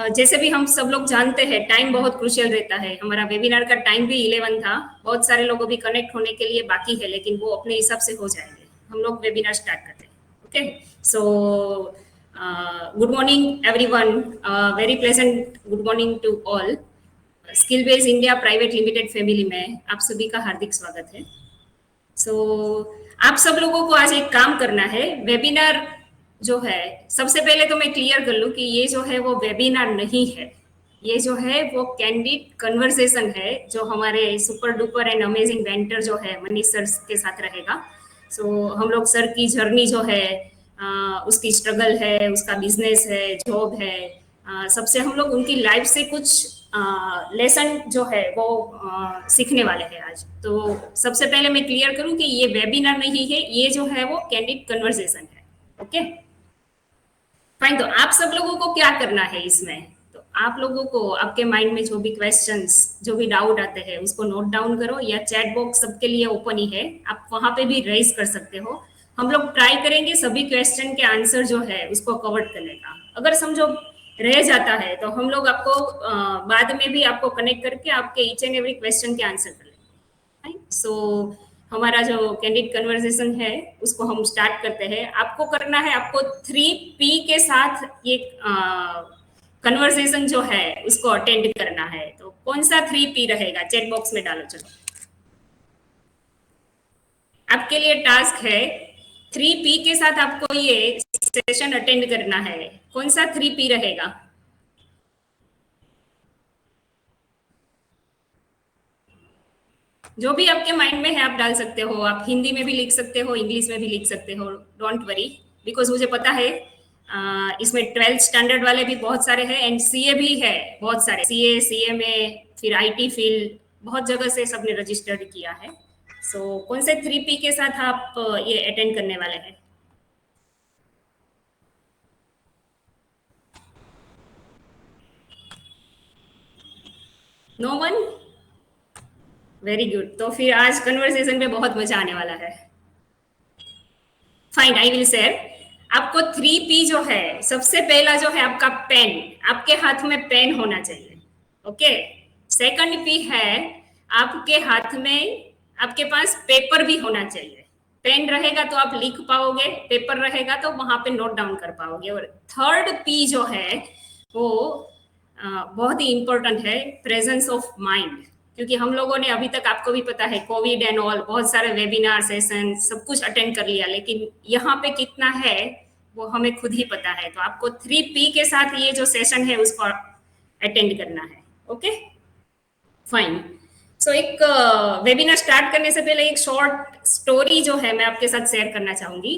जैसे भी हम सब लोग जानते हैं, टाइम बहुत क्रूशियल रहता है। हमारा वेबिनार का टाइम भी 11 था। बहुत सारे लोग अभी कनेक्ट होने के लिए बाकी है, लेकिन वो अपने हिसाब से हो जाएंगे। हम लोग वेबिनार स्टार्ट करते हैं। Okay, so good morning everyone, very pleasant good morning to all. Skill base India private limited family में आप सभी का हार्दिक स्वागत है। आप सब लोगों को आज एक काम करना है। वेबिनार जो है, सबसे पहले तो मैं क्लियर कर लूं कि ये जो है वो वेबिनार नहीं है। ये जो है वो कैंडिड कन्वर्सेशन है, जो हमारे super duper and amazing mentor जो है मनीष सर के साथ रहेगा। हम लोग सर की जर्नी जो है, उसकी स्ट्रगल है, उसका बिजनेस है, जॉब है, सबसे हम लोग उनकी लाइफ से कुछ लेसन जो है वो सीखने वाले हैं आज। तो सबसे पहले मैं क्लियर करूं कि ये वेबिनार नहीं है, ये जो है वो कैंडिड कन्वर्सेशन है। Okay fine. तो आप सब लोगों को क्या करना है इसमें? तो आप लोगों को आपके माइंड में जो भी क्वेश्चंस, जो भी डाउट आते हैं उसको नोट डाउन करो, या चैट बॉक्स सबके लिए ओपन ही है, आप वहां पे भी रेज कर सकते हो। हम लोग ट्राई करेंगे सभी क्वेश्चन के आंसर जो है उसको कवर करने का। अगर समझो रह जाता है तो हम लोग आपको बाद में भी आपको कनेक्ट करके आपके ईच एंड एवरी क्वेश्चन के आंसर कर लेंगे। सो हमारा जो कैंडिड कन्वर्सेशन है उसको हम स्टार्ट करते हैं। आपको करना है, आपको 3P के साथ ये कन्वर्सेशन जो है उसको अटेंड करना है। तो कौन सा 3P रहेगा, चैट बॉक्स में डालो। चलो, आपके लिए टास्क है 3P के साथ आपको ये सेशन अटेंड करना है। कौन सा 3P रहेगा? जो भी आपके माइंड में है आप डाल सकते हो। आप हिंदी में भी लिख सकते हो, इंग्लिश में भी लिख सकते हो। डोंट वरी, बिकॉज मुझे पता है इसमें 12th स्टैंडर्ड वाले भी बहुत सारे हैं एंड सीए भी है। बहुत सारे सीए में, फिर आईटी फील्ड, बहुत जगह से सबने रजिस्टर्ड किया है। कौन से 3P के साथ आप ये अटेंड करने वाले हैं? No one? Very good. तो फिर आज कन्वर्सेशन में बहुत मजा आने वाला है। Fine, I will share. आपको 3P जो है, सबसे पहला जो है आपका पेन। आपके हाथ में पेन होना चाहिए। ओके। सेकंड P है, आपके हाथ में, आपके पास पेपर भी होना चाहिए। पेन रहेगा तो आप लिख पाओगे, पेपर रहेगा तो वहां पे नोट डाउन कर पाओगे। और थर्ड P जो है वो बहुत ही इंपॉर्टेंट है, प्रेजेंस ऑफ माइंड। क्योंकि हम लोगों ने अभी तक, आपको भी पता है, कोविड एंड ऑल, बहुत सारे वेबिनार सेशन सब कुछ अटेंड कर लिया, लेकिन यहाँ पे कितना है वो हमें खुद ही पता है। तो आपको 3P के साथ ये जो सेशन है उसको अटेंड करना है। Okay fine. एक वेबिनार स्टार्ट करने से पहले एक शॉर्ट स्टोरी जो है मैं आपके साथ शेयर करना चाहूंगी।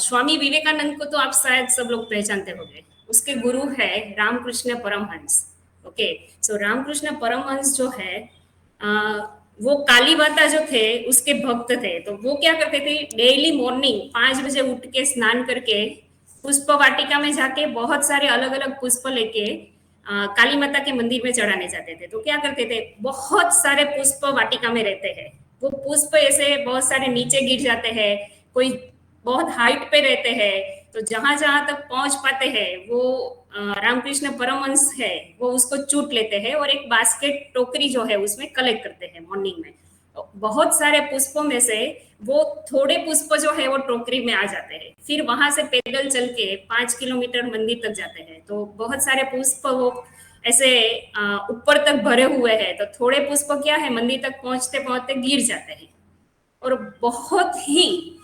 स्वामी विवेकानंद को तो आप शायद सब लोग पहचानते होंगे। उसके गुरु है रामकृष्ण परमहंस। ओके, रामकृष्ण परमहंस जो है, वो काली माता जो थे उसके भक्त थे। तो वो क्या करते थे, डेली मॉर्निंग 5 बजे उठ के स्नान करके पुष्प वाटिका में जाके बहुत सारे अलग अलग पुष्प लेके काली माता के मंदिर में चढ़ाने जाते थे। तो क्या करते थे, बहुत सारे पुष्प वाटिका में रहते हैं। वो पुष्प ऐसे बहुत सारे नीचे गिर जाते हैं, कोई बहुत हाइट पे रहते हैं। तो जहां जहां तक पहुंच पाते हैं वो रामकृष्ण परमहंस है वो उसको चूट लेते हैं और एक बास्केट, टोकरी जो है उसमें कलेक्ट करते हैं मॉर्निंग में। तो बहुत सारे पुष्पों में से वो थोड़े पुष्प जो है वो टोकरी में आ जाते हैं। फिर वहां से पैदल चल के 5 किलोमीटर मंदिर तक जाते हैं। तो बहुत सारे पुष्प वो ऐसे ऊपर तक भरे हुए हैं। तो थोड़े पुष्प क्या है, मंदिर तक पहुंचते पहुंचते गिर जाते हैं और बहुत ही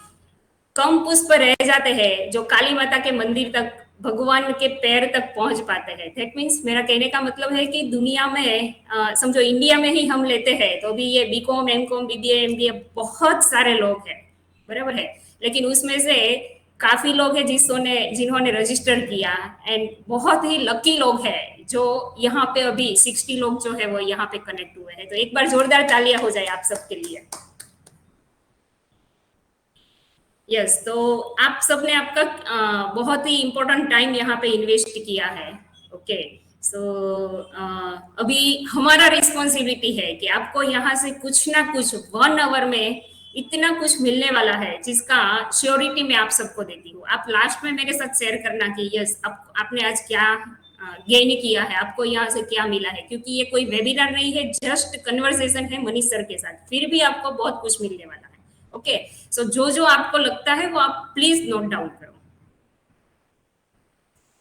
कम पुष्प रह जाते हैं जो काली माता के मंदिर तक, भगवान के पैर तक पहुंच पाते हैं। दैट मीन्स, मेरा कहने का मतलब है कि दुनिया में समझो इंडिया में ही हम लेते हैं तो अभी ये बीकॉम, एमकॉम, बीबीए, एमबीए बहुत सारे लोग हैं, बराबर है। लेकिन उसमें से काफी लोग हैं जिन्होंने रजिस्टर किया एंड बहुत ही लकी लोग हैं जो यहाँ पे अभी 60 लोग जो है वो यहाँ पे कनेक्ट हुए हैं। तो एक बार जोरदार तालियां हो जाए आप सबके लिए। यस, तो आप सबने आपका बहुत ही इंपॉर्टेंट टाइम यहाँ पे इन्वेस्ट किया है। ओके, अभी हमारा रिस्पॉन्सिबिलिटी है कि आपको यहाँ से कुछ ना कुछ 1 आवर में इतना कुछ मिलने वाला है जिसका श्योरिटी मैं आप सबको देती हूँ। आप लास्ट में मेरे साथ शेयर करना कि यस आपने आज क्या गेन किया है, आपको यहाँ से क्या मिला है, क्योंकि ये कोई वेबिनार नहीं है, जस्ट कन्वर्सेशन है मनीष सर के साथ, फिर भी आपको बहुत कुछ मिलने वाला है। ओके, सो जो जो आपको लगता है वो आप प्लीज नोट डाउन करो,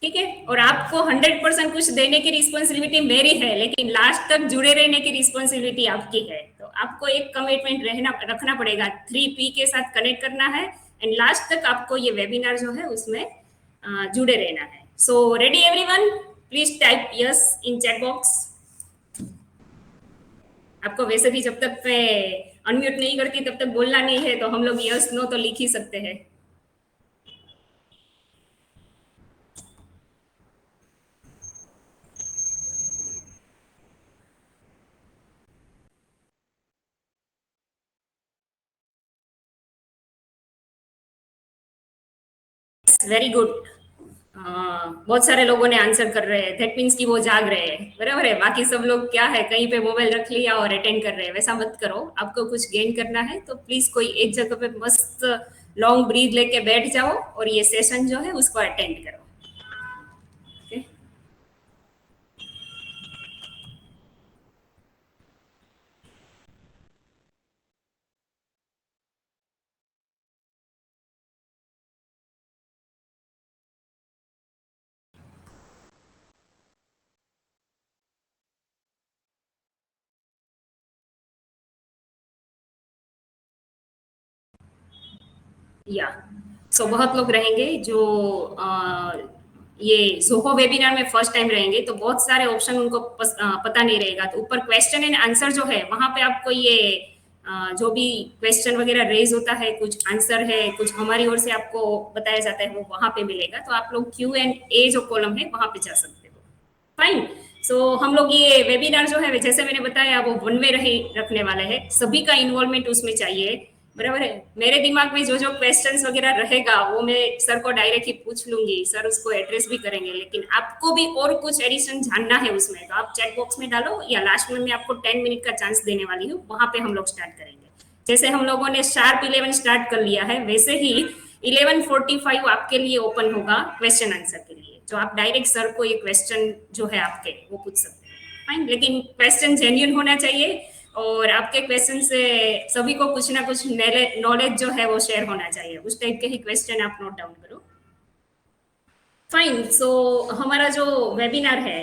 ठीक है। और आपको 100% कुछ देने की रिस्पॉन्सिबिलिटी मेरी है, लेकिन लास्ट तक जुड़े रहने की रिस्पॉन्सिबिलिटी आपकी है। तो आपको एक कमिटमेंट रहना रखना पड़ेगा, 3P के साथ कनेक्ट करना है, एंड लास्ट तक आपको ये वेबिनार जो है उसमें जुड़े रहना है। So ready everyone, please type yes in chat box. आपको वैसे भी जब तक मैं अनम्यूट नहीं करती तब तक बोलना नहीं है, तो हम लोग यस नो तो लिख ही सकते हैं। वेरी गुड, बहुत सारे लोगों ने आंसर कर रहे हैं, दैट मीन्स कि वो जाग रहे हैं, बराबर है। बाकी सब लोग क्या है, कहीं पे मोबाइल रख लिया और अटेंड कर रहे हैं, वैसा मत करो। आपको कुछ गेन करना है तो प्लीज कोई एक जगह पे मस्त लॉन्ग ब्रीथ लेके बैठ जाओ और ये सेशन जो है उसको अटेंड करो। okay? या सो बहुत लोग रहेंगे जो ये जोहो वेबिनार में फर्स्ट टाइम रहेंगे, तो बहुत सारे ऑप्शन उनको पता नहीं रहेगा। तो ऊपर क्वेश्चन एंड आंसर जो है वहां पे आपको ये जो भी क्वेश्चन वगैरह रेज होता है, कुछ आंसर है, कुछ हमारी ओर से आपको बताया जाता है, वो वहां पे मिलेगा। तो आप लोग Q&A जो कॉलम है वहां पे जा सकते हो। फाइन, सो हम लोग ये वेबिनार जो है जैसे मैंने बताया वो वन में रहे रखने वाले हैं, सभी का इन्वॉल्वमेंट उसमें चाहिए, बराबर है। मेरे दिमाग में जो जो क्वेश्चंस वगैरह रहेगा वो मैं सर को डायरेक्ट ही पूछ लूंगी, सर उसको एड्रेस भी करेंगे। लेकिन आपको भी और कुछ एडिशन जानना है उसमें, तो आप चैट बॉक्स में डालो, या लास्ट में मैं आपको 10 मिनट का चांस देने वाली हूँ, वहां पे हम लोग स्टार्ट करेंगे। जैसे हम लोगों ने शार्प 11 स्टार्ट कर लिया है, वैसे ही 11:45 आपके लिए ओपन होगा क्वेश्चन आंसर के लिए, जो आप डायरेक्ट सर को ये क्वेश्चन जो है आपके वो पूछ सकते हैं। फाइन, लेकिन क्वेश्चन जेन्युइन होना चाहिए, और आपके क्वेश्चन से सभी को कुछ ना कुछ नॉलेज जो है वो शेयर होना चाहिए, उस टाइप के ही क्वेश्चन आप नोट डाउन करो। फाइन, सो हमारा जो वेबिनार है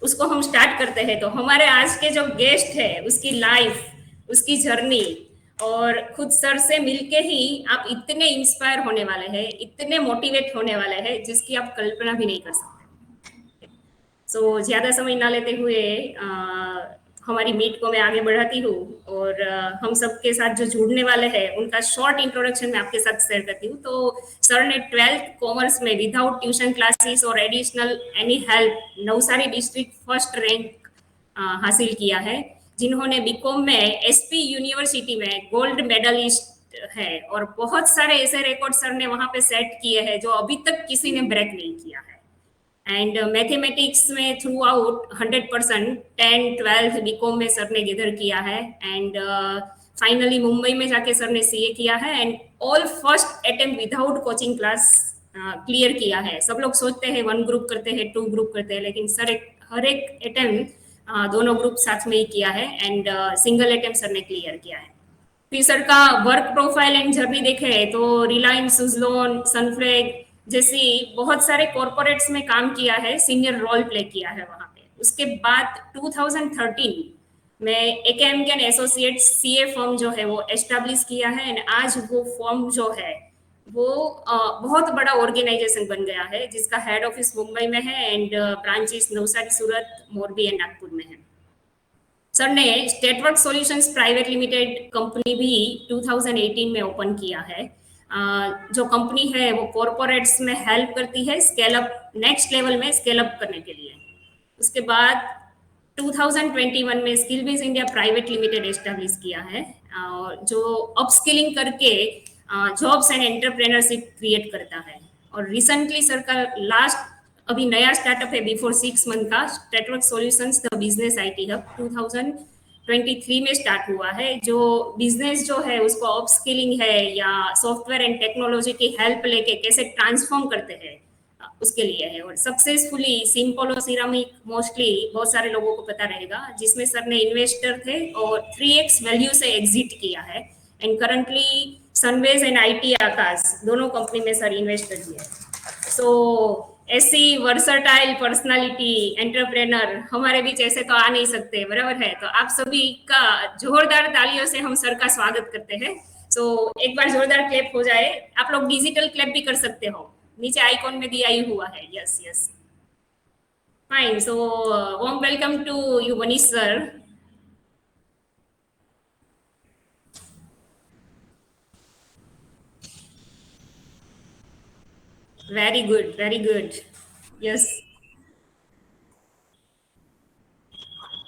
उसको हम स्टार्ट करते हैं। तो हमारे आज के जो गेस्ट है उसकी लाइफ, उसकी जर्नी, और खुद सर से मिलके ही आप इतने इंस्पायर होने वाले हैं, इतने मोटिवेट होने वाले हैं, जिसकी आप कल्पना भी नहीं कर सकते। सो ज्यादा समय ना लेते हुए हमारी मीट को मैं आगे बढ़ाती हूँ, और हम सबके साथ जो जुड़ने वाले हैं उनका शॉर्ट इंट्रोडक्शन मैं आपके साथ शेयर करती हूँ। तो सर ने 12th कॉमर्स में विदाउट ट्यूशन क्लासेस और additional any help Navsari district first rank हासिल किया है, जिन्होंने बीकॉम में एसपी यूनिवर्सिटी में गोल्ड मेडलिस्ट है, और बहुत सारे ऐसे रिकॉर्ड सर ने वहां पे सेट किए हैं जो अभी तक किसी ने ब्रेक नहीं किया है। एंड मैथमेटिक्स में थ्रू आउट 100%, 10 12 बीकॉम में सर ने गिधर किया है, एंड फाइनली मुंबई में जाके सर ने सीए किया है, and all first attempt without coaching class clear किया है। सब लोग सोचते हैं 1 ग्रुप करते हैं, 2 ग्रुप करते हैं, लेकिन सर हर एक अटेम्प्ट दोनों ग्रुप साथ में ही किया है, एंड सिंगल अटेम्प्ट सर ने क्लियर किया है। फिर सर का वर्क प्रोफाइल एंड जर्नी देखे तो रिलायंस, सुजलोन, सनफ्लेग जैसी बहुत सारे कॉरपोरेट्स में काम किया है, सीनियर रोल प्ले किया है वहां पे। उसके बाद 2013 में एकेएमके एंड एसोसिएट्स सीए फर्म जो है वो एस्टेब्लिश किया है, एंड आज वो फर्म जो है वो बहुत बड़ा ऑर्गेनाइजेशन बन गया है, जिसका हेड ऑफिस मुंबई में है, and branches Navsari, Surat, Morbi and Nagpur में है। सर ने स्टेटवर्क सॉल्यूशंस प्राइवेट लिमिटेड कंपनी भी 2018 में ओपन किया है। जो कंपनी है वो कॉरपोरेट्स में हेल्प करती है स्केल अप, नेक्स्ट लेवल में स्केल अप करने के लिए। उसके बाद 2021 में skill base India private limited establish किया है, जो अपस्किलिंग करके जॉब्स एंड एंटरप्रेन्योरशिप क्रिएट करता है। और रिसेंटली सर का लास्ट अभी नया स्टार्टअप है बिफोर 6 मंथ का, statework solutions the business IT hub 2023 में स्टार्ट हुआ है, जो बिजनेस जो है उसको अपस्किलिंग है या सॉफ्टवेयर एंड टेक्नोलॉजी की हेल्प लेके कैसे ट्रांसफॉर्म करते हैं उसके लिए है। और सक्सेसफुली सिंपोलो सिरामिक मोस्टली बहुत सारे लोगों को पता रहेगा, जिसमें सर ने इन्वेस्टर थे और 3x वैल्यू से एग्जिट किया है। एंड करंटली सनवेज एंड आईटी आकाश दोनों कंपनी में सर इन्वेस्टर किया है। सो ऐसी वर्सटाइल पर्सनालिटी एंटरप्रेनर हमारे बीच ऐसे तो आ नहीं सकते, बराबर है? तो आप सभी का जोरदार तालियों से हम सर का स्वागत करते हैं। सो एक बार जोरदार क्लैप हो जाए। आप लोग डिजिटल क्लैप भी कर सकते हो, नीचे आइकॉन में दिया ही हुआ है। Yes yes, fine. So warm welcome to you Manish sir. Very good, very good. Yes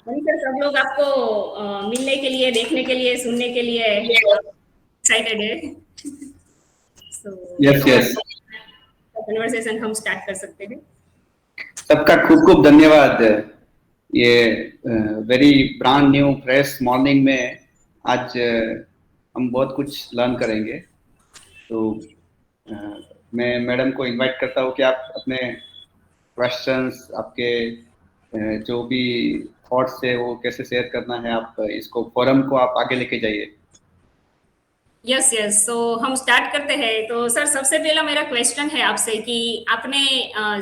Manish sir, सब लोग आपको मिलने के लिए, देखने के लिए, सुनने के लिए एक्साइटेड है। सो यस यस, कन्वर्सेशन हम स्टार्ट कर सकते हैं। सबका खूब खूब धन्यवाद। ये very brand new fresh morning में आज हम बहुत कुछ लर्न करेंगे। तो मैं मैडम को इनवाइट करता हूँ कि आप अपने क्वेश्चंस, आपके जो भी थॉट्स है वो कैसे शेयर करना है, आप इसको फोरम को आप आगे लेके जाइए। यस यस, सो हम स्टार्ट करते हैं। तो सर सबसे पहला मेरा क्वेश्चन है आपसे कि आपने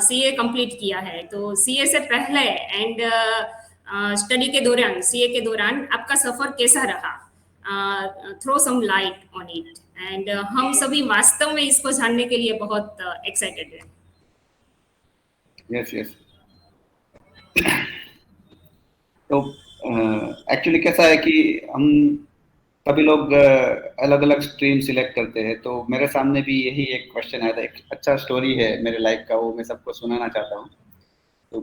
सीए कंप्लीट किया है, तो सीए से पहले एंड स्टडी के दौरान, सीए के दौरान आपका सफर कैसा रहा? Throw some light on it. And हम सभी वास्तव में इसको जानने के लिए बहुत एक्साइटेड हैं। यस यस, तो एक्चुअली कैसा है कि हम सभी लोग अलग अलग स्ट्रीम सिलेक्ट करते हैं। तो मेरे सामने भी यही एक क्वेश्चन आया था, एक अच्छा स्टोरी है मेरे लाइफ का, वो मैं सबको सुनाना चाहता हूँ। तो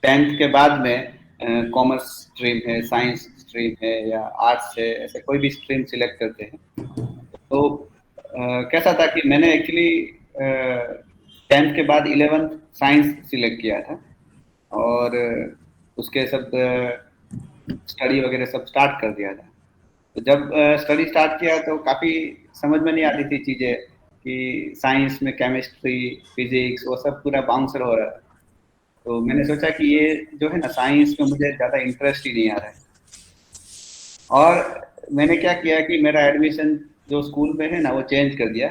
10th के बाद में कॉमर्स स्ट्रीम है, साइंस स्ट्रीम है या आर्ट्स है, ऐसे कोई भी स्ट्रीम सिलेक्ट करते हैं। तो कैसा था कि मैंने एक्चुअली 10th के बाद 11th साइंस सिलेक्ट किया था और उसके सब स्टडी वगैरह सब स्टार्ट कर दिया था। तो जब स्टडी स्टार्ट किया तो काफ़ी समझ में नहीं आती थी चीज़ें कि साइंस में केमिस्ट्री, फिजिक्स वो सब पूरा बाउंसर हो रहा था। तो मैंने सोचा कि ये जो है ना, साइंस में मुझे ज़्यादा इंटरेस्ट ही नहीं आ रहा है। और मैंने क्या किया कि मेरा एडमिशन जो स्कूल में है ना वो चेंज कर दिया।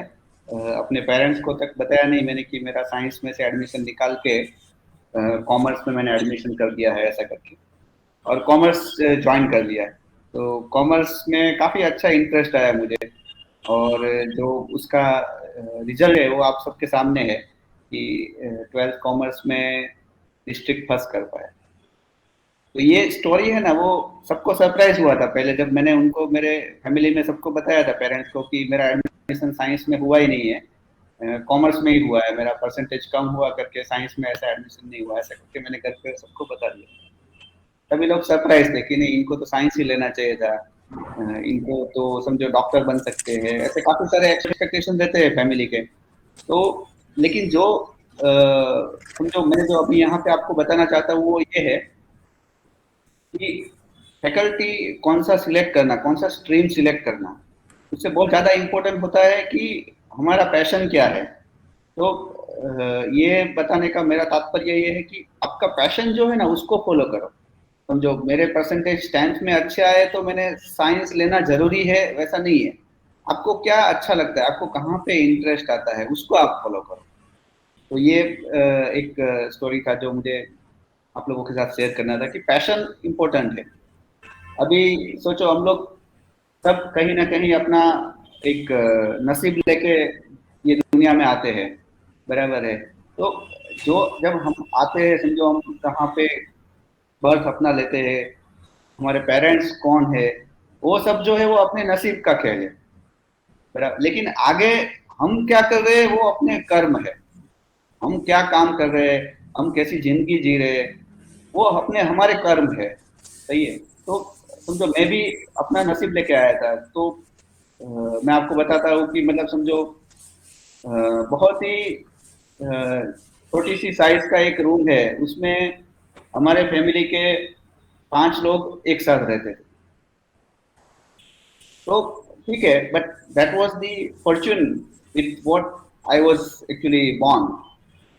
अपने पेरेंट्स को तक बताया नहीं मैंने कि मेरा साइंस में से एडमिशन निकाल के कॉमर्स में मैंने एडमिशन कर दिया है, ऐसा करके, और कॉमर्स ज्वाइन कर लिया है। तो कॉमर्स में काफ़ी अच्छा इंटरेस्ट आया मुझे, और जो उसका रिजल्ट है वो आप सबके सामने है कि 12th कॉमर्स में डिस्ट्रिक्ट फर्स्ट कर पाया। तो ये स्टोरी है ना, वो सबको सरप्राइज हुआ था पहले जब मैंने उनको, मेरे फैमिली में सबको बताया था पेरेंट्स को कि मेरा एडमिशन साइंस में हुआ ही नहीं है, कॉमर्स में ही हुआ है, मेरा परसेंटेज कम हुआ करके साइंस में ऐसा एडमिशन नहीं हुआ, ऐसा करके मैंने घर पे सबको बता दिया। सभी लोग सरप्राइज थे कि नहीं, इनको तो साइंस ही लेना चाहिए था, इनको तो समझो डॉक्टर बन सकते हैं, ऐसे काफी सारे एक्सपेक्टेशन रहते हैं फैमिली के। तो लेकिन जो समझो मैं जो अभी यहाँ पे आपको बताना चाहता हूँ वो ये है कि फैकल्टी कौन सा सिलेक्ट करना, कौन सा स्ट्रीम सिलेक्ट करना, उससे बहुत ज़्यादा इम्पोर्टेंट होता है कि हमारा पैशन क्या है। तो ये बताने का मेरा तात्पर्य ये है कि आपका पैशन जो है ना उसको फॉलो करो। समझो मेरे परसेंटेज 10th में अच्छे आए तो मैंने साइंस लेना जरूरी है, वैसा नहीं है। आपको क्या अच्छा लगता है, आपको कहाँ पे इंटरेस्ट आता है, उसको आप फॉलो करो। तो ये एक स्टोरी था जो मुझे आप लोगों के साथ शेयर करना था कि पैशन इम्पोर्टेंट है। अभी सोचो हम लोग सब कहीं ना कहीं अपना एक नसीब लेके ये दुनिया में आते हैं, बराबर है? तो जो जब हम आते हैं, समझो हम कहाँ पे बर्थ अपना लेते हैं, हमारे पेरेंट्स कौन है, वो सब जो है वो अपने नसीब का खेल है, बराबर। लेकिन आगे हम क्या कर रहे हैं वो अपने कर्म है, हम क्या काम कर रहे हैं, हम कैसी जिंदगी जी रहे हैं, वो अपने हमारे कर्म है, सही है। तो समझो मैं भी अपना नसीब लेके आया था। तो मैं आपको बताता हूँ कि मतलब समझो बहुत ही छोटी सी साइज का एक रूम है, उसमें हमारे फैमिली के 5 लोग एक साथ रहते थे। तो ठीक है, but that was the Fortune with what I was actually born.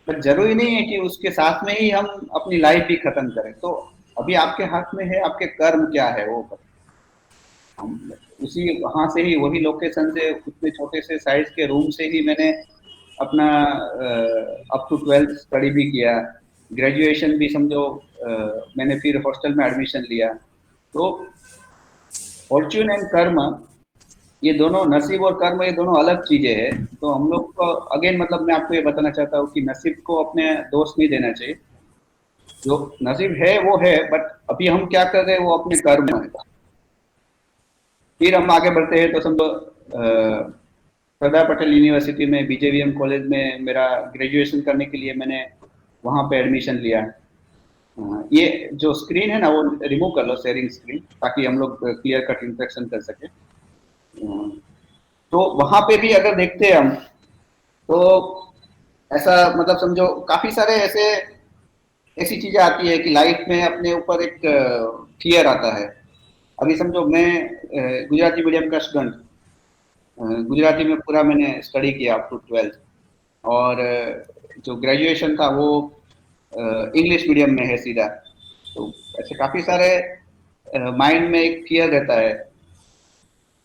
पर जरूरी नहीं है कि उसके साथ में ही हम अपनी लाइफ भी खत्म करें। तो अभी आपके हाथ में है, आपके कर्म क्या है वो हम उसी वहां से ही, वही लोकेशन से, उतने छोटे से साइज के रूम से ही मैंने अपना अप टू 12th स्टडी भी किया। ग्रेजुएशन भी समझो मैंने फिर हॉस्टल में एडमिशन लिया। तो फॉर्च्यून एंड कर्म, ये दोनों, नसीब और कर्म, ये दोनों अलग चीजें हैं। तो हम लोग को अगेन मतलब मैं आपको ये बताना चाहता हूँ कि नसीब को अपने दोस्त नहीं देना चाहिए। जो नसीब है वो है, बट अभी हम क्या कर रहे हैं वो अपने कर्म है। फिर हम आगे बढ़ते हैं तो समझो सरदार पटेल यूनिवर्सिटी में, बीजेवीएम कॉलेज में मेरा ग्रेजुएशन करने के लिए मैंने वहाँ पे एडमिशन लिया। ये जो स्क्रीन है ना वो रिमूव कर लो, शेयरिंग स्क्रीन, ताकि हम लोग क्लियर कट इंटरेक्शन कर सके। तो वहां पे भी अगर देखते हैं हम, तो ऐसा मतलब समझो काफी सारे ऐसे ऐसी चीजें आती है कि लाइफ में अपने ऊपर एक फियर आता है। अभी समझो मैं गुजराती मीडियम का स्टूडेंट, गुजराती में पूरा मैंने स्टडी किया अप टू 12th। और जो ग्रेजुएशन था वो इंग्लिश मीडियम में है सीधा। तो ऐसे काफी सारे माइंड में एक फियर रहता है।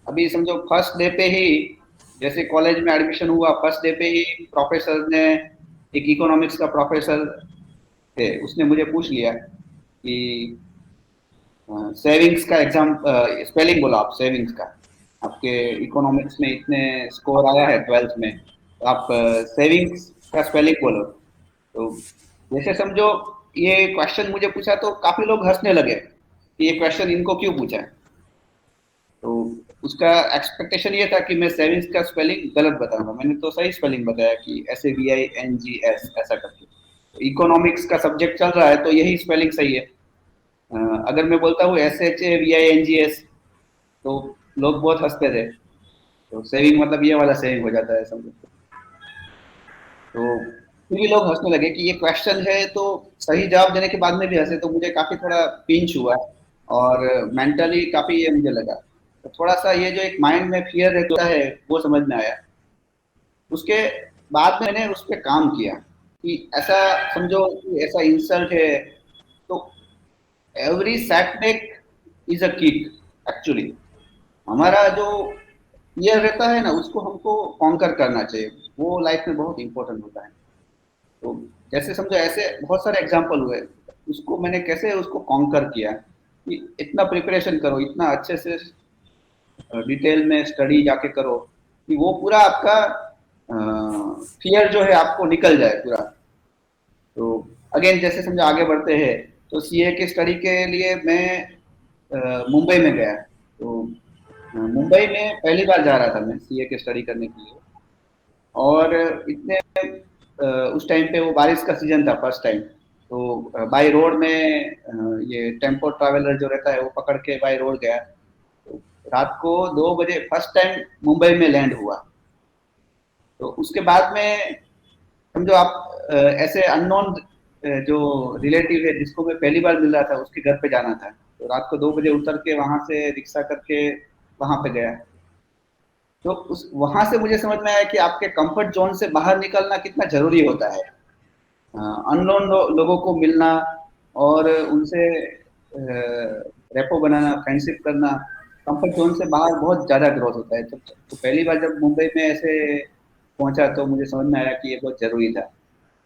अभी समझो फर्स्ट डे पे ही, जैसे कॉलेज में एडमिशन हुआ, फर्स्ट डे पे ही प्रोफेसर ने, एक इकोनॉमिक्स का प्रोफेसर थे, उसने मुझे पूछ लिया कि सेविंग्स का एग्जाम, स्पेलिंग बोला आप सेविंग्स का, आपके इकोनॉमिक्स में इतने स्कोर आया है 12th में, तो आप सेविंग्स का स्पेलिंग बोलो। तो जैसे समझो ये क्वेश्चन मुझे पूछा तो काफी लोग हंसने लगे कि ये क्वेश्चन इनको क्यों पूछा है। तो उसका एक्सपेक्टेशन ये था कि मैं सेविंग्स का स्पेलिंग गलत बताऊंगा। मैंने तो सही स्पेलिंग बताया कि SAVINGS ऐसा करके। इकोनॉमिक्स का सब्जेक्ट चल रहा है तो यही स्पेलिंग सही है। अगर मैं बोलता हूँ SHAVINGS तो लोग बहुत हंसते थे। तो सेविंग मतलब ये वाला सेविंग हो जाता है समझो। तो फिर भी लोग हंसने लगे कि ये क्वेश्चन है, तो सही जवाब देने के बाद में भी हंसे, तो मुझे काफी थोड़ा पिंच हुआ और मेंटली काफी ये मुझे लगा। तो थोड़ा सा ये जो एक माइंड में फियर रहता है वो समझ में आया। उसके बाद मैंने उस पर काम किया कि ऐसा समझो कि ऐसा इंसल्ट है, तो every setback is a kick actually. हमारा जो फियर रहता है ना उसको हमको कॉन्कर करना चाहिए, वो लाइफ में बहुत इंपॉर्टेंट होता है। तो जैसे समझो ऐसे बहुत सारे एग्जाम्पल हुए, उसको मैंने कैसे उसको कॉन्कर किया कि इतना प्रिपरेशन करो, इतना अच्छे से डिटेल में स्टडी जाके करो कि वो पूरा आपका फियर जो है आपको निकल जाए पूरा। तो अगेन जैसे समझो आगे बढ़ते हैं, तो सीए के स्टडी के लिए मैं मुंबई में गया। तो मुंबई में पहली बार जा रहा था मैं सीए के स्टडी करने के लिए। और इतने उस टाइम पे वो बारिश का सीजन था फर्स्ट टाइम। तो बाय रोड में ये टेम्पो ट्रैवलर जो रहता है वो पकड़ के बाय रोड गया। तो रात को 2 बजे फर्स्ट टाइम मुंबई में लैंड हुआ। तो उसके बाद में समझो आप ऐसे अननोन जो रिलेटिव है जिसको मैं पहली बार मिल रहा था उसके घर पे जाना था। तो रात को 2 बजे उतर के वहां से रिक्शा करके वहां पे गया। तो उस वहां से मुझे समझ में आया कि आपके कंफर्ट जोन से बाहर निकलना कितना जरूरी होता है। अननोन लोगों को मिलना और उनसे रेपो बनाना, फ्रेंडशिप करना, कंफर्ट जोन से बाहर बहुत ज्यादा ग्रोथ होता है। तो पहली बार जब मुंबई में ऐसे पहुंचा तो मुझे समझ में आया कि ये बहुत जरूरी था।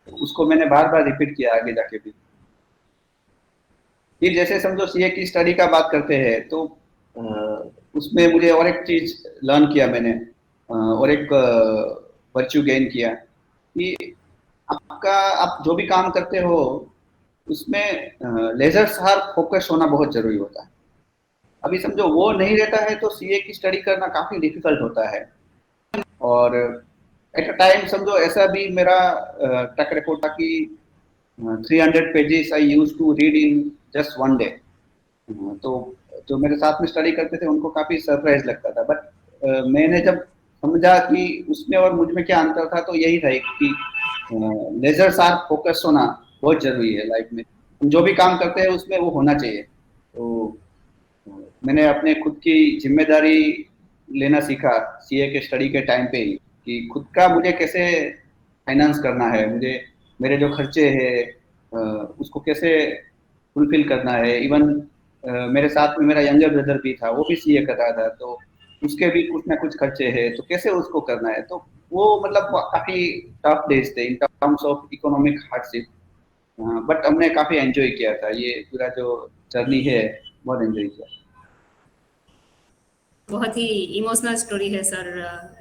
तो उसको मैंने बार बार रिपीट किया आगे जाके भी। फिर जैसे समझो सीए की स्टडी का बात करते हैं, तो उसमें मुझे और एक चीज लर्न किया मैंने, और एक वर्च्यू गेन किया कि आपका, आप जो भी काम करते हो उसमें लेजर शार्प फोकस होना बहुत जरूरी होता है। अभी समझो वो नहीं रहता है तो सीए की स्टडी करना काफी डिफिकल्ट होता है। और एट अ टाइम समझो ऐसा भी मेरा ट्रैक रिकॉर्ड था कि 300 pages I use to read in just one day. तो जो मेरे साथ में स्टडी करते थे उनको काफी सरप्राइज लगता था। बट मैंने जब समझा कि उसमें और मुझ में क्या अंतर था, तो यही था कि लेजर शार्प फोकस होना बहुत जरूरी है लाइफ में। हम जो भी काम करते हैं उसमें वो होना चाहिए। तो मैंने अपने खुद की जिम्मेदारी लेना सीखा सीए के स्टडी के टाइम पे ही, कि खुद का मुझे कैसे फाइनेंस करना है, मुझे मेरे जो खर्चे हैं उसको कैसे फुलफिल करना है। इवन मेरे साथ में मेरा यंगर ब्रदर भी था, वो भी सीए कर रहा था, तो उसके भी कुछ ना कुछ खर्चे हैं, तो कैसे उसको करना है। तो वो मतलब काफी टफ डेज थे in terms of economic hardship, but हमने काफी एंजॉय किया था ये पूरा जो जर्नी है, बहुत एंजॉय किया। बहुत ही इमोशनल स्टोरी है सर।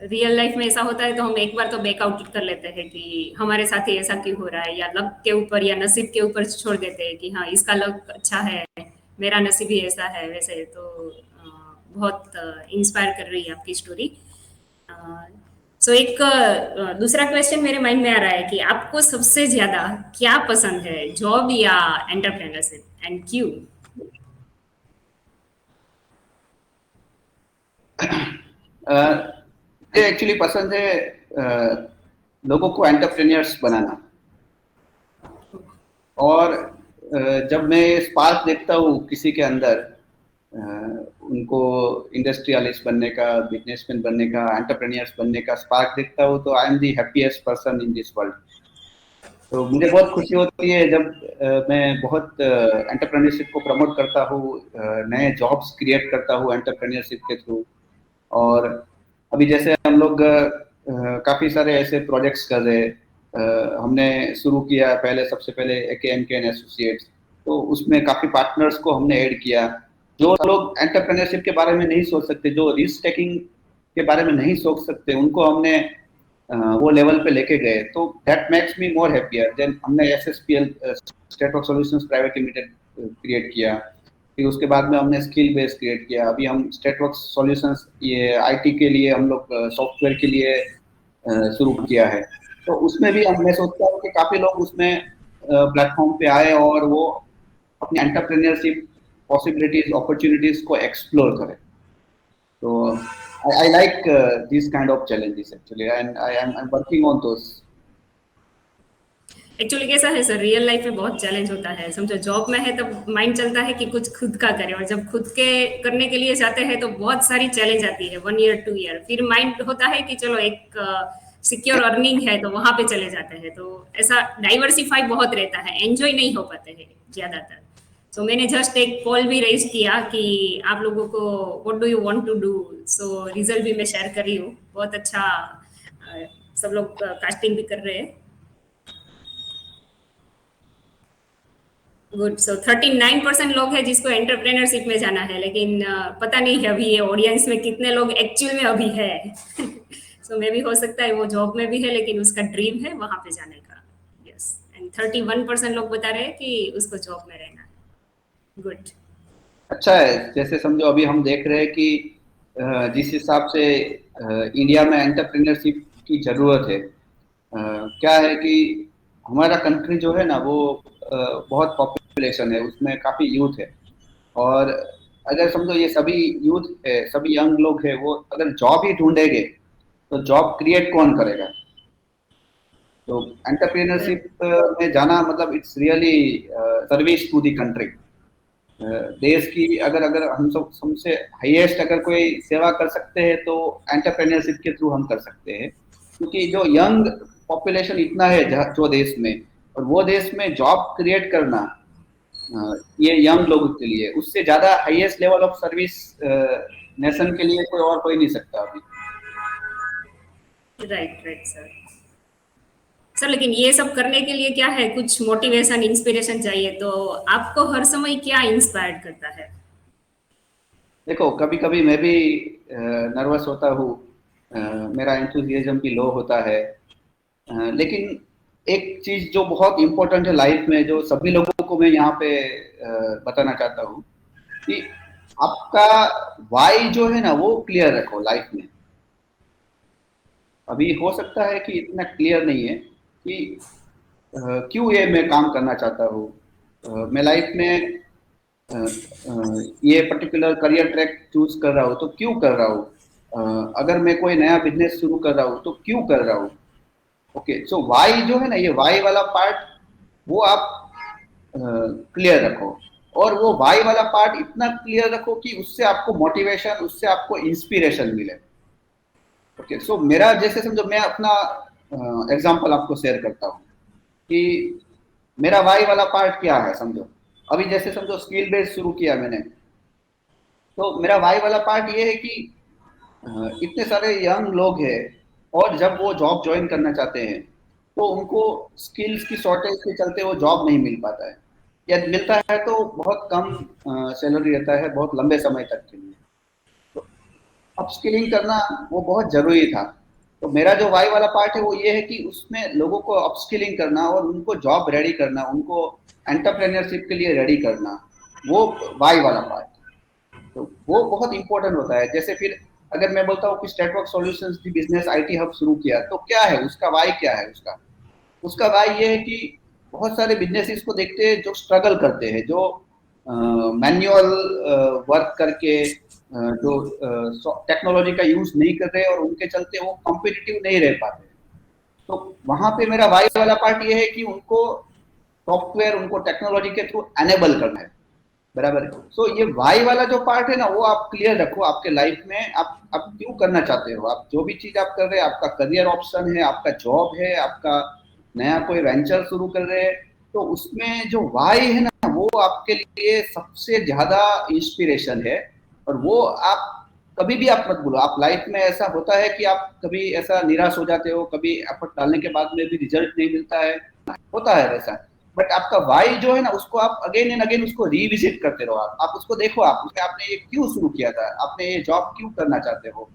रियल लाइफ में ऐसा होता है तो हम एक बार तो बैकआउट कर लेते हैं कि हमारे साथ ही ऐसा क्यों हो रहा है, या लक के ऊपर या नसीब के ऊपर छोड़ देते हैं कि हाँ इसका लक अच्छा है, मेरा नसीब ही ऐसा है वैसे। तो बहुत इंस्पायर कर रही है आपकी स्टोरी। सो एक दूसरा क्वेश्चन मेरे माइंड में आ रहा है कि आपको सबसे ज्यादा क्या पसंद है, जॉब या एंटरप्रेन्योरशिप, एंड क्यों? मुझे एक्चुअली पसंद है लोगों को एंटरप्रेन्योर्स बनाना। और जब मैं स्पार्क देखता हूँ किसी के अंदर, उनको इंडस्ट्रियलिस्ट बनने का, बिजनेसमैन बनने का, एंटरप्रेन्योर्स बनने का स्पार्क देखता हूँ, तो I am the happiest person in this world. तो मुझे बहुत खुशी होती है जब मैं बहुत एंटरप्रेन्योरशिप को प्रमोट करता हूँ, नए जॉब्स क्रिएट करता हूँ एंटरप्रेन्योरशिप के थ्रू। और अभी जैसे हम लोग काफी सारे ऐसे प्रोजेक्ट्स कर रहे हैं। हमने शुरू किया पहले, सबसे पहले एके एंड एसोसिएट्स, तो उसमें काफी पार्टनर्स को हमने ऐड किया। जो लोग एंटरप्रेन्योरशिप के बारे में नहीं सोच सकते, जो रिस्क टेकिंग के बारे में नहीं सोच सकते, उनको हमने वो लेवल पे लेके गए। तो that makes me more happier. Then हमने SSPL, Statework solutions private limited create किया। फिर उसके बाद में हमने स्किल बेस क्रिएट किया। अभी हम स्टेटवर्क सॉल्यूशंस, ये आईटी के लिए हम लोग सॉफ्टवेयर के लिए शुरू किया है। तो उसमें भी मैं सोचता हूँ कि काफी लोग उसमें प्लेटफॉर्म पे आए और वो अपनी एंटरप्रेन्योरशिप पॉसिबिलिटीज, अपॉर्चुनिटीज को एक्सप्लोर करें। तो I like these kind of challenges actually, and I'm working on those. Actually कैसा है सर, रियल लाइफ में बहुत चैलेंज होता है। समझो जॉब में है तब माइंड चलता है कि कुछ खुद का करें, और जब खुद के करने के लिए जाते हैं तो बहुत सारी चैलेंज आती है, 1 ईयर 2 ईयर। फिर माइंड होता है कि चलो एक सिक्योर अर्निंग है तो वहां पे चले जाते हैं। तो ऐसा डाइवर्सिफाई बहुत रहता है, एंजॉय नहीं हो पाते हैं ज्यादातर। सो मैंने जस्ट एक कॉल भी रेज किया कि आप लोगों को what do you want to do. So result भी मैं शेयर कर रही हूँ, बहुत अच्छा। सब लोग कास्टिंग भी कर रहे हैं। गुड। सो 39% लोग हैं जिसको एंटरप्रेन्योरशिप में जाना है, लेकिन पता नहीं है अभी ये ऑडियंस में कितने लोग एक्चुअल में अभी है। सो मे भी हो सकता है वो जॉब में भी है लेकिन उसका ड्रीम है वहां पे जाने का। यस। एंड 31% लोग बता रहे हैं कि उसको जॉब में रहना है। गुड। अच्छा है। जैसे समझो अभी हम देख रहे हैं कि जिस हिसाब से इंडिया में एंटरप्रेन्योरशिप की जरूरत है, क्या है कि हमारा कंट्री जो है ना वो बहुत पॉपुलेशन है, उसमें काफी यूथ है। और अगर समझो ये सभी यूथ है, सभी यंग लोग है, वो अगर जॉब ही ढूंढेंगे तो जॉब क्रिएट कौन करेगा। तो एंटरप्रेन्योरशिप में जाना मतलब it's really service to the country. देश की अगर अगर हम सब सबसे हाईएस्ट अगर कोई सेवा कर सकते हैं तो एंटरप्रेन्योरशिप के थ्रू हम कर सकते हैं। क्योंकि जो यंग पॉपुलेशन इतना है जो देश में, और वो देश में जॉब क्रिएट करना ये यंग लोगों के लिए, उससे ज्यादा highest level of service nation के लिए कोई और हो ही नहीं सकता अभी। Right right sir. सर लेकिन ये सब करने के लिए क्या है, कुछ मोटिवेशन इंस्पिरेशन चाहिए। तो आपको हर समय क्या इंस्पायर करता है? देखो कभी कभी मैं भी नर्वस होता हूँ, मेरा एंथुजियाज्म भी लो होता है। लेकिन एक चीज जो बहुत इंपॉर्टेंट है लाइफ में, जो सभी लोगों को मैं यहाँ पे बताना चाहता हूँ कि आपका वाई जो है ना वो क्लियर रखो लाइफ में। अभी हो सकता है कि इतना क्लियर नहीं है कि क्यों ये मैं काम करना चाहता हूँ। मैं लाइफ में ये पर्टिकुलर करियर ट्रैक चूज कर रहा हूँ तो क्यों कर रहा हूँ। अगर मैं कोई नया बिजनेस शुरू कर रहा हूँ तो क्यों कर रहा हूँ। ओके, सो वाई जो है ना, ये वाई वाला पार्ट वो आप क्लियर रखो। और वो वाई वाला पार्ट इतना क्लियर रखो कि उससे आपको मोटिवेशन, उससे आपको इंस्पिरेशन मिले। ओके, सो मेरा जैसे समझो मैं अपना एग्जांपल आपको शेयर करता हूँ। कि मेरा वाई वाला पार्ट क्या है, समझो। अभी जैसे समझो स्किल बेस्ड शुरू किया मैंने, तो मेरा वाई वाला पार्ट ये है कि इतने सारे यंग लोग हैं, और जब वो जॉब ज्वाइन करना चाहते हैं तो उनको स्किल्स की शॉर्टेज के चलते वो जॉब नहीं मिल पाता है, या मिलता है तो बहुत कम सैलरी रहता है बहुत लंबे समय तक के लिए। तो अपस्किलिंग करना वो बहुत जरूरी था। तो मेरा जो वाई वाला पार्ट है वो ये है कि उसमें लोगों को अपस्किलिंग करना और उनको जॉब रेडी करना, उनको एंटरप्रेन्योरशिप के लिए रेडी करना, वो वाई वाला पार्ट। तो वो बहुत इंपॉर्टेंट होता है। जैसे फिर अगर मैं बोलता हूँ कि स्टेटवर्क सॉल्यूशंस की बिजनेस आईटी हब शुरू किया, तो क्या है उसका वाई, क्या है उसका? उसका वाई ये है कि बहुत सारे बिजनेसेस को देखते हैं जो स्ट्रगल करते हैं, जो मैन्युअल वर्क करके जो टेक्नोलॉजी का यूज नहीं कर रहे और उनके चलते वो कॉम्पिटिटिव नहीं रह पाते। तो वहां पे मेरा वाई वाला पार्ट ये है कि उनको सॉफ्टवेयर, उनको टेक्नोलॉजी के थ्रू एनेबल करना है, बराबर है। सो ये वाई वाला जो पार्ट है ना, वो आप क्लियर रखो आपके लाइफ में। आप क्यों करना चाहते हो, आप जो भी चीज आप कर रहे हैं, आपका करियर ऑप्शन है, आपका जॉब है, आपका नया कोई वेंचर शुरू कर रहे हैं, तो उसमें जो वाई है ना, वो आपके लिए सबसे ज्यादा इंस्पिरेशन है। और वो आप कभी भी आप मत भूलो। आप लाइफ में ऐसा होता है कि आप कभी ऐसा निराश हो जाते हो, कभी एफर्ट डालने के बाद में भी रिजल्ट नहीं मिलता है, होता है वैसा। बट आपका वाई जो है ना, उसको आप अगेन एंड अगेन उसको रिविजिट करते रहो। आप उसको देखो, आप उसमें आपने ये क्यों शुरू किया था, आपने ये जॉब क्यों करना चाहते हो।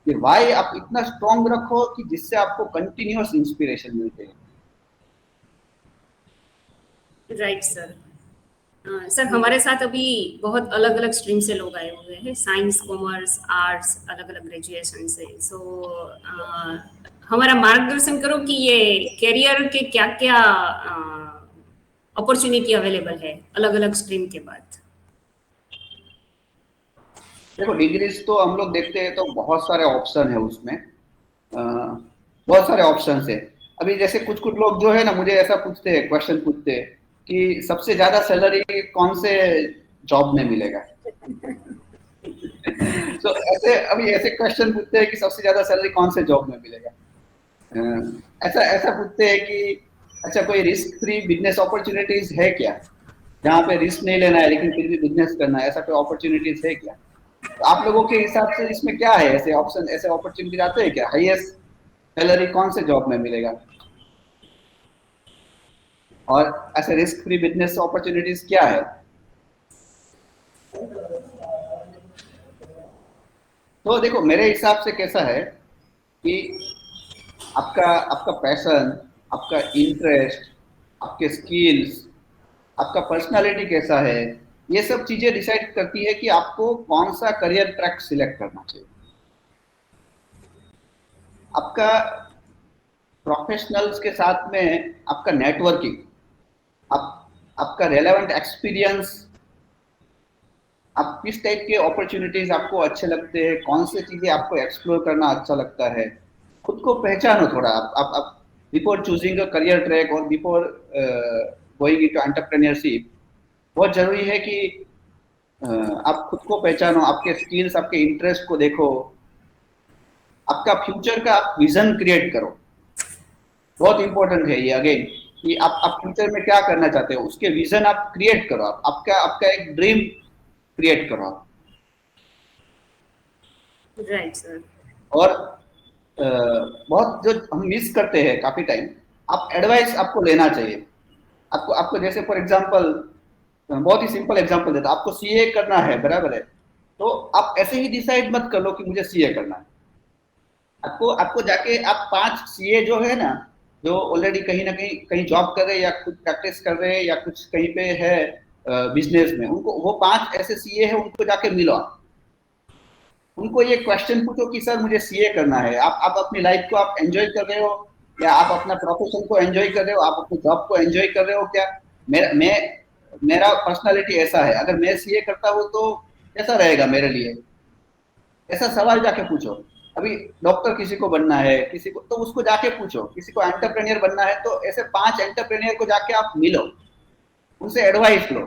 ये वाई आप इतना स्ट्रॉन्ग रखो कि जिससे आपको कंटिन्यूअस इंस्पिरेशन मिलते हैं। Right sir. सर हमारे साथ अभी बहुत अलग अलग स्ट्रीम से लोग आए हुए हैं, साइंस, कॉमर्स, आर्ट्स, अलग अलग ग्रेजुएशन से। सो हमारा मार्गदर्शन करो कि ये करियर के क्या क्या अपॉर्चुनिटी अवेलेबल है अलग अलग स्ट्रीम के बाद। देखो डिग्रीज तो हम लोग देखते हैं तो बहुत सारे ऑप्शन है उसमें, बहुत सारे ऑप्शन है। अभी जैसे कुछ कुछ लोग जो है ना, मुझे ऐसा पूछते हैं, क्वेश्चन पूछते हैं कि सबसे ज्यादा सैलरी कौन से जॉब में मिलेगा। तो ऐसे अभी ऐसे क्वेश्चन पूछते हैं कि सबसे ज्यादा सैलरी कौन से जॉब में मिलेगा। ऐसा ऐसा पूछते हैं कि अच्छा कोई रिस्क फ्री बिजनेस अपॉर्चुनिटीज है क्या, जहाँ पे रिस्क नहीं लेना है लेकिन फिर भी बिजनेस करना है, ऐसा कोई अपॉर्चुनिटीज है क्या? तो आप लोगों के हिसाब से इसमें क्या है, ऐसे ऑप्शन, ऐसे अपॉर्चुनिटीज आते हैं क्या? हाईएस्ट सैलरी कौन से जॉब में मिलेगा, और ऐसे रिस्क फ्री बिजनेस अपॉर्चुनिटीज क्या है? तो देखो मेरे हिसाब से कैसा है कि आपका आपका पैशन, आपका इंटरेस्ट, आपके स्किल्स, आपका पर्सनालिटी कैसा है, ये सब चीजें डिसाइड करती है कि आपको कौन सा करियर ट्रैक सिलेक्ट करना चाहिए। आपका प्रोफेशनल्स के साथ में आपका नेटवर्किंग, आप आपका रेलेवेंट एक्सपीरियंस, आप किस टाइप के अपॉर्चुनिटीज आपको अच्छे लगते हैं, कौन सी चीजें आपको एक्सप्लोर करना अच्छा लगता है, खुद को पहचानो थोड़ा। आप before choosing a career track और बिफोर गोइंग इनटू एंटरप्रेन्योरशिप, बहुत जरूरी है कि आप खुद को पहचानो, आपके स्किल्स, आपके इंटरेस्ट को देखो, आपका फ्यूचर का आप विजन क्रिएट करो। बहुत इंपॉर्टेंट है ये अगेन, कि आप फ्यूचर में क्या करना चाहते हो, उसके विजन आप क्रिएट करो। आपका आपका एक ड्रीम क्रिएट करो आप। Right sir. और बहुत जो हम मिस करते हैं काफी टाइम, आप एडवाइस आपको लेना चाहिए। आपको आपको जैसे फॉर एग्जांपल, बहुत ही सिंपल एग्जांपल देता, आपको सीए करना है, बराबर है, तो आप ऐसे ही डिसाइड मत कर लो कि मुझे सीए करना है। आपको आपको जाके आप 5 सीए जो है ना, जो ऑलरेडी कहीं ना कहीं कहीं जॉब कर रहे हैं या खुद प्रैक्टिस कर रहे हैं या कुछ कहीं पे है बिजनेस में, उनको वो 5 ऐसे सीए है, उनको जाके मिलो। उनको ये क्वेश्चन पूछो कि सर मुझे सीए करना है, आप अपनी लाइफ को आप एंजॉय कर रहे हो, या आप अपना प्रोफेशन को एंजॉय कर रहे हो, आप अपनी जॉब को एंजॉय कर रहे हो क्या? मेरा पर्सनालिटी ऐसा है, अगर मैं सीए करता हूँ तो कैसा रहेगा मेरे लिए? ऐसा सवाल जाके पूछो। अभी डॉक्टर किसी को बनना है, किसी को, तो उसको जाके पूछो। किसी को एंटरप्रेन्योर बनना है तो ऐसे 5 एंटरप्रेन्योर को जाके आप मिलो, उनसे एडवाइस लो।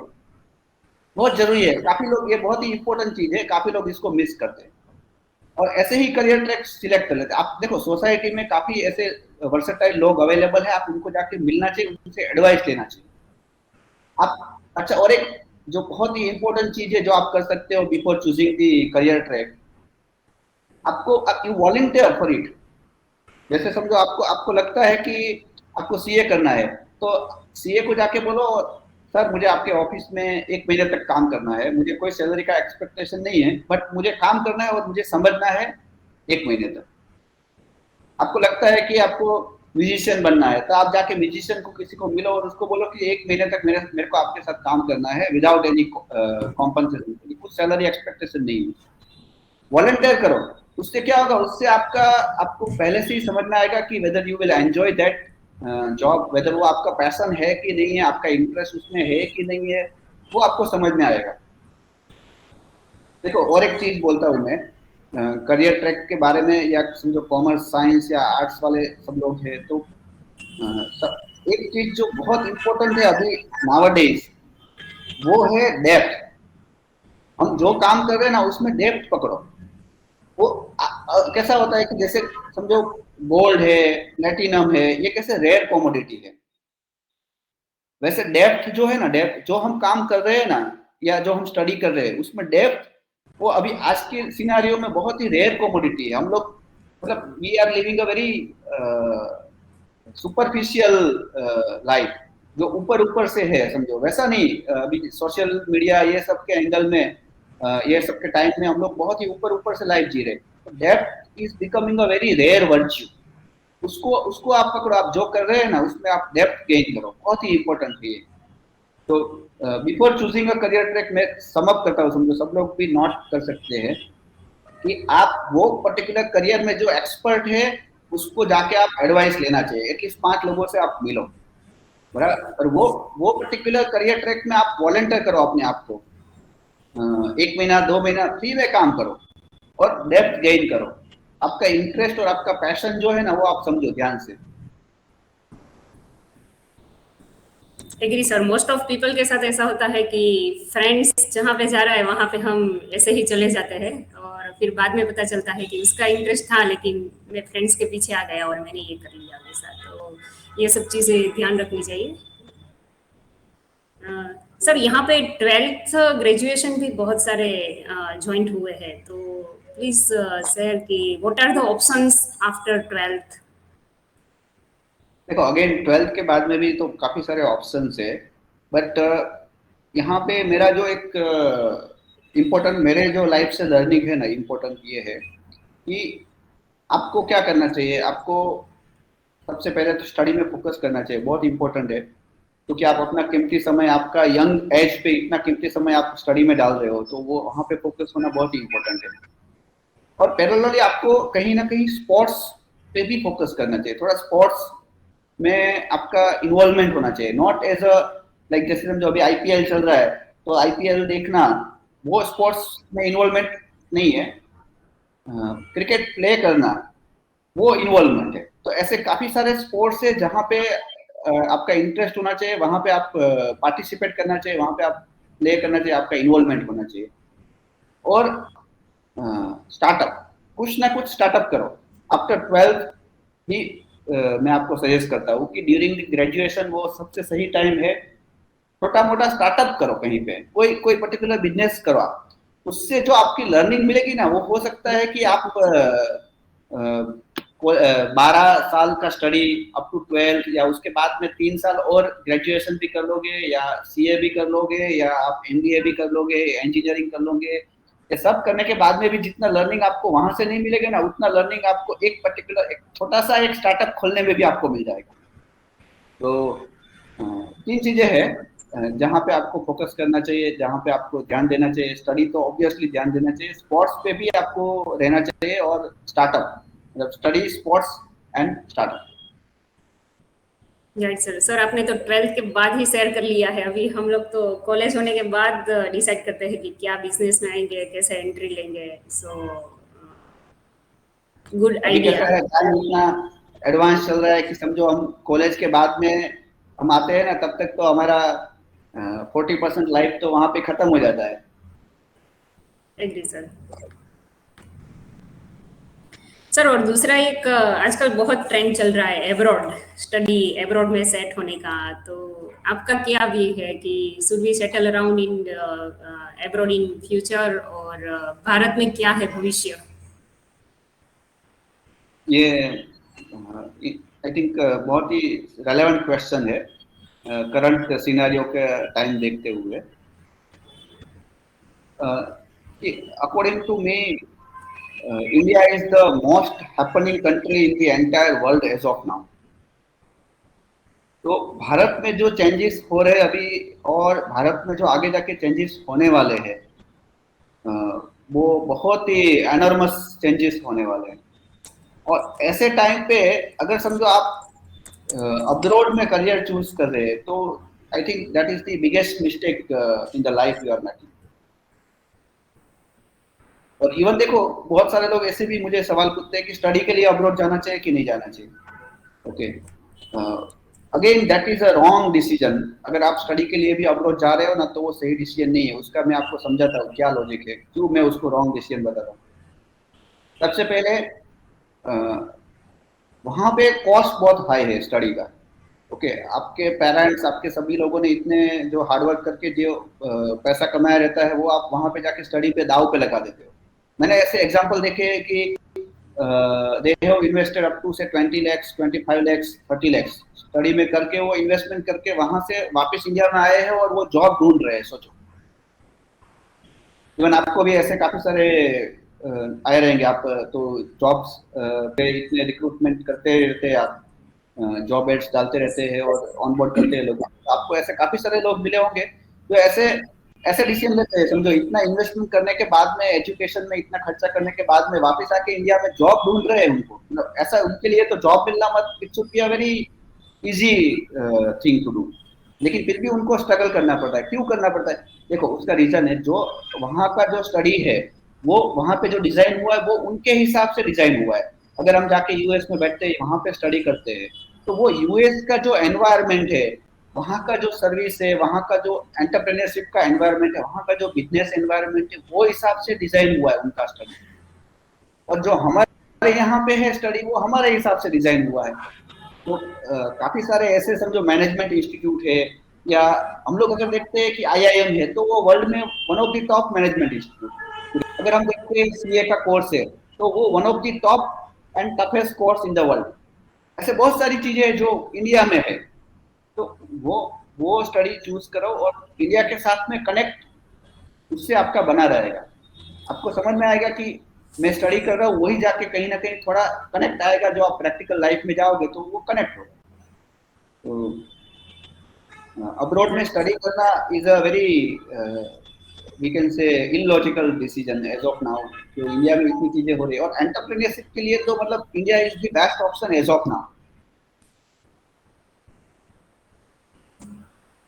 बहुत जरूरी है। काफी लोग, ये बहुत ही इंपॉर्टेंट चीज है, काफी लोग इसको मिस करते हैं। और ऐसे ही करियर ट्रैक सिलेक्ट कर लेते हैं। आप देखो सोसाइटी में काफी ऐसे वर्सेटाइल लोग अवेलेबल है, आप उनको जाके मिलना चाहिए, उनसे एडवाइस लेना चाहिए आप। अच्छा, और एक जो बहुत ही इंपॉर्टेंट चीज है जो आप कर सकते हो बिफोर चूजिंग दी करियर ट्रैक, आपको यू वॉलंटियर फॉर इट। जैसे समझो आपको आपको लगता है कि आपको सीए करना है, तो सीए को जाके बोलो सर मुझे आपके ऑफिस में 1 महीने तक काम करना है, मुझे कोई सैलरी का एक्सपेक्टेशन नहीं है, बट मुझे काम करना है और मुझे समझना है 1 महीने तक। आपको लगता है कि आपको म्यूजिशियन बनना है, तो आप जाके म्यूजिशियन को किसी को मिलो और उसको बोलो कि 1 महीने तक मेरे मेरे को आपके साथ काम करना है विदाउट एनी कॉम्पनसेशन, कुछ सैलरी एक्सपेक्टेशन नहीं है। वॉलंटियर करो, उससे क्या होगा, उससे आपका आपको पहले से ही समझ में आएगा कि whether you will enjoy that job, whether वो आपका पैशन है कि नहीं है, आपका इंटरेस्ट उसमें है कि नहीं है, वो आपको समझ में आएगा। देखो और एक चीज बोलता हूँ मैं करियर ट्रैक के बारे में, या समझो कॉमर्स साइंस या आर्ट्स वाले सब लोग हैं तो एक चीज जो बहुत इंपॉर्टेंट है अभी नाउअडेज, वो है डेप्थ। हम जो काम कर रहे हैं ना उसमें डेप्थ पकड़ो। वो कैसा होता है कि जैसे समझो गोल्ड है, प्लेटिनम है, ये कैसे रेयर कॉमोडिटी है, वैसे डेप्थ जो है ना, डेप्थ जो हम काम कर रहे हैं ना या जो हम स्टडी कर रहे हैं उसमें डेप्थ, वो अभी आज के सिनेरियो में बहुत ही रेयर कॉमोडिटी है। हम लोग मतलब we are living a very superficial life, जो ऊपर ऊपर से है समझो, वैसा नहीं। अभी सोशल मीडिया ये सब के एंगल में ये सब के टाइम में हम लोग बहुत ही ऊपर ऊपर से लाइफ जी रहे। Depth is becoming a very rare virtue, उसको उसको आप पकड़ो, आप जो कर रहे हैं ना उसमें आप डेप्थ गेन करो, बहुत ही इंपॉर्टेंट है ये। तो before choosing a career track मैं समअप करता हूँ, समझो सब लोग भी नोट कर सकते हैं कि आप वो पर्टिकुलर करियर में जो एक्सपर्ट है उसको जाके आप एडवाइस लेना चाहिए, एटलीस्ट 5 लोगों से आप मिलो, बराबर। और वो पर्टिकुलर करियर ट्रैक में आप वॉलंटियर करो अपने आप को, 1 महीना 2 महीना फ्री में काम करो और डेप्थ गेन करो। आपका इंटरेस्ट और आपका पैशन जो है ना वो आप समझो ध्यान से। Agree sir, most of people के साथ ऐसा होता है कि फ्रेंड्स जहाँ पे जा रहा है वहां पे हम ऐसे ही चले जाते हैं, और फिर बाद में पता चलता है कि उसका इंटरेस्ट था लेकिन मैं फ्रेंड्स के पीछे आ गया और मैंने ये कर लिया वैसा। तो ये सब चीजें ध्यान रखनी चाहिए। सर यहाँ पे 12th ग्रेजुएशन भी बहुत सारे ज्वाइंट हुए हैं, तो प्लीज सर कि what are the options after 12th। देखो अगेन 12th के बाद में भी तो काफी सारे ऑप्शंस है, बट यहाँ पे मेरा जो एक इम्पोर्टेंट मेरे जो लाइफ से लर्निंग है ना, इम्पोर्टेंट ये है कि आपको क्या करना चाहिए। आपको सबसे पहले तो स्टडी में फोकस करना चाहिए, बहुत इंपॉर्टेंट है, क्योंकि आप अपना कीमती समय, आपका यंग एज पे इतना कीमती समय आप स्टडी में डाल रहे हो, तो वो वहाँ पे फोकस होना बहुत ही इंपॉर्टेंट है। और पैरेलली आपको कहीं ना कहीं स्पोर्ट्स पे भी फोकस करना चाहिए, थोड़ा स्पोर्ट्स में आपका इन्वॉल्वमेंट होना चाहिए, नॉट एज अ लाइक जैसे समझो अभी आईपीएल चल रहा है तो आईपीएल देखना वो स्पोर्ट्स में इन्वॉल्वमेंट नहीं है, क्रिकेट प्ले करना वो इन्वॉल्वमेंट है। तो ऐसे काफी सारे स्पोर्ट्स है जहाँ पे आपका इंटरेस्ट होना चाहिए, वहां पे आप पार्टिसिपेट करना चाहिए, वहां पे आप प्ले करना चाहिए, आपका इन्वॉल्वमेंट होना चाहिए। और स्टार्टअप, कुछ ना कुछ स्टार्टअप करो आफ्टर 12th ही। मैं आपको सजेस्ट करता हूँ कि ड्यूरिंग द ग्रेजुएशन वो सबसे सही टाइम है, छोटा मोटा स्टार्टअप करो, कहीं पे कोई कोई पर्टिकुलर बिजनेस करो आप, उससे जो आपकी लर्निंग मिलेगी ना वो हो सकता है कि आप 12 साल का स्टडी अप टू 12th या उसके बाद में 3 साल और ग्रेजुएशन भी कर लोगे, या सीए भी कर लोगे, या आप एमबीए भी कर लोगे, इंजीनियरिंग कर लोगे। ये सब करने के बाद में भी जितना लर्निंग आपको वहां से नहीं मिलेगा ना, उतना लर्निंग आपको एक पर्टिकुलर एक छोटा सा एक स्टार्टअप खोलने में भी आपको मिल जाएगा। तो 3 चीजें हैं जहाँ पे आपको फोकस करना चाहिए, जहाँ पे आपको ध्यान देना चाहिए। स्टडी तो ऑब्वियसली ध्यान देना चाहिए, स्पोर्ट्स पे भी आपको रहना चाहिए, और स्टार्टअप, मतलब study sports and startup. Right sir. Sir आपने तो 12th के बाद ही शेयर कर लिया है, अभी हम लोग तो कॉलेज होने के बाद डिसाइड करते हैं कि क्या बिजनेस में आएंगे, कैसे एंट्री लेंगे। सो गुड अभी आइडिया। कैसा है, टाइम इतना एडवांस चल रहा है कि समझो हम कॉलेज के बाद में हम आते हैं ना, तब तक तो हमारा 40% लाइफ तो वहां पे खत्म हो जाता है। Agree sir. सर और दूसरा एक आजकल बहुत ट्रेंड चल रहा है एब्रॉड, स्टडी एब्रॉड में सेट होने का। तो आपका क्या व्यू है कि should we settle around in abroad in future, और भारत में क्या है भविष्य? ये आई थिंक बहुत ही रेलेवेंट क्वेश्चन है करंट सिनेरियो के टाइम देखते हुए। According to me, India is the most happening country in the entire world as of now. तो भारत में जो चेंजेस हो रहे हैं अभी, और भारत में जो आगे जाके चेंजेस होने वाले हैं, वो बहुत ही एनॉर्मस चेंजेस होने वाले हैं। और ऐसे टाइम पे अगर समझो आप अब्रॉड में करियर चूज कर रहे हैं, तो I think that is the biggest mistake in the life you are making. और इवन देखो, बहुत सारे लोग ऐसे भी मुझे सवाल पूछते हैं कि स्टडी के लिए अब्रॉड जाना चाहिए कि नहीं जाना चाहिए। Okay, again that is a wrong decision. अगर आप स्टडी के लिए भी अब्रॉड जा रहे हो ना, तो वो सही डिसीजन नहीं है। उसका मैं आपको समझाता हूँ क्या लॉजिक है, क्यों मैं उसको रॉन्ग डिसीजन बताता हूँ। सबसे पहले वहां पे कॉस्ट बहुत हाई है स्टडी का। ओके, आपके पेरेंट्स, आपके सभी लोगों ने इतने जो हार्डवर्क करके जो पैसा कमाया रहता है, वो आप वहां पे जाके स्टडी पे दाव पे लगा देते हो। मैंने ऐसे एग्जांपल देखे हैं कि they have invested up to say 20 lakhs, 25 lakhs, 30 lakhs study में करके, वो इन्वेस्टमेंट करके वहां से वापस इंडिया में आए हैं और वो जॉब ढूंढ रहे हैं। सोचो, इवन आपको भी ऐसे काफी सारे आए रहेंगे। आप तो जॉब्स पे इतने रिक्रूटमेंट करते रहते हैं, आप जॉब एड्स डालते रहते हैं और ऑनबोर्ड करते हैं लोग। तो आपको ऐसे काफी सारे लोग मिले होंगे जो ऐसे ऐसे डिसीजन लेते हैं। समझो, इतना इन्वेस्टमेंट करने के बाद में, एजुकेशन में इतना खर्चा करने के बाद में वापस आके इंडिया में जॉब ढूंढ रहे हैं। उनको ऐसा, उनके लिए तो जॉब मिलना मत, it should be a very easy thing to do. लेकिन फिर भी उनको स्ट्रगल करना पड़ता है। क्यों करना पड़ता है? देखो, उसका रीजन है, जो वहां का जो स्टडी है, वो वहां पे जो डिजाइन हुआ है, वो उनके हिसाब से डिजाइन हुआ है। अगर हम जाके यूएस में बैठते हैं, वहां पे स्टडी करते हैं, तो वो यूएस का जो एनवायरनमेंट है, वहां का जो सर्विस है, वहां का जो एंटरप्रेन्योरशिप का एनवायरनमेंट है, वहां का जो बिजनेस एनवायरनमेंट है, वो हिसाब से डिजाइन हुआ है उनका स्टडी। और जो हमारे यहाँ पे है स्टडी, वो हमारे हिसाब से डिजाइन हुआ है। तो काफी सारे ऐसे समझो मैनेजमेंट इंस्टीट्यूट है, या हम लोग अगर देखते हैं कि आईआईएम है, तो वो वर्ल्ड में one of the top management institute. अगर हम देखते हैं सीए का कोर्स है, तो वो one of the top and toughest course in the world. ऐसे बहुत सारी चीजें जो इंडिया में है, तो वो स्टडी चूज करो और इंडिया के साथ में कनेक्ट उससे आपका बना रहेगा। आपको समझ में आएगा कि मैं स्टडी कर रहा हूँ, वही जाके कहीं ना कहीं थोड़ा कनेक्ट आएगा। जो आप प्रैक्टिकल लाइफ में जाओगे तो वो कनेक्ट होगा। तो अब्रॉड में स्टडी करना is a very we can say illogical decision as of now. तो इंडिया में इतनी चीजें हो रही है, और एंटरप्रेन्योरशिप के लिए तो मतलब India is the best option as of now.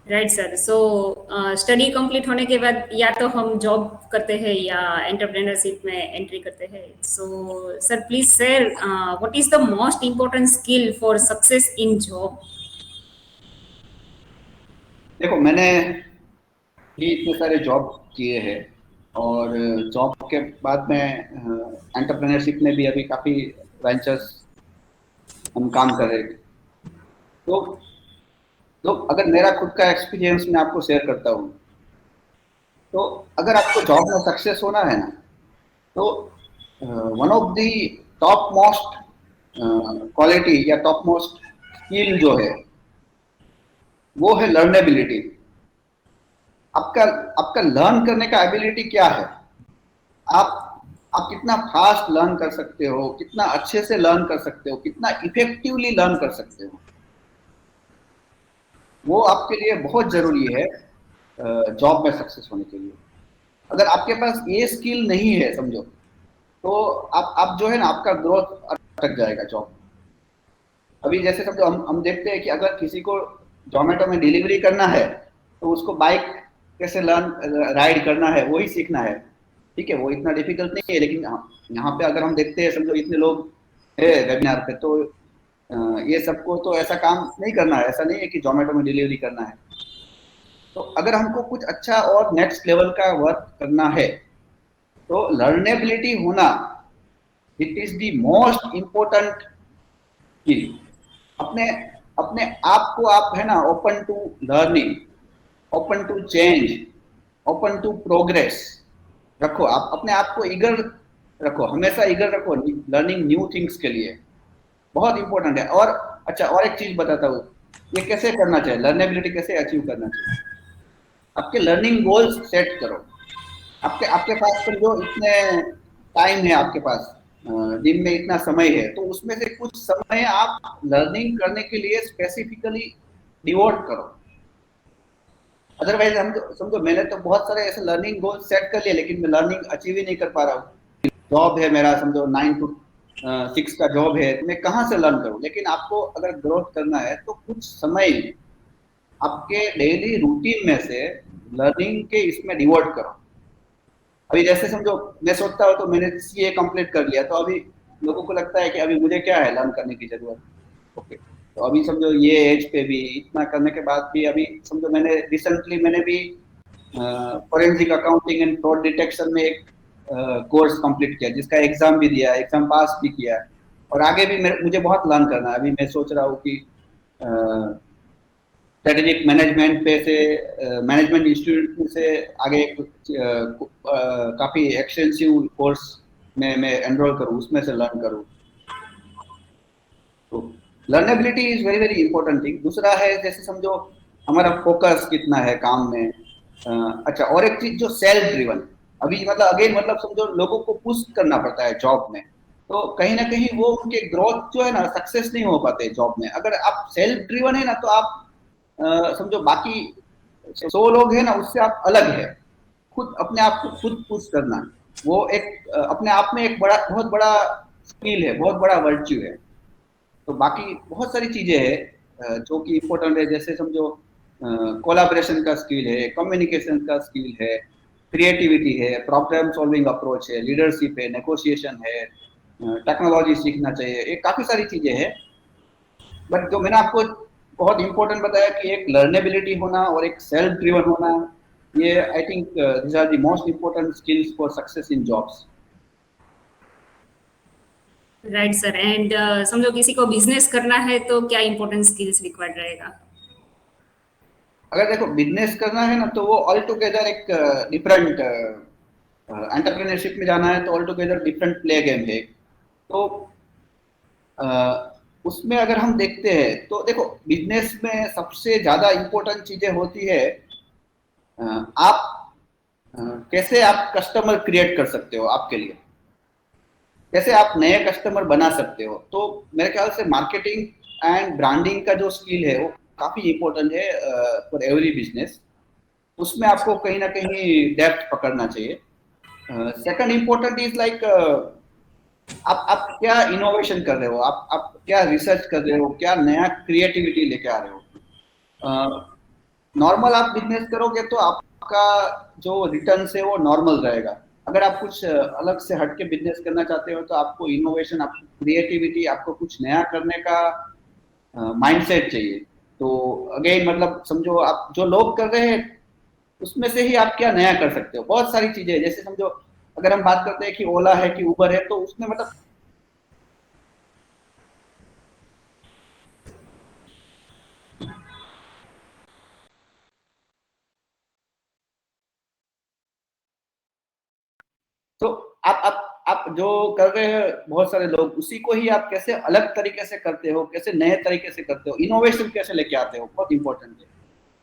Right sir. So study complete होने के बाद या तो हम जॉब करते हैं या एंटरप्रेन्योरशिप में एंट्री करते हैं। So sir please share what is the most important skill for success in job? देखो, मैंने भी इतने सारे जॉब किए हैं, और जॉब के बाद में एंटरप्रेन्योरशिप में भी अभी काफी वेंचर्स हम काम कर रहे हैं। तो अगर मेरा खुद का एक्सपीरियंस मैं आपको शेयर करता हूँ, तो अगर आपको जॉब में सक्सेस होना है ना, तो one of the top most quality या टॉप मोस्ट स्किल जो है, वो है लर्नेबिलिटी। आपका आपका लर्न करने का एबिलिटी क्या है? आप आप कितना फास्ट लर्न कर सकते हो, कितना अच्छे से लर्न कर सकते हो, कितना इफेक्टिवली लर्न कर सकते हो, वो आपके लिए बहुत जरूरी है जॉब में सक्सेस होने के लिए। अगर आपके पास ये स्किल नहीं है, समझो, तो आप जो है ना, आपका ग्रोथ अटक जाएगा जॉब। अभी जैसे समझो, हम देखते हैं कि अगर किसी को जोमेटो में डिलीवरी करना है, तो उसको बाइक कैसे लर्न राइड करना है, वही सीखना है। ठीक है, वो इतना डिफिकल्ट नहीं है। लेकिन यहाँ पे अगर हम देखते हैं, समझो इतने लोग है वेबिनार पे, तो ये सबको तो ऐसा काम नहीं करना है। ऐसा नहीं है कि जोमेटो में डिलीवरी करना है। तो अगर हमको कुछ अच्छा और नेक्स्ट लेवल का वर्क करना है, तो लर्नेबिलिटी होना it is the most important skill. अपने अपने आप को आप है ना open to learning, open to change, open to progress रखो। आप अपने आप को ईगर रखो, हमेशा ईगर रखो लर्निंग न्यू थिंग्स के लिए, बहुत इंपॉर्टेंट है। और अच्छा, और एक चीज बताता हूँ, ये कैसे करना चाहिए, लर्नेबिलिटी कैसे अचीव करना चाहिए। आपके लर्निंग गोल्स सेट करो। आपके आपके पास समझो इतने टाइम है आपके पास, दिन में इतना समय है, तो उसमें से कुछ समय आप लर्निंग करने के लिए स्पेसिफिकली डिवोट करो। अदरवाइज हम तो समझो, मैंने तो बहुत सारे ऐसे लर्निंग गोल सेट कर लिए, लेकिन मैं लर्निंग अचीव ही नहीं कर पा रहा हूँ। जॉब है मेरा, समझो 9 to 6 का जॉब है, तो मैं कहाँ से लर्न करूँ। लेकिन आपको अगर ग्रोथ करना है तो कुछ समय आपके डेली रूटीन में से लर्निंग के इसमें डिवोट करो। अभी जैसे समझो मैं सोचता हूँ तो मैंने सीए कंप्लीट कर लिया, तो अभी लोगों को लगता है कि अभी मुझे क्या है लर्न करने की जरूरत। ओके, तो अभी समझो ये एज पे भी इतना करने के बाद भी, अभी समझो मैंने रिसेंटली मैंने भी forensic accounting and fraud detection में एक कोर्स कंप्लीट किया, जिसका एग्जाम भी दिया, एग्जाम पास भी किया। और आगे भी मुझे बहुत लर्न करना है। अभी मैं सोच रहा हूँ कि स्ट्रेटेजिक मैनेजमेंट पे से मैनेजमेंट इंस्टीट्यूट से आगे काफी एक्सटेंसिव कोर्स में मैं एनरोल करूँ, उसमें से लर्न करूँ। तो लर्नेबिलिटी is very very important thing. दूसरा है जैसे समझो हमारा फोकस कितना है काम में। अच्छा, और एक चीज जो सेल्फ ड्रिवन, अभी मतलब अगेन मतलब समझो लोगों को पुश करना पड़ता है जॉब में, तो कहीं ना कहीं वो उनके ग्रोथ जो है ना सक्सेस नहीं हो पाते जॉब में। अगर आप सेल्फ ड्रिवन है ना, तो आप समझो बाकी 100 लोग है ना उससे आप अलग है। खुद अपने आप को खुद पुश करना, वो एक अपने आप में एक बड़ा बहुत बड़ा स्किल है, बहुत बड़ा वर्च्यू है। तो बाकी बहुत सारी चीजें हैं जो कि इम्पोर्टेंट है, जैसे समझो कोलाब्रेशन का स्किल है, कम्युनिकेशन का स्किल है, क्रिएटिविटी है, प्रॉब्लम सॉल्विंग अप्रोच है, लीडरशिप है, नेगोशिएशन है, टेक्नोलॉजी सीखना चाहिए। ये काफी सारी चीजें हैं। बट जो मैंने आपको बहुत इंपॉर्टेंट बताया कि एक लर्नेबिलिटी होना और एक सेल्फ ड्रिवन होना, ये I think this are the most important skills for success in jobs. Right sir. And समझो किसी को बिजनेस करना है तो क्या इंपॉर्टेंट स्किल्स रिक्वायर्ड रहेगा? अगर देखो बिजनेस करना है ना, तो वो ऑल टुगेदर एक डिफरेंट, एंटरप्रेन्योरशिप में जाना है तो all together different play game है। तो उसमें अगर हम देखते हैं तो देखो बिजनेस में सबसे ज्यादा इंपॉर्टेंट चीजें होती है, आप कैसे आप कस्टमर क्रिएट कर सकते हो आपके लिए, कैसे आप नए कस्टमर बना सकते हो। तो मेरे ख्याल से मार्केटिंग एंड ब्रांडिंग का जो स्किल है वो काफी इंपॉर्टेंट है फॉर एवरी बिजनेस। उसमें आपको कहीं ना कहीं डेप्थ पकड़ना चाहिए। सेकंड इंपॉर्टेंट इज लाइक आप क्या इनोवेशन कर रहे हो, आप क्या रिसर्च कर रहे हो, क्या नया क्रिएटिविटी लेके आ रहे हो। नॉर्मल आप बिजनेस करोगे तो आपका जो रिटर्न है वो नॉर्मल रहेगा। अगर आप कुछ अलग से हटके बिजनेस करना चाहते हो तो आपको इनोवेशन, आपको क्रिएटिविटी, आपको कुछ नया करने का माइंडसेट चाहिए। तो अगेन मतलब समझो आप जो लोग कर रहे हैं उसमें से ही आप क्या नया कर सकते हो। बहुत सारी चीजें हैं, जैसे समझो अगर हम बात करते हैं कि ओला है कि उबर है, तो उसमें मतलब तो आप जो कर रहे हैं बहुत सारे लोग, उसी को ही आप कैसे अलग तरीके से करते हो, कैसे नए तरीके से करते हो, इनोवेशन कैसे लेके आते हो, बहुत इंपॉर्टेंट है।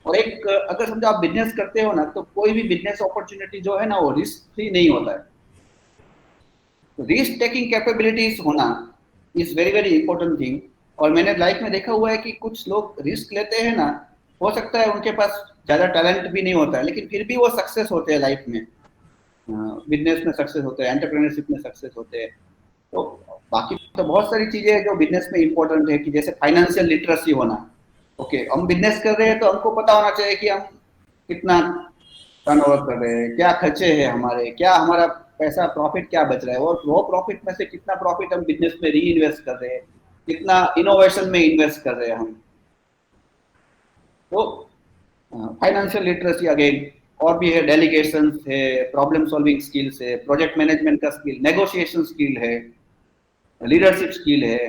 और एक अगर समझो आप बिजनेस करते हो ना, तो कोई भी बिजनेस अपॉर्चुनिटी जो है ना वो रिस्क फ्री नहीं होता है। रिस्क टेकिंग कैपेबिलिटीज होना is very very important thing. और मैंने लाइफ में देखा हुआ है कि कुछ लोग रिस्क लेते हैं ना, हो सकता है उनके पास ज्यादा टैलेंट भी नहीं होता है, लेकिन फिर भी वो सक्सेस होते हैं लाइफ में, बिजनेस में सक्सेस होते हैं, एंटरप्रेन्योरशिप में सक्सेस होते हैं। तो बाकी तो बहुत सारी चीजें हैं जो बिजनेस में इंपॉर्टेंट है, कि जैसे फाइनेंशियल लिटरेसी होना। ओके, हम बिजनेस कर रहे हैं तो हमको पता होना चाहिए कि हम कितना टर्नओवर कर रहे हैं, क्या खर्चे हैं हमारे, क्या हमारा पैसा प्रॉफिट क्या बच रहा है, और वो प्रॉफिट में से कितना प्रॉफिट हम बिजनेस में री इन्वेस्ट कर रहे हैं, कितना इनोवेशन में इन्वेस्ट कर रहे हैं हम। तो फाइनेंशियल लिटरेसी अगेन, और भी है, डेलीगेशन है, प्रॉब्लम सॉल्विंग स्किल्स है, प्रोजेक्ट मैनेजमेंट का स्किल, नेगोशिएशन स्किल है। लीडरशिप स्किल है,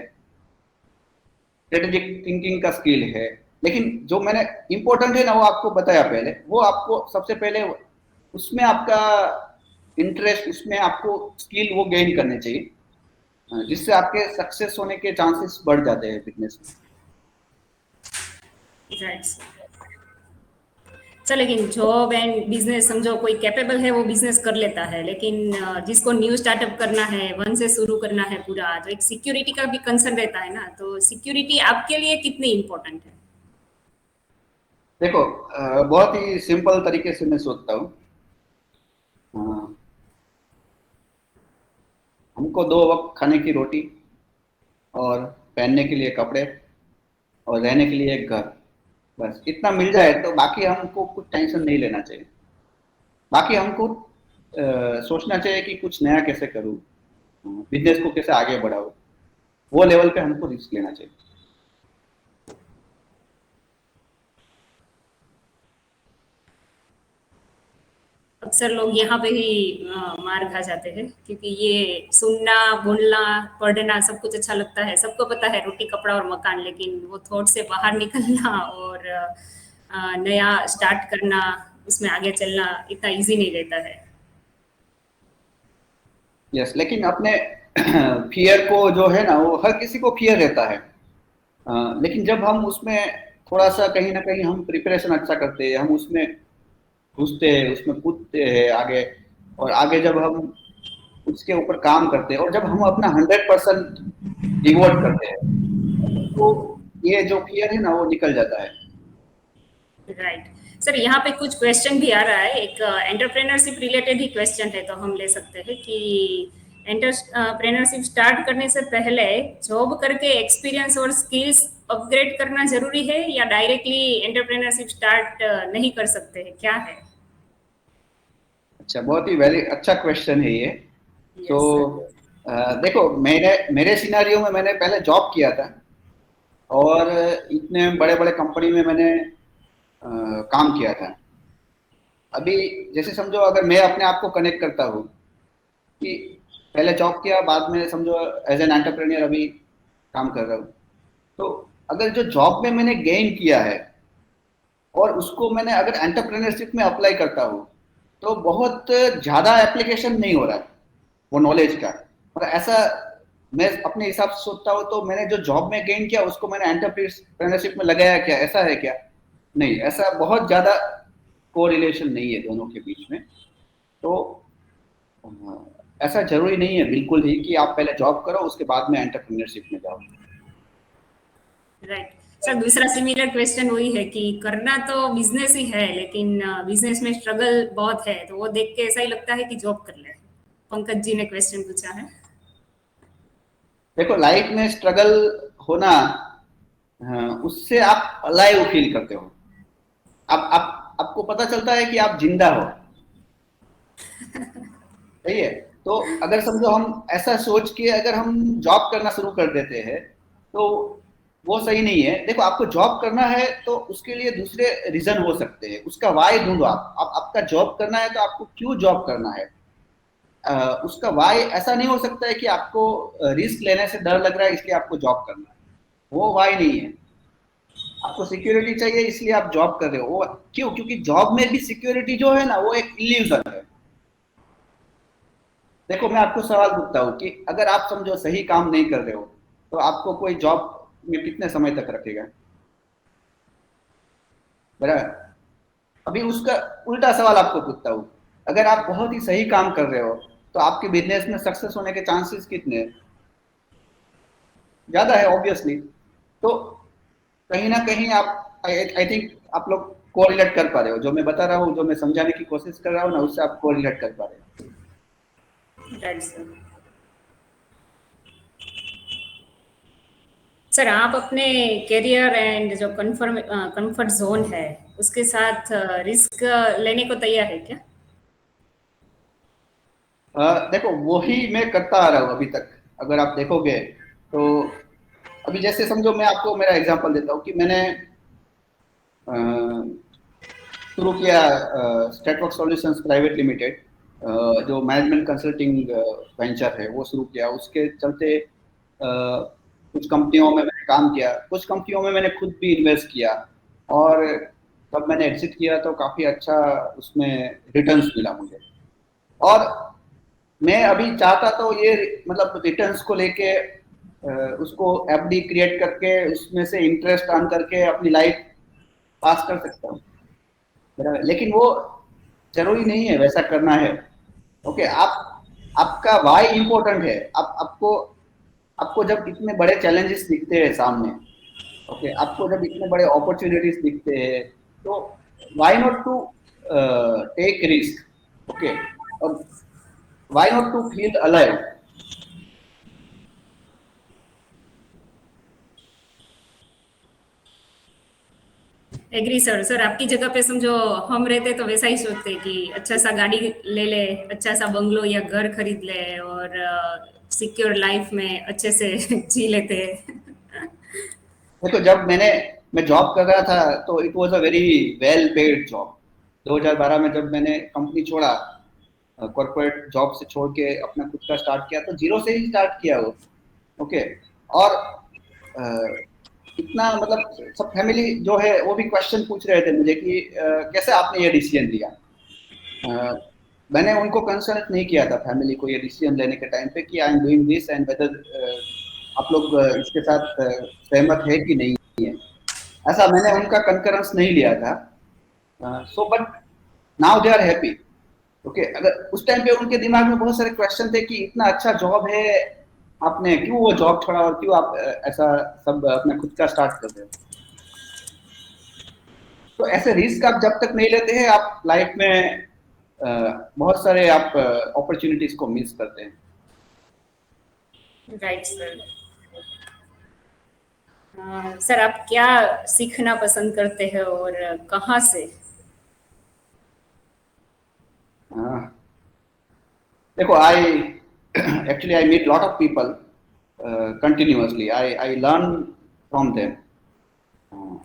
स्ट्रेटेजिक थिंकिंग का स्किल है। लेकिन जो मैंने इंपॉर्टेंट है ना वो आपको बताया पहले, वो आपको सबसे पहले उसमें आपका इंटरेस्ट, उसमें आपको स्किल वो गेन करने चाहिए, जिससे आपके सक्सेस होने के चांसेस बढ़ जाते हैं बिजनेस में। Right sir. सर लेकिन जॉब एंड बिजनेस समझो कोई कैपेबल है वो बिजनेस कर लेता है, लेकिन जिसको न्यू स्टार्टअप करना है, वन से शुरू करना है पूरा, तो एक सिक्योरिटी का भी कंसर्न रहता है ना, तो सिक्योरिटी आपके लिए कितनी इंपॉर्टेंट है? देखो, बहुत ही सिंपल तरीके से मैं सोचता हूँ। हमको 2 वक्त खाने की रोटी, और पहनने के लिए कपड़े, और रहने के लिए एक घर, बस इतना मिल जाए तो बाकी हमको कुछ टेंशन नहीं लेना चाहिए। बाकी हमको सोचना चाहिए कि कुछ नया कैसे करूँ, बिजनेस को कैसे आगे बढ़ाऊँ, वो लेवल पे हमको रिस्क लेना चाहिए। अक्सर लोग यहाँ पे ही मार खा जाते हैं, क्योंकि ये सुनना, बोलना, पढ़ना सब कुछ अच्छा लगता है, सबको पता है रोटी कपड़ा और मकान, लेकिन वो थॉट से बाहर निकलना और नया स्टार्ट करना, उसमें आगे चलना इतना इजी नहीं रहता है। यस, लेकिन अपने फियर को जो है ना, वो हर किसी को फियर रहता है। लेकिन जब हम उसमें थोड़ा सा कहीं ना कहीं हम प्रिपरेशन अच्छा करते हैं, हम उसमें घुसते हैं, उसमें कूदते हैं आगे, और आगे जब हम उसके ऊपर काम करते हैं, और जब हम अपना 100% डिवोट करते हैं, तो ये जो फियर है ना वो निकल जाता है। राइट सर, यहाँ पे कुछ क्वेश्चन भी आ रहा है, एक एंटरप्रेनरशिप रिलेटेड ही क्वेश्चन है, तो हम ले सकते हैं कि एंटरप्रेनरशिप स्टार्ट करने से पहले जॉब करके एक्सपीरियंस और स्किल्स अपग्रेड करना जरूरी है, या डायरेक्टली एंटरप्रेनरशिप स्टार्ट नहीं कर सकते हैं, क्या है? अच्छा, बहुत ही वेरी अच्छा क्वेश्चन है ये। तो यस सर। देखो, मेरे मेरे सिनारियो में मैंने पहले जॉब किया था, और इतने बड़े बड़े कंपनी में मैंने काम किया था। अभी जैसे समझो, अगर मैं अपने आप को कनेक्ट करता हूँ कि पहले जॉब किया, बाद में समझो एज एन एंटरप्रेन्योर अभी काम कर रहा हूँ, तो अगर जो जॉब में मैंने गेन किया है और उसको मैंने अगर एंटरप्रेन्योरशिप में अप्लाई करता हूँ, तो बहुत ज़्यादा एप्लीकेशन नहीं हो रहा है वो नॉलेज का। और ऐसा मैं अपने हिसाब से सोचता हूँ, तो मैंने जो जॉब में गेन किया उसको मैंने एंटरप्रेन्योरशिप में लगाया क्या, ऐसा है क्या? नहीं, ऐसा बहुत ज़्यादा कोरिलेशन नहीं है दोनों के बीच में। तो ऐसा जरूरी नहीं है बिल्कुल ही कि आप पहले जॉब करो उसके बाद में एंटरप्रेन्योरशिप में जाओ। राइट सर, दूसरा सिमिलर क्वेश्चन वही है कि करना तो बिजनेस ही है, लेकिन बिजनेस में स्ट्रगल बहुत है, तो वो देख के ऐसा ही लगता है कि जॉब कर ले। पंकज जी ने क्वेश्चन पूछा है। देखो, लाइफ में स्ट्रगल होना, उससे आप अलाइव फील करते हो। आप आपको पता चलता है कि आप जिंदा हो। सही है। तो अगर समझो हम ऐसा सोच के अगर हम जॉब करना शुरू कर देते हैं, तो वो सही नहीं है। देखो, आपको जॉब करना है तो उसके लिए दूसरे रीजन हो सकते हैं, उसका वाई ढूंढो। आप आपका जॉब करना है तो आपको क्यों जॉब करना है, उसका वाई ऐसा नहीं हो सकता है कि आपको रिस्क लेने से डर लग रहा है इसलिए आपको जॉब करना है। वो वाई नहीं है। आपको सिक्योरिटी चाहिए इसलिए आप जॉब कर रहे हो। वो क्यों? क्योंकि जॉब में भी सिक्योरिटी जो है ना वो एक इल्यूजन है। देखो, मैं आपको सवाल पूछता हूँ कि अगर आप समझो सही काम नहीं कर रहे हो, तो आपको कोई जॉब में कितने समय तक रखेगा? बराबर। अभी उसका उल्टा सवाल आपको पूछता हूँ, अगर आप बहुत ही सही काम कर रहे हो, तो आपके बिजनेस में सक्सेस होने के चांसेस कितने हैं? ज्यादा है ऑब्वियसली। तो कहीं ना कहीं आप, आई थिंक आप लोग कोरिलेट कर पा रहे हो, जो मैं बता रहा हूँ, जो मैं समझाने की कोशिश कर रहा हूँ ना, उससे आप कोरिलेट कर पा रहे हो। Right sir. सर, आप अपने करियर एंड जो कंफर्ट जोन है उसके साथ रिस्क लेने को तैयार है क्या? देखो, वही मैं करता आ रहा हूँ अभी तक। अगर आप देखोगे तो अभी जैसे समझो, मैं आपको मेरा एग्जांपल देता हूँ कि मैंने अ, शुरू किया स्टेटवर्क सॉल्यूशंस प्राइवेट लिमिटेड, जो मैनेजमेंट कंसल्टिंग वेंचर है वो शुरू किया। उसके चलते कुछ कंपनियों में मैंने काम किया, कुछ कंपनियों में मैंने खुद भी इन्वेस्ट किया, और तब मैंने एग्जिट किया तो काफ़ी अच्छा उसमें रिटर्न्स मिला मुझे। और मैं अभी चाहता तो ये मतलब रिटर्न्स को लेके उसको एफडी क्रिएट करके उसमें से इंटरेस्ट अर्न करके अपनी लाइफ पास कर सकता हूँ, बराबर। लेकिन वो जरूरी नहीं है वैसा करना है। ओके, आपका वाई इम्पोर्टेंट है। आपको आपको जब इतने बड़े चैलेंजेस दिखते हैं सामने, ओके, आपको जब इतने बड़े अपॉर्चुनिटीज दिखते हैं, तो why not to take risk, okay, और why not to feel alive. Agree sir. Sir आपकी जगह पे समझो हम रहते तो वैसा ही सोचते कि अच्छा सा गाड़ी ले ले, अच्छा सा बंगलो या घर खरीद ले और सिक्योर लाइफ में अच्छे से जी लेते। देखो, जब मैं जॉब कर रहा था तो it was a very well paid job. 2012 में जब मैंने कंपनी छोड़ा, कॉर्पोरेट जॉब से छोड़ के अपना खुद का स्टार्ट किया, तो जीरो से ही स्टार्ट किया वो। ओके, और इतना मतलब सब फैमिली जो है वो भी क्वेश्चन पूछ रहे थे मुझे कि कैसे आपने ये डिसीजन लिया। मैंने उनको कंसल्ट नहीं किया था फैमिली को ये डिसीजन लेने के टाइम पे कि I am doing this and whether आप लोग इसके साथ सहमत है कि नहीं है। ऐसा मैंने उनका कंकरेंस नहीं लिया था। So but now they are happy. Okay, अगर उस टाइम पे उनके दिमाग में बहुत सारे क्वेश्चन थे कि इतना अच्छा जॉब है, आपने क्यों वो जॉब छोड़ा और क्यों आप ऐसा सब अपना खुद का स्टार्ट कर रहे हो। तो ऐसे रिस्क आप जब तक नहीं लेते हैं, आप लाइफ में बहुत सारे आप अपॉर्चुनिटीज को मिस करते हैं। Right sir. सर आप क्या सीखना पसंद करते हैं और कहाँ से? देखो, I actually I meet lot of people continuously. I learn from them.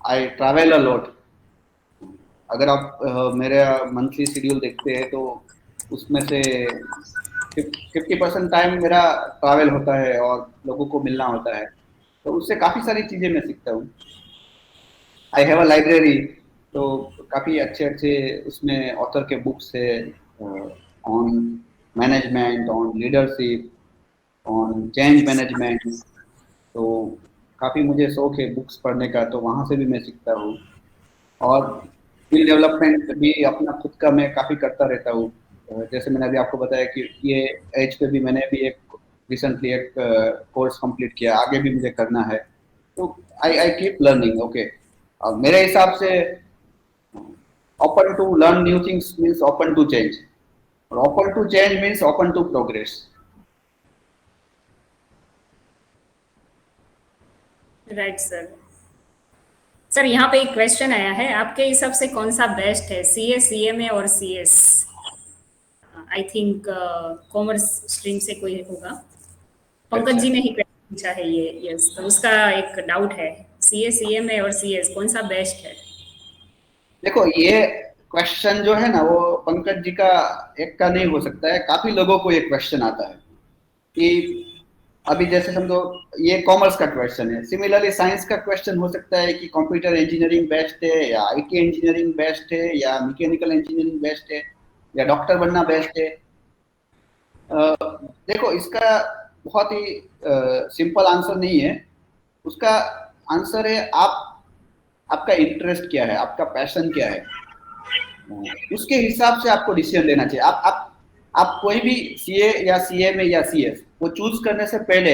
I travel a lot. अगर आप मेरा मंथली शेड्यूल देखते हैं तो उसमें से 50% टाइम मेरा ट्रैवल होता है और लोगों को मिलना होता है, तो उससे काफ़ी सारी चीज़ें मैं सीखता हूँ। आई हैव अ लाइब्रेरी, तो काफ़ी अच्छे अच्छे उसमें ऑथर के बुक्स है on management, on leadership, on change management. तो काफ़ी मुझे शौक है बुक्स पढ़ने का, तो वहाँ से भी मैं सीखता हूँ। और स्किल डेवलपमेंट भी अपना खुद का मैं काफ़ी करता रहता हूँ। जैसे मैंने अभी आपको बताया कि ये एज पे भी मैंने भी एक रिसेंटली एक कोर्स कंप्लीट किया, आगे भी मुझे करना है। तो I I keep learning. Okay, मेरे हिसाब से open to learn new things means open to change, और open to change means open to progress. Right sir. Sir यहाँ पे एक क्वेश्चन आया है, आपके हिसाब से कौन सा बेस्ट है, सीए, सीएमए और CS? I think commerce stream से कोई होगा। पंकज अच्छा, जी ने ही क्वेश्चन पूछा है ये। यस, तो उसका एक डाउट है, सीए, सीएमए और सीएस कौन सा बेस्ट है? देखो, ये क्वेश्चन जो है ना वो पंकज जी का एक का नहीं हो सकता है, काफी लोगों को ये क्वेश्चन आता है कि अभी जैसे समझो ये कॉमर्स का क्वेश्चन है, सिमिलरली साइंस का क्वेश्चन हो सकता है कि कंप्यूटर इंजीनियरिंग बेस्ट है या आईटी इंजीनियरिंग बेस्ट है या मैकेनिकल इंजीनियरिंग बेस्ट है या डॉक्टर बनना बेस्ट है। देखो, इसका बहुत ही सिंपल आंसर नहीं है। उसका आंसर है आप आपका इंटरेस्ट क्या है, आपका पैशन क्या है, उसके हिसाब से आपको डिसीजन लेना चाहिए। आप कोई भी सीए या सीएमए या सीएस वो चूज करने से पहले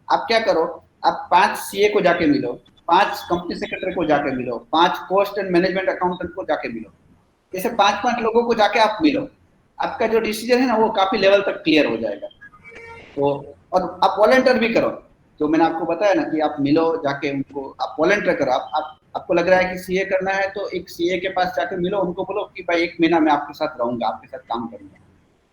आप क्या करो, आप 5 सीए को जाके मिलो, 5 कंपनी सेक्रेटरी को जाके मिलो, 5 कॉस्ट एंड मैनेजमेंट अकाउंटेंट को जाके मिलो। ऐसे 5-5 लोगों को जाके आप मिलो, आपका जो डिसीजन है ना वो काफी लेवल तक क्लियर हो जाएगा। तो और आप वॉलंटियर भी करो, जो मैंने आपको बताया ना कि आप मिलो जाके उनको, आप वॉलंटियर करो। आपको लग रहा है कि सीए करना है तो एक सीए के पास जाके मिलो, उनको बोलो कि भाई 1 महीना मैं आपके साथ रहूंगा, आपके साथ काम करूंगा।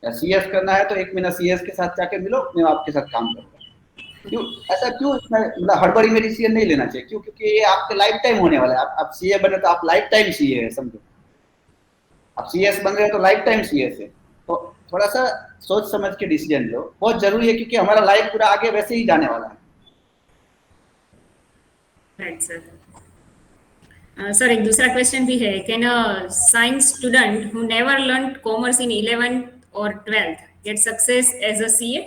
या सीएस करना है तो 1 महीना सीएस के साथ जाके मिलो, मैं आपके साथ काम करूंगा। क्यों ऐसा, क्यों इसमें मतलब हड़बड़ी में डिसीजन नहीं लेना चाहिए? क्यों? क्योंकि ये आपके लाइफ टाइम होने वाला है। आप सीए बने तो आप लाइफ टाइम सीए है, समझो। आप सीएस बन रहे हो तो लाइफ टाइम सीएस है। तो थोड़ा सा सोच समझ के डिसीजन लो, बहुत जरूरी है, क्योंकि हमारा लाइफ पूरा आगे वैसे ही जाने वाला है। Right sir. सर एक दूसरा क्वेश्चन भी है, can a science student who never learn commerce in 11th और 12th get success as a CA?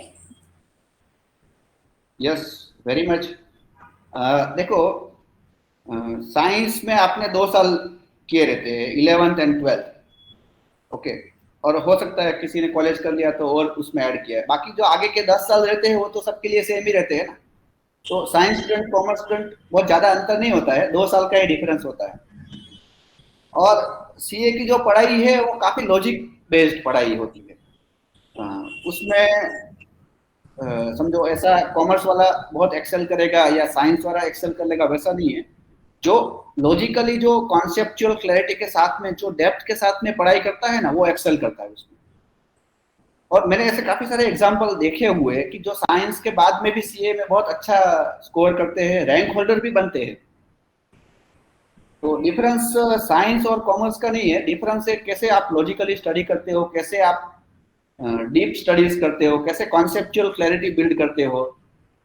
Yes, very much. देखो, साइंस में आपने 2 साल किए रहते हैं, 11th एंड 12th। ओके, और हो सकता है किसी ने कॉलेज कर लिया तो और उसमें ऐड किया है, बाकी जो आगे के 10 साल रहते हैं वो तो सबके लिए सेम ही रहते हैं ना। तो साइंस स्टूडेंट, कॉमर्स स्टूडेंट, बहुत ज्यादा अंतर नहीं होता है, 2 साल का ही डिफरेंस होता है। और सीए की जो पढ़ाई है वो काफी लॉजिक बेस्ड पढ़ाई होती है। उसमें समझो ऐसा कॉमर्स वाला बहुत एक्सेल करेगा या साइंस वाला एक्सेल कर लेगा, वैसा नहीं है। जो लॉजिकली, जो कॉन्सेप्चुअल क्लैरिटी के साथ में, जो डेप्थ के साथ में पढ़ाई करता है ना, वो एक्सेल करता है उसमें। और मैंने ऐसे काफी सारे एग्जाम्पल देखे हुए हैं कि जो साइंस के बाद में भी सीए में बहुत अच्छा स्कोर करते हैं, रैंक होल्डर भी बनते हैं। तो डिफरेंस साइंस और कॉमर्स का नहीं है, डिफरेंस है कैसे आप लॉजिकली स्टडी करते हो, कैसे आप डीप स्टडीज करते हो, कैसे कॉन्सेप्चुअल क्लैरिटी बिल्ड करते हो।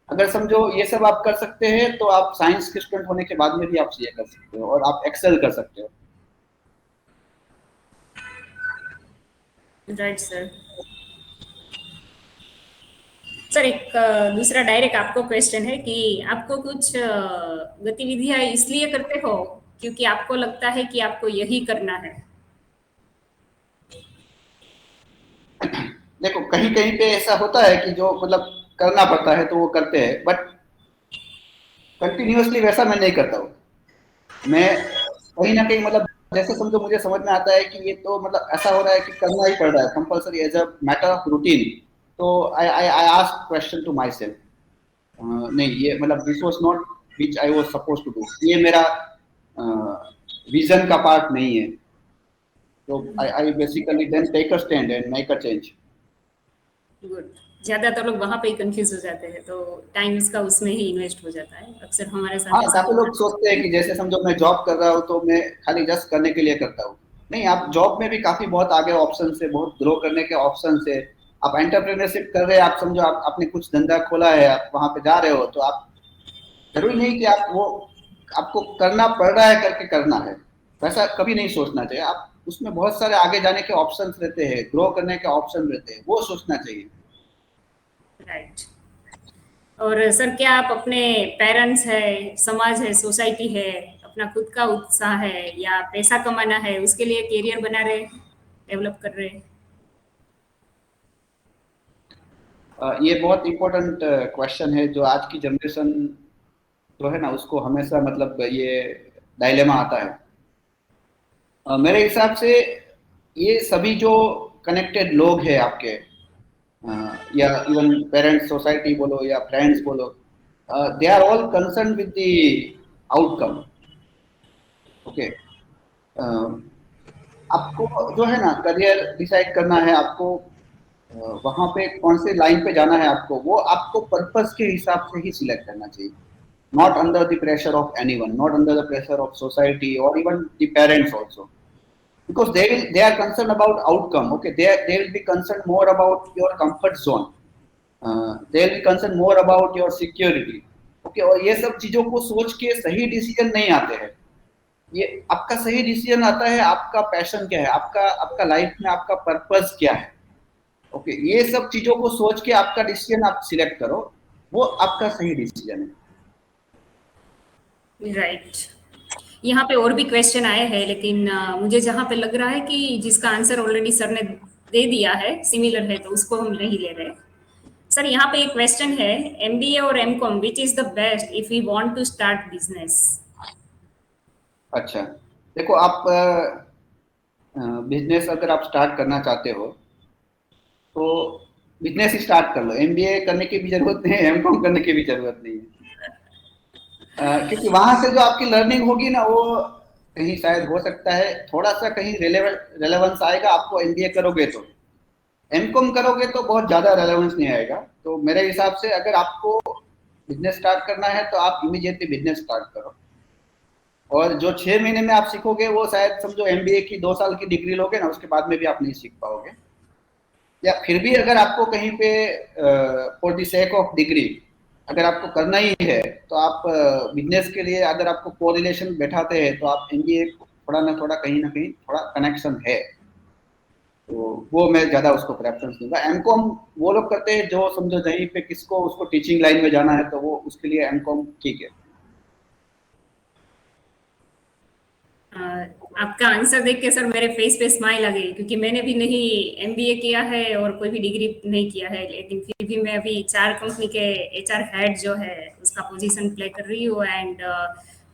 अगर समझो ये सब आप कर सकते हैं तो आप साइंस के स्टूडेंट होने के बाद में भी आप सीए कर सकते हो और आप एक्सेल कर सकते हो। Right sir. सर एक दूसरा डायरेक्ट आपको क्वेश्चन है कि आपको कुछ गतिविधियां इसलिए करते हो क्योंकि आपको लगता है कि आपको यही करना है? देखो, कहीं कहीं पे ऐसा होता है कि जो मतलब करना पड़ता है तो वो करते हैं, बट कंटिन्यूअसली वैसा मैं नहीं करता हूँ। मैं कहीं ना कहीं मतलब, जैसे समझो मुझे समझ में आता है कि ये तो मतलब ऐसा हो रहा है कि करना ही पड़ रहा है compulsory as a matter of routine. तो I I I ask question to myself, नहीं ये मतलब this was not which I was suppose to do, ये मेरा विजन का पार्ट नहीं है। तो I basically then take a stand and make a change. Good. ज्यादातर लोग वहां पे ही कंफ्यूज हो जाते हैं, तो टाइम उसका उसमें ही इन्वेस्ट हो जाता है, अक्सर हमारे हाँ, साथ ऐसा काफी होता लोग सोचते हैं कि जैसे समझो मैं जॉब कर रहा हूँ तो मैं खाली जस्ट करने के लिए करता हूँ। नहीं, आप जॉब में भी काफी बहुत आगे ऑप्शन है, बहुत ग्रो करने के ऑप्शन है। आप एंटरप्रेन्योरशिप कर रहे हैं, आप समझो आप आपने कुछ धंधा खोला है, आप वहां पे जा रहे हो, तो आप जरूरी नहीं कि आप वो आपको करना पड़ रहा है करके करना है, वैसा कभी नहीं सोचना चाहिए। आप उसमें बहुत सारे आगे जाने के ऑप्शन रहते हैं, ग्रो करने के ऑप्शन रहते हैं, वो सोचना चाहिए। है। राइट। और सर क्या आप अपने पेरेंट्स है, समाज है, सोसाइटी है, अपना खुद का उत्साह है या पैसा कमाना है, उसके लिए करियर बना रहे, डेवलप कर रहे? ये बहुत इंपॉर्टेंट क्वेश्चन है, जो आज की जनरेशन जो है ना उसको हमेशा मतलब ये डायलेमा आता है। मेरे हिसाब से ये सभी जो कनेक्टेड लोग हैं आपके, या इवन पेरेंट्स, सोसाइटी बोलो या फ्रेंड्स बोलो, they are all concern with the outcome. Okay, आपको जो है ना करियर डिसाइड करना है, आपको वहां पे कौन से लाइन पे जाना है, आपको वो आपको पर्पस के हिसाब से ही सिलेक्ट करना चाहिए। Not under the pressure of anyone, not under the pressure of society और even the parents also, because they are concerned about outcome. Okay, they will be concerned more about your comfort zone, they will be concerned more about your security. Okay, और ये सब चीजों को सोच के सही decision नहीं आते हैं। ये आपका सही डिसीजन आता है, आपका पैशन क्या है, आपका आपका लाइफ में आपका पर्पस क्या है। ओके, ये सब चीजों को सोच के आपका डिसीजन आप सिलेक्ट करो, वो आपका सही डिसीजन है। राइट। यहाँ पे और भी क्वेश्चन आए हैं, लेकिन मुझे जहाँ पे लग रहा है कि जिसका आंसर ऑलरेडी सर ने दे दिया है, सिमिलर है, तो उसको हम नहीं ले रहे। सर यहाँ पे एक क्वेश्चन है, एमबीए और MCom which is the best if we want to start business? अच्छा, देखो आप बिजनेस अगर आप स्टार्ट करना चाहते हो तो बिजनेस ही स्टार्ट कर लो, एमबीए करने की भी जरूरत नहीं है, एमकॉम करने की भी जरूरत नहीं है। क्योंकि वहां से जो आपकी लर्निंग होगी ना, वो कहीं शायद हो सकता है थोड़ा सा कहीं रेलेवेंस आएगा आपको एमबीए करोगे तो। एमकॉम करोगे तो बहुत ज्यादा रेलेवेंस नहीं आएगा। तो मेरे हिसाब से अगर आपको बिजनेस स्टार्ट करना है तो आप इमीडिएटली बिजनेस स्टार्ट करो, और जो 6 महीने में आप सीखोगे वो शायद समझो एमबीए की 2 साल की डिग्री लोगे ना, उसके बाद में भी आप नहीं सीख पाओगे। या फिर भी अगर आपको कहीं पे for the sake of degree अगर आपको करना ही है तो आप बिजनेस के लिए अगर आपको कोरिलेशन बैठाते हैं तो आप एमबीए थोड़ा ना कहीं थोड़ा कनेक्शन है, तो वो मैं ज़्यादा उसको प्रेफरेंस दूंगा। एमकॉम वो लोग करते हैं जो समझो कहीं पे किसको उसको टीचिंग लाइन में जाना है तो वो उसके लिए एमकॉम ठीक है। अ, आपका आंसर देख के सर मेरे फेस पे स्माइल आ गई, क्योंकि मैंने भी नहीं एमबीए किया है और कोई भी डिग्री नहीं किया है, लेकिन फिर भी मैं अभी 4 कंपनी के एचआर हेड जो है उसका पोजीशन प्ले कर रही हूँ। एंड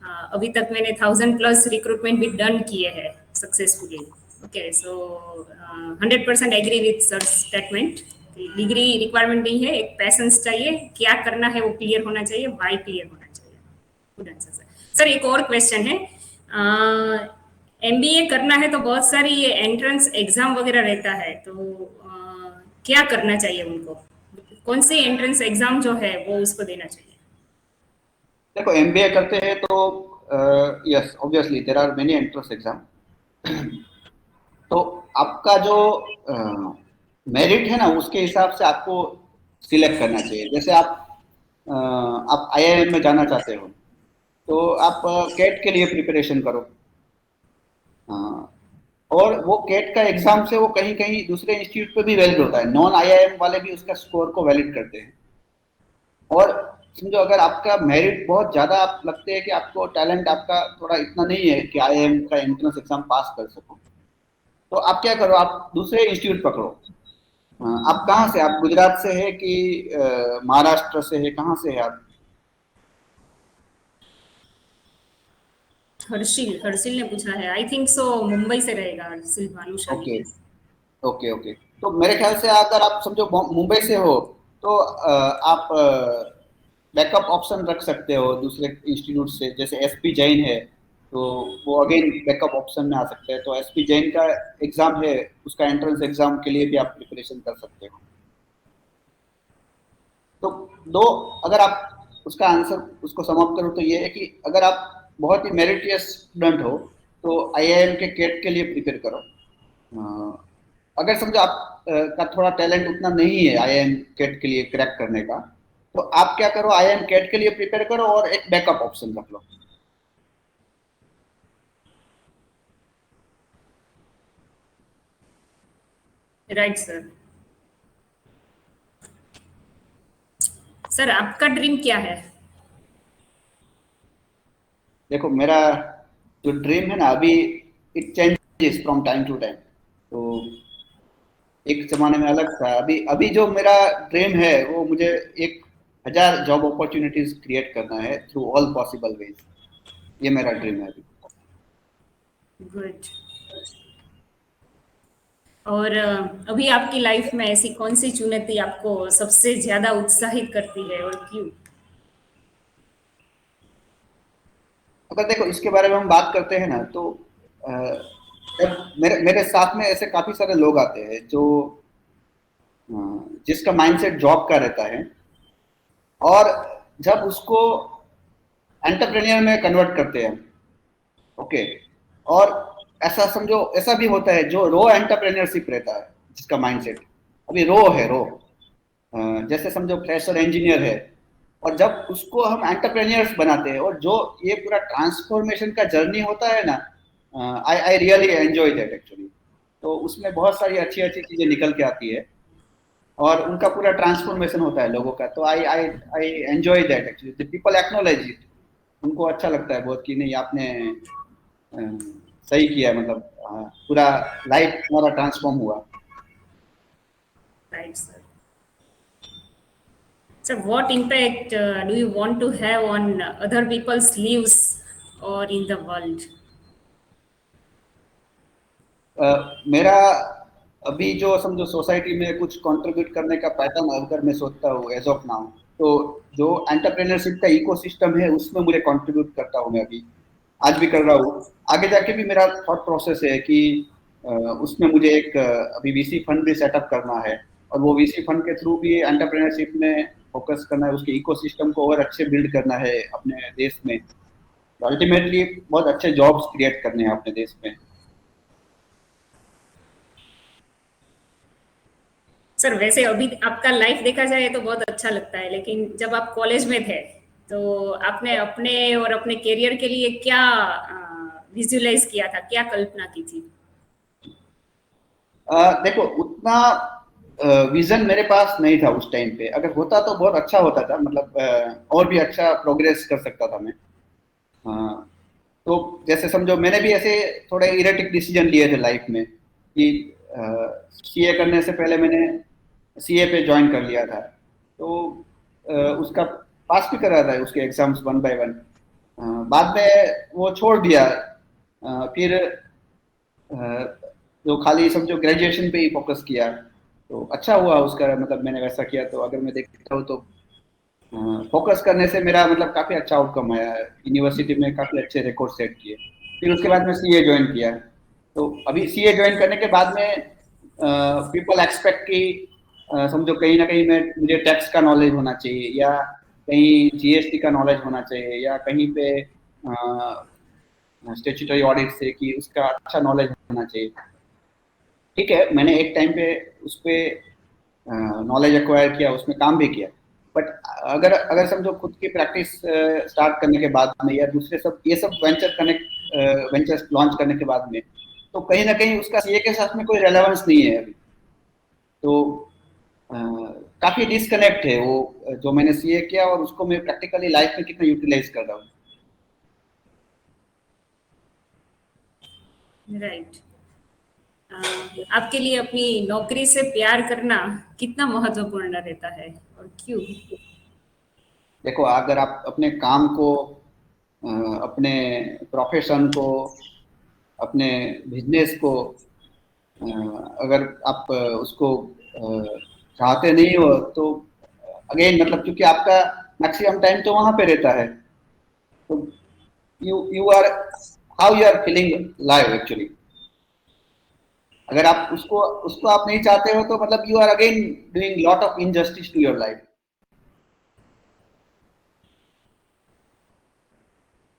अभी तक मैंने 1000 प्लस रिक्रूटमेंट भी डन किए हैं successfully. Okay, so 100% agree with sir statement. Degree requirement नहीं है, एक पैशंस चाहिए, क्या करना है वो क्लियर होना चाहिए, वाई क्लियर होना चाहिए। Good answer sir. सर एक और क्वेश्चन है, एमबीए करना है तो बहुत सारी ये एंट्रेंस एग्जाम वगैरह रहता है, तो क्या करना चाहिए उनको, कौन सी एंट्रेंस एग्जाम जो है वो उसको देना चाहिए? देखो एमबीए करते हैं तो yes obviously there are many entrance exam. तो आपका जो मेरिट है ना उसके हिसाब से आपको सिलेक्ट करना चाहिए। जैसे आप आईआईएम में जाना चाहते हो तो आप कैट के लिए प्रिपरेशन करो। हाँ, और वो कैट का एग्जाम से वो कहीं कहीं दूसरे इंस्टीट्यूट पे भी वैलिड होता है, नॉन आईआईएम वाले भी उसका स्कोर को वैलिड करते हैं। और समझो अगर आपका मेरिट बहुत ज्यादा आप लगते हैं कि आपको टैलेंट आपका थोड़ा इतना नहीं है कि आईआईएम का एंट्रेंस एग्जाम पास कर सको, तो आप क्या करो, आप दूसरे इंस्टीट्यूट पकड़ो। आप कहाँ से, आप गुजरात से है कि महाराष्ट्र से है, कहाँ से है आप? हर्षिल हर्षिल ने पूछा है, आई थिंक सो मुंबई से रहेगा Harshil Bhanushali. Okay okay okay. तो मेरे ख्याल से अगर आप समझो मुंबई से हो तो आप बैकअप ऑप्शन रख सकते हो दूसरे इंस्टीट्यूट से, जैसे एसपी जैन है तो वो अगेन बैकअप ऑप्शन में आ सकते हैं। तो एसपी जैन का एग्जाम है, उसका एंट्रेंस एग्जाम के लिए भी आप प्रिपरेशन कर सकते हो। तो दो, अगर आप उसका आंसर उसको समाप्त करो तो ये है कि अगर आप बहुत ही मेरिटियस स्टूडेंट हो तो आईआईएम के कैट के लिए प्रिपेयर करो। अगर समझो आप का थोड़ा टैलेंट उतना नहीं है आईआईएम कैट के लिए क्रैक करने का, तो आप क्या करो, आईआईएम कैट के लिए प्रिपेयर करो और एक बैकअप ऑप्शन रख लो। Right sir. सर आपका ड्रीम क्या है? देखो मेरा जो ड्रीम है ना अभी, it changes from time to time. तो एक जमाने में अलग था, अभी अभी जो मेरा ड्रीम है वो मुझे 1000 जॉब अपॉर्चुनिटीज क्रिएट करना है थ्रू ऑल पॉसिबल वेज। ये मेरा ड्रीम है अभी। गुड। और अभी आपकी लाइफ में ऐसी कौन सी चुनौती आपको सबसे ज्यादा उत्साहित करती है और क्यों? अगर देखो इसके बारे में हम बात करते हैं ना तो अ, जब मेरे मेरे साथ में ऐसे काफी सारे लोग आते हैं जो अ, जिसका माइंडसेट जॉब का रहता है, और जब उसको एंटरप्रेन्योर में कन्वर्ट करते हैं, ओके, और ऐसा समझो ऐसा भी होता है जो रो एंटरप्रेन्योरशिप रहता है जिसका माइंडसेट अभी रो है, रो जैसे समझो फ्रेशर इंजीनियर है, और जब उसको हम एंटरप्रेन्योर्स बनाते हैं और जो ये पूरा ट्रांसफॉर्मेशन का जर्नी होता है ना, I I really enjoy that actually. तो उसमें बहुत सारी अच्छी अच्छी चीजें निकल के आती है और उनका पूरा ट्रांसफॉर्मेशन होता है लोगों का। तो I I I enjoy that actually, people acknowledge it, उनको अच्छा लगता है बहुत कि नहीं आपने सही किया है, मतलब पूरा लाइफ हमारा ट्रांसफॉर्म हुआ। Right sir. Sir what impact do you want to have on other peoples lives और इन द वर्ल्ड? मेरा अभी जो समझो सोसाइटी में कुछ कंट्रीब्यूट करने का पैटर्न अगर मैं सोचता हूँ एज ऑफ नाउ, तो जो एंटरप्रेन्योरशिप का इकोसिस्टम है उसमें मुझे कंट्रीब्यूट करता हूँ मैं अभी, आज भी कर रहा हूँ, आगे जाके भी मेरा थॉट प्रोसेस है कि उसमें मुझे एक अभी वीसी फंड भी सेटअप करना है, और वो वीसी फंड के थ्रू भी एंटरप्रेन्योरशिप में फोकस करना है, उसके इकोसिस्टम को और अच्छे बिल्ड करना है अपने देश में, अल्टीमेटली बहुत अच्छे जॉब्स क्रिएट करने हैं अपने देश में। सर वैसे अभी आपका लाइफ देखा जाए तो बहुत अच्छा लगता है, लेकिन जब आप कॉलेज में थे तो आपने अपने और अपने करियर के लिए क्या विजुलाइज किया था, क्या कल्पना की थी? देखो उतना विजन मेरे पास नहीं था उस टाइम पे। अगर होता तो बहुत अच्छा होता था, मतलब और भी अच्छा प्रोग्रेस कर सकता था मैं। अ, तो जैसे समझो मैंने भी ऐसे थोड़े इरेटिक डिसीजन लिए थे लाइफ में कि सीए करने से पहले मैंने सीए पे ज्वाइन कर लिया था। तो उसका पास भी कर रहा था उसके एग्जाम्स वन बाय वन। बाद में वो छोड़ दिया। फिर जो खाली समझो ग्रेजुएशन पे ही फोकस किया, तो अच्छा हुआ उसका, मतलब मैंने वैसा किया। तो अगर मैं देखता हूँ तो फोकस करने से मेरा मतलब काफी अच्छा आउटकम आया। यूनिवर्सिटी में काफी अच्छे रिकॉर्ड सेट किए। फिर उसके बाद मैं सीए ज्वाइन किया। तो अभी सीए ज्वाइन करने के बाद में पीपल एक्सपेक्ट कि समझो कहीं ना कहीं मैं मुझे टैक्स का नॉलेज होना चाहिए, या कहीं जीएसटी का नॉलेज होना चाहिए, या कहीं पे स्टेचुटरी ऑडिट से कि उसका अच्छा नॉलेज होना चाहिए। ठीक है, मैंने एक टाइम पे उस पे नॉलेज एक्वायर किया, उसमें काम भी किया। बट अगर अगर समझो खुद की प्रैक्टिस स्टार्ट करने के बाद में, या दूसरे सब ये सब वेंचर्स लॉन्च करने के बाद में, तो कहीं ना कहीं उसका सीए के साथ में कोई रेलेवेंस नहीं है अभी। तो अ, काफी डिस्कनेक्ट है वो जो मैंने सीए किया और उसको मैं प्रैक्टिकली लाइफ में कितना यूटिलाइज कर रहा हूँ। राइट। आपके लिए अपनी नौकरी से प्यार करना कितना महत्वपूर्ण रहता है और क्यों? देखो अगर आप अपने काम को, अपने प्रोफेशन को, अपने बिजनेस को, अगर आप उसको चाहते नहीं हो, तो अगेन मतलब क्योंकि आपका मैक्सिमम टाइम तो वहां पे रहता है। तो you you are how you are feeling live actually. अगर आप उसको उसको आप नहीं चाहते हो, तो मतलब you are again doing lot of injustice to your life.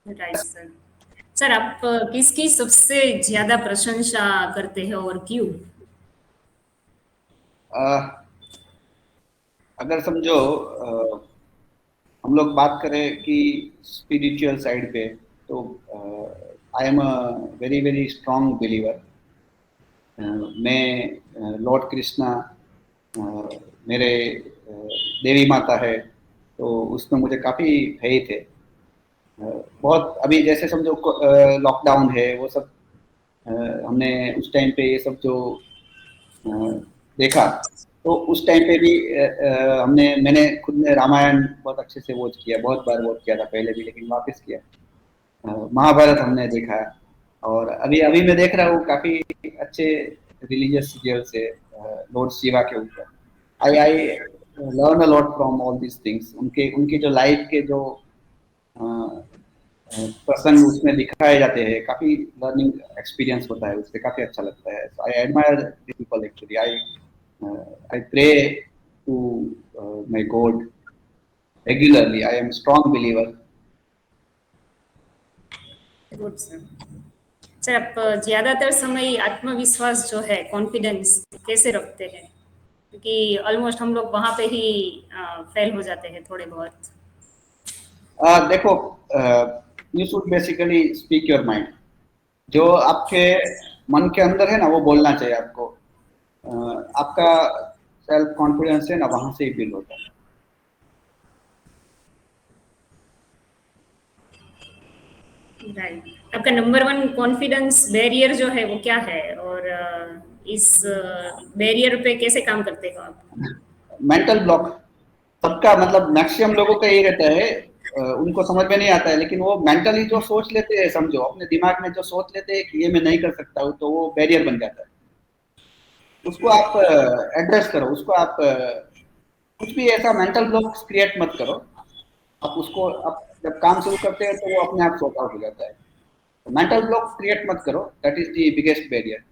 Right sir. Sir आप किसकी सबसे ज्यादा प्रशंसा करते हैं और क्यों? अगर समझो हम लोग बात करें कि स्पिरिचुअल साइड पे, तो I am a very very strong believer. मैं लॉर्ड कृष्णा मेरे देवी माता है, तो उसमें मुझे काफ़ी फेथ है। बहुत अभी जैसे समझो लॉकडाउन है वो सब, अ, हमने उस टाइम पे ये सब जो अ, देखा, तो उस टाइम पे भी मैंने खुद ने रामायण बहुत अच्छे से वॉच किया, बहुत बार वॉच किया था पहले भी, लेकिन वापस किया। महाभारत हमने देखा। और अभी अभी मैं देख रहा हूँ काफी अच्छे रिलीजियस सीरियल्स है लॉर्ड शिवा के ऊपर। I learn a lot from all these things. उनके उनकी जो लाइफ के जो प्रसंग उसमें दिखाए जाते हैं, काफी लर्निंग एक्सपीरियंस होता है उससे, काफी अच्छा लगता है। I admire people actually. I pray to my god regularly. I am strong believer. Good sir. Sir आप ज्यादातर समय आत्मविश्वास जो है, कॉन्फिडेंस कैसे रखते हैं? क्योंकि ऑलमोस्ट हम लोग वहां पे ही फेल हो जाते हैं थोड़े बहुत। देखो you should basically speak your mind. जो आपके मन के अंदर है ना, वो बोलना चाहिए आपको। आपका सेल्फ कॉन्फिडेंस है ना, वहां से ही बिल्ड होता है। राइट। आपका नंबर वन कॉन्फिडेंस बैरियर जो है वो क्या है, और इस बैरियर पे कैसे काम करते हो आप? मेंटल ब्लॉक सबका, मतलब मैक्सिमम लोगों का यही रहता है। उनको समझ में नहीं आता है, लेकिन वो मेंटली जो सोच लेते हैं, समझो अपने दिमाग में जो सोच लेते हैं कि ये मैं नहीं कर सकता हूँ, तो वो बैरियर बन जाता है। उसको आप एड्रेस करो, उसको आप कुछ भी ऐसा मेंटल ब्लॉक क्रिएट मत करो। आप उसको, आप जब काम शुरू करते हैं तो वो अपने आप सॉर्ट आउट हो जाता है। मेंटल ब्लॉक क्रिएट मत करो, that is the biggest barrier.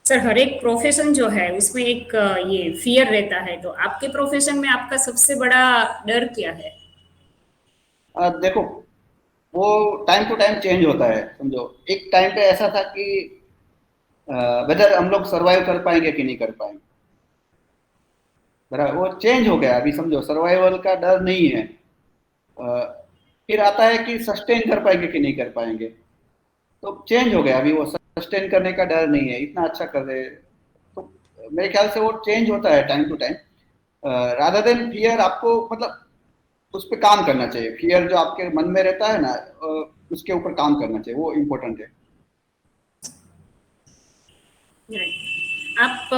Sir हर एक प्रोफेशन जो है उसमें एक ये फियर रहता है, तो आपके प्रोफेशन में आपका सबसे बड़ा डर क्या है? देखो वो टाइम टू टाइम चेंज होता है। समझो एक टाइम पे ऐसा था कि वेदर हम लोग सर्वाइव कर पाएंगे कि नहीं कर पाएंगे। बराबर, वो चेंज हो गया। अभी समझो सर्वाइवल का डर नहीं है। फिर आता है कि सस्टेन कर पाएंगे कि नहीं कर पाएंगे, तो चेंज हो गया। अभी वो सस्टेन करने का डर नहीं है, इतना अच्छा कर रहे हैं। तो मेरे ख्याल से वो चेंज होता है time to time. Rather than fear, आपको मतलब उस पर काम करना चाहिए। फियर जो आपके मन में रहता है ना, उसके ऊपर काम करना चाहिए, वो इम्पोर्टेंट है। राइट। आप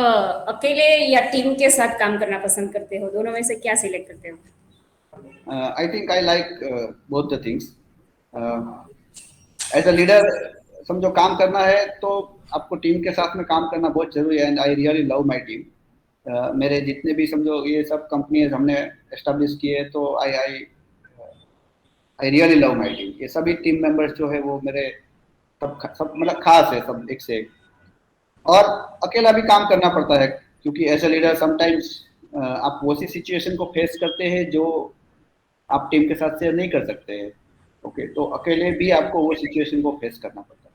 अकेले या टीम के साथ काम करना पसंद करते हो? दोनों में से क्या सिलेक्ट करते हो? I think I like both the things. As a leader, समझो काम करना है तो आपको टीम के साथ में काम करना बहुत जरूरी है, and I really love my team. मेरे जितने भी समझो ये सब कंपनीज हमने एस्टेब्लिश किए, तो I really love my team. ये सभी टीम मेंबर्स जो है वो मेरे सब मतलब खास है, सब एक से एक। और अकेला भी काम करना पड़ता है, क्योंकि एज ए लीडर समटाइम्स आप वैसी सिचुएशन को फेस करते हैं जो आप टीम के साथ शेयर नहीं कर सकते हैं। ओके, तो अकेले भी आपको वो सिचुएशन को फेस करना पड़ता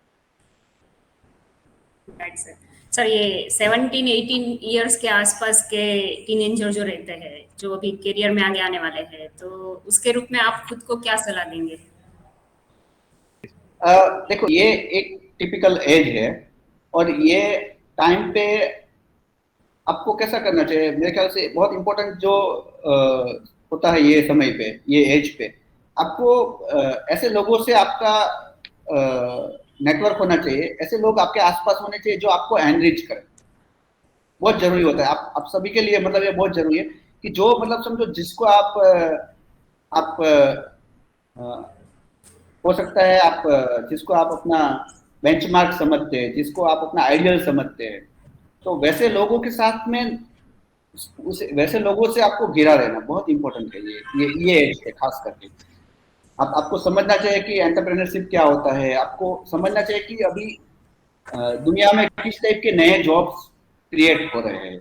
राइट सर। सर, ये 17-18 ईयर्स के आसपास के टीनेजर जो रहते हैं, जो अभी करियर में आगे आने वाले हैं, तो उसके रूप में आप खुद को क्या सलाह देंगे? है। देखो, ये एक टिपिकल एज है, और ये टाइम पे आपको कैसा करना चाहिए, मेरे ख्याल से बहुत इंपॉर्टेंट जो होता है ये समय पे, ये एज पे आपको ऐसे लोगों से आपका नेटवर्क होना चाहिए। ऐसे लोग आपके आसपास होने चाहिए जो आपको एनरिच करें। बहुत जरूरी होता है आप सभी के लिए, मतलब ये बहुत जरूरी है कि जो मतलब समझो जिसको आप हो सकता है आप जिसको आप अपना बेंचमार्क समझते हैं, जिसको आप अपना आइडियल समझते हैं, तो वैसे लोगों के साथ में वैसे लोगों से आपको घिरा रहना बहुत इंपॉर्टेंट है। ये एज है खास करके। आपको समझना चाहिए कि एंटरप्रेन्योरशिप क्या होता है। आपको समझना चाहिए कि अभी दुनिया में किस टाइप के नए जॉब्स क्रिएट हो रहे हैं।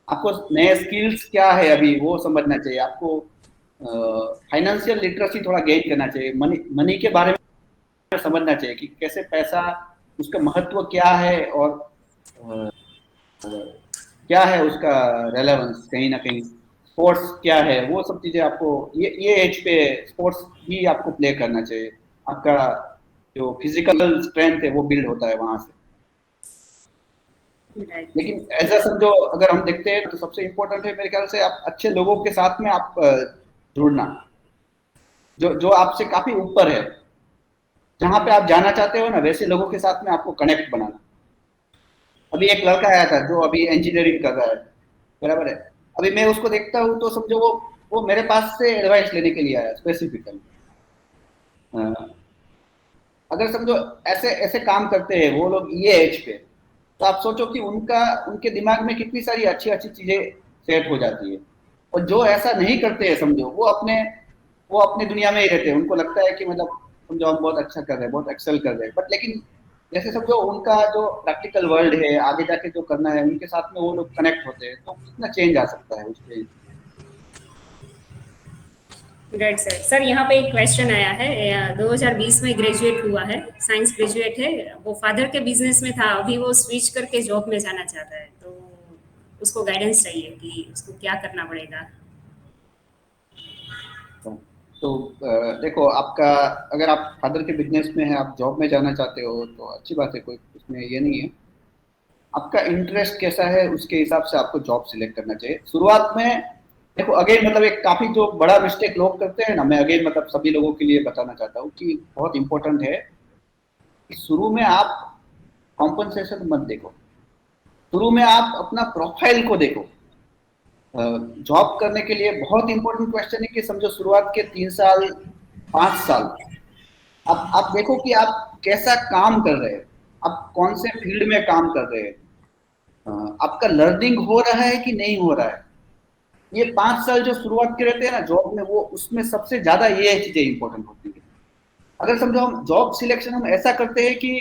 आपको नए स्किल्स क्या है अभी वो समझना चाहिए। आपको फाइनेंशियल लिटरेसी थोड़ा गेन करना चाहिए। मनी मनी के बारे में समझना चाहिए कि कैसे पैसा, उसका महत्व क्या है, और क्या है उसका रेलेवेंस कहीं ना कहीं। स्पोर्ट्स क्या है, वो सब चीजें आपको ये एज पे स्पोर्ट्स भी आपको प्ले करना चाहिए। आपका जो फिजिकल स्ट्रेंथ है वो बिल्ड होता है वहां से। राइट। लेकिन ऐसा समझो, अगर हम देखते हैं तो सबसे इम्पोर्टेंट है मेरे ख्याल से आप अच्छे लोगों के साथ में आप जुड़ना, जो जो आपसे काफी ऊपर है, जहां पे आप जाना चाहते हो ना, वैसे लोगों के साथ में आपको कनेक्ट बनाना। अभी एक लड़का आया था जो अभी इंजीनियरिंग कर रहा है, बराबर है। अभी मैं उसको देखता हूँ तो समझो वो मेरे पास से एडवाइस लेने के लिए आया स्पेसिफिकली। अगर समझो ऐसे ऐसे काम करते हैं वो लोग ये एज पे, तो आप सोचो कि उनके दिमाग में कितनी सारी अच्छी अच्छी चीजें सेट हो जाती है। और जो ऐसा नहीं करते हैं समझो, वो अपनी दुनिया में ही रहते हैं। उनको लगता है कि मतलब समझो हम बहुत अच्छा कर रहे हैं, बहुत एक्सेल कर रहे हैं, बट लेकिन जैसे समझो उनका जो प्रैक्टिकल वर्ल्ड है, आगे जाके जो करना है, उनके साथ में वो लोग कनेक्ट होते हैं, तो कितना चेंज आ सकता है उसके। Right sir. सर, यहाँ पे एक क्वेश्चन आया है। 2020 में ग्रेजुएट हुआ है, साइंस ग्रेजुएट है। वो फादर के बिजनेस में था, अभी वो स्विच करके जॉब में जाना चाहता है, तो उसको गाइडेंस चाहिए कि उसको क्या करना पड़ेगा। तो देखो, आपका अगर आप फादर के बिजनेस में है, आप जॉब में जाना चाहते हो, तो अच्छी बात है, कोई उसमें ये नहीं है। आपका इंटरेस्ट कैसा है उसके हिसाब से आपको जॉब सिलेक्ट करना चाहिए शुरुआत में। देखो अगेन, मतलब एक काफी जो बड़ा मिस्टेक लोग करते हैं ना, मैं अगेन मतलब सभी लोगों के लिए बताना चाहता हूँ कि बहुत इंपॉर्टेंट है कि शुरू में आप कॉम्पनसेशन मत देखो। शुरू में आप अपना प्रोफाइल को देखो। जॉब करने के लिए बहुत इंपॉर्टेंट क्वेश्चन है कि समझो शुरुआत के 3 साल 5 साल आप देखो कि आप कैसा काम कर रहे हैं, आप कौन से फील्ड में काम कर रहे हैं, आपका लर्निंग हो रहा है कि नहीं हो रहा है। ये 5 साल जो शुरुआत के रहते हैं ना जॉब में, वो उसमें सबसे ज्यादा ये चीजें इंपॉर्टेंट होती है। अगर समझो हम जॉब सिलेक्शन हम ऐसा करते हैं कि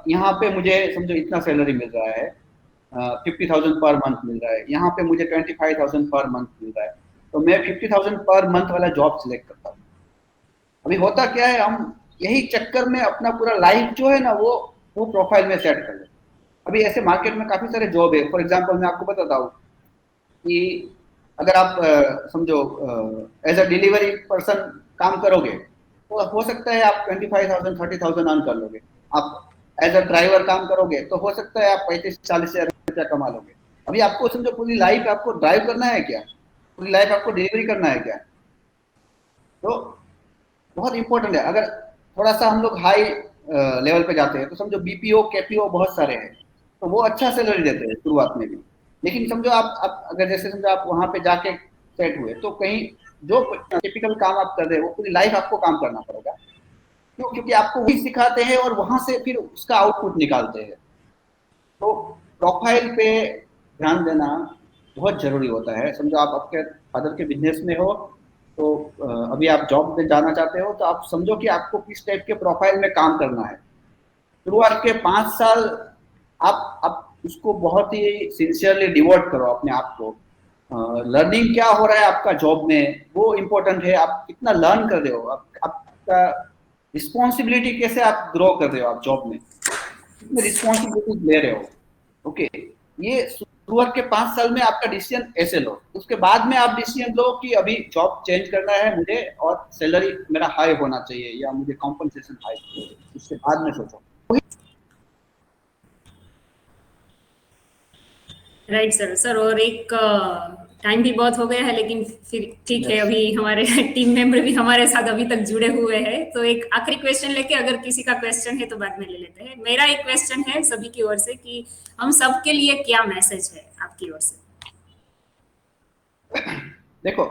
यहाँ पे मुझे समझो इतना सैलरी मिल रहा है, 50,000 पर मंथ मिल रहा है, यहाँ पे मुझे 25,000 पर मंथ मिल रहा है, तो मैं 50,000 पर मंथ वाला जॉब सिलेक्ट करता हूँ। अभी होता क्या है, हम यही चक्कर में अपना पूरा लाइफ जो है ना वो प्रोफाइल में सेट कर लेते हैं। अभी ऐसे मार्केट में काफी सारे जॉब है। फॉर एग्जांपल मैं आपको बताता हूँ कि अगर आप समझो एज अ डिलीवरी पर्सन काम करोगे तो हो सकता है आप 25,000 30,000 अर्न कर लोगे। आप एज अ ड्राइवर काम करोगे तो हो सकता है आप 35-40 हजार रुपया कमा लोगे। अभी आपको समझो पूरी लाइफ आपको ड्राइव करना है क्या, पूरी लाइफ आपको डिलीवरी करना है क्या? तो बहुत इंपॉर्टेंट है। अगर थोड़ा सा हम लोग हाई लेवल पे जाते हैं तो समझो बीपीओ केपीओ बहुत सारे हैं, तो वो अच्छा सैलरी देते हैं शुरुआत में भी। लेकिन समझो आप अगर जैसे समझो आप वहां पे जाके सेट हुए तो कहीं जो टिपिकल काम आप कर रहे हो वो पूरी लाइफ आपको काम करना पड़ेगा। क्यों? क्योंकि आपको वही सिखाते हैं और वहां से फिर उसका आउटपुट निकालते हैं। तो प्रोफाइल पे ध्यान देना बहुत जरूरी होता है। समझो आप आपके फादर के बिजनेस में हो तो अभी आप जॉब में जाना चाहते हो तो आप समझो कि आपको किस टाइप के प्रोफाइल में काम करना है। शुरुआत के 5 साल आप उसको बहुत ही सिंसियरली डिवोट करो अपने आप को। लर्निंग क्या हो रहा है आपका जॉब में वो इम्पोर्टेंट है। आप कितना लर्न कर रहे हो, आपका रिस्पॉन्सिबिलिटी कैसे आप ग्रो कर रहे हो, आप जॉब में कितने रिस्पॉन्सिबिलिटीज ले रहे हो। ओके, ये शुरुआत के 5 साल में आपका डिसीजन ऐसे लो। उसके बाद में आप डिसीजन लो कि अभी जॉब चेंज करना है मुझे और सैलरी मेरा हाई होना चाहिए या मुझे कॉम्पनसेशन हाई चाहिए, उसके बाद में सोचो। Right sir. सर और एक टाइम भी बहुत हो गया है, लेकिन फिर ठीक है, यस, अभी हमारे टीम मेंबर भी हमारे साथ अभी तक जुड़े हुए हैं, तो एक आखिरी क्वेश्चन लेके, अगर किसी का क्वेश्चन है तो बाद में ले लेते हैं। मेरा एक क्वेश्चन है सभी की ओर से कि हम सबके लिए क्या मैसेज है आपकी ओर से? देखो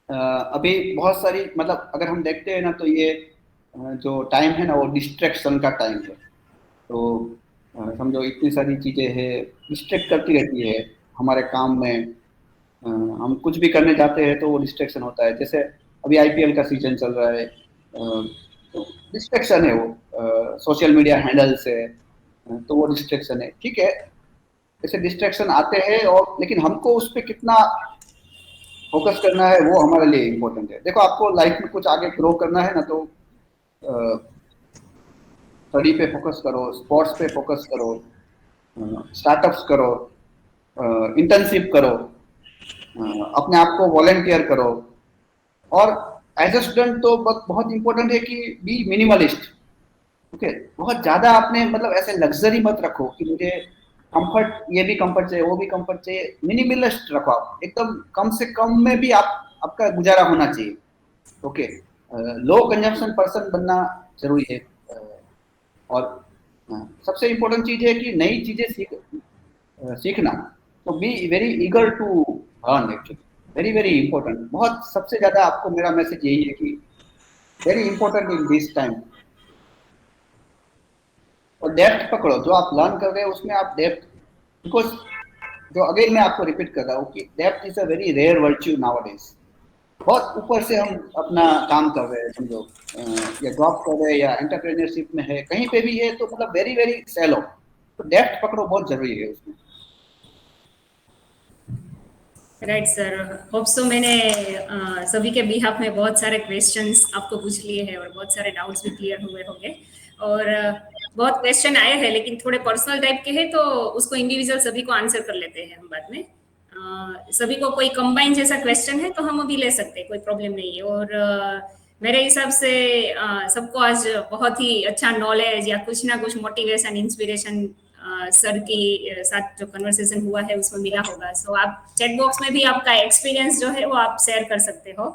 अभी बहुत सारी मतलब अगर हम देखते हैं ना तो ये जो टाइम है ना वो डिस्ट्रैक्शन का टाइम है। तो समझो इतनी सारी चीजें हैं, डिस्ट्रैक्ट करती रहती है हमारे काम में। हम कुछ भी करने जाते हैं तो वो डिस्ट्रैक्शन होता है। जैसे अभी आईपीएल का सीजन चल रहा है, तो डिस्ट्रैक्शन है वो सोशल मीडिया हैंडल से। तो वो डिस्ट्रैक्शन है, ठीक है। ऐसे डिस्ट्रैक्शन आते हैं और लेकिन हमको उस पर कितना फोकस करना है वो हमारे लिए इम्पोर्टेंट है। देखो आपको लाइफ में कुछ आगे ग्रो करना है ना तो स्टडी पे फोकस करो, स्पोर्ट्स पे फोकस करो, स्टार्टअप्स करो, इंटर्नशिप करो, अपने आप को वॉलेंटियर करो। और एज ए स्टूडेंट तो बहुत इंपॉर्टेंट है कि बी मिनिमलिस्ट। ओके, बहुत ज्यादा आपने मतलब ऐसे लग्जरी मत रखो कि मुझे कंफर्ट, ये भी कंफर्ट चाहिए वो भी कंफर्ट चाहिए। मिनिमलिस्ट रखो आप, एकदम कम से कम में भी आप आपका गुजारा होना चाहिए। ओके, लो कंजम्पशन पर्सन बनना जरूरी है। और सबसे इम्पोर्टेंट चीज है कि नई चीजें सीखना। तो be very eager to learn actually, very very important. बहुत सबसे ज्यादा आपको मेरा मैसेज यही है कि very important in this time. और डेप्थ पकड़ो, जो आप लर्न कर रहे हो उसमें आप डेप्थ, बिकॉज जो अगेन मैं आपको रिपीट कर रहा हूँ कि depth is a very rare virtue nowadays. बहुत ऊपर से हम अपना काम कर रहे हैं समझो, या जॉब कर रहे हैं या एंटरप्रेन्योरशिप में है, कहीं पे भी है तो मतलब वेरी वेरी सैलो। तो डेप्थ पकड़ो, बहुत जरूरी है उसमें। राइट सर, होप सो मैंने सभी के बिहाफ में बहुत सारे क्वेश्चंस आपको पूछ लिए हैं और बहुत सारे डाउट्स भी क्लियर हुए होंगे। और बहुत क्वेश्चन आए हैं लेकिन थोड़े पर्सनल टाइप के हैं, तो उसको इंडिविजुअल सभी को आंसर कर लेते हैं हम बाद में। सभी को कोई कंबाइन जैसा क्वेश्चन है तो हम अभी ले सकते हैं, कोई प्रॉब्लम नहीं है। और मेरे हिसाब से सबको आज बहुत ही अच्छा नॉलेज या कुछ ना कुछ मोटिवेशन इंस्पिरेशन सर की साथ जो कन्वर्सेशन हुआ है उसमें मिला होगा। सो आप चैट बॉक्स में भी आपका एक्सपीरियंस जो है वो आप शेयर कर सकते हो।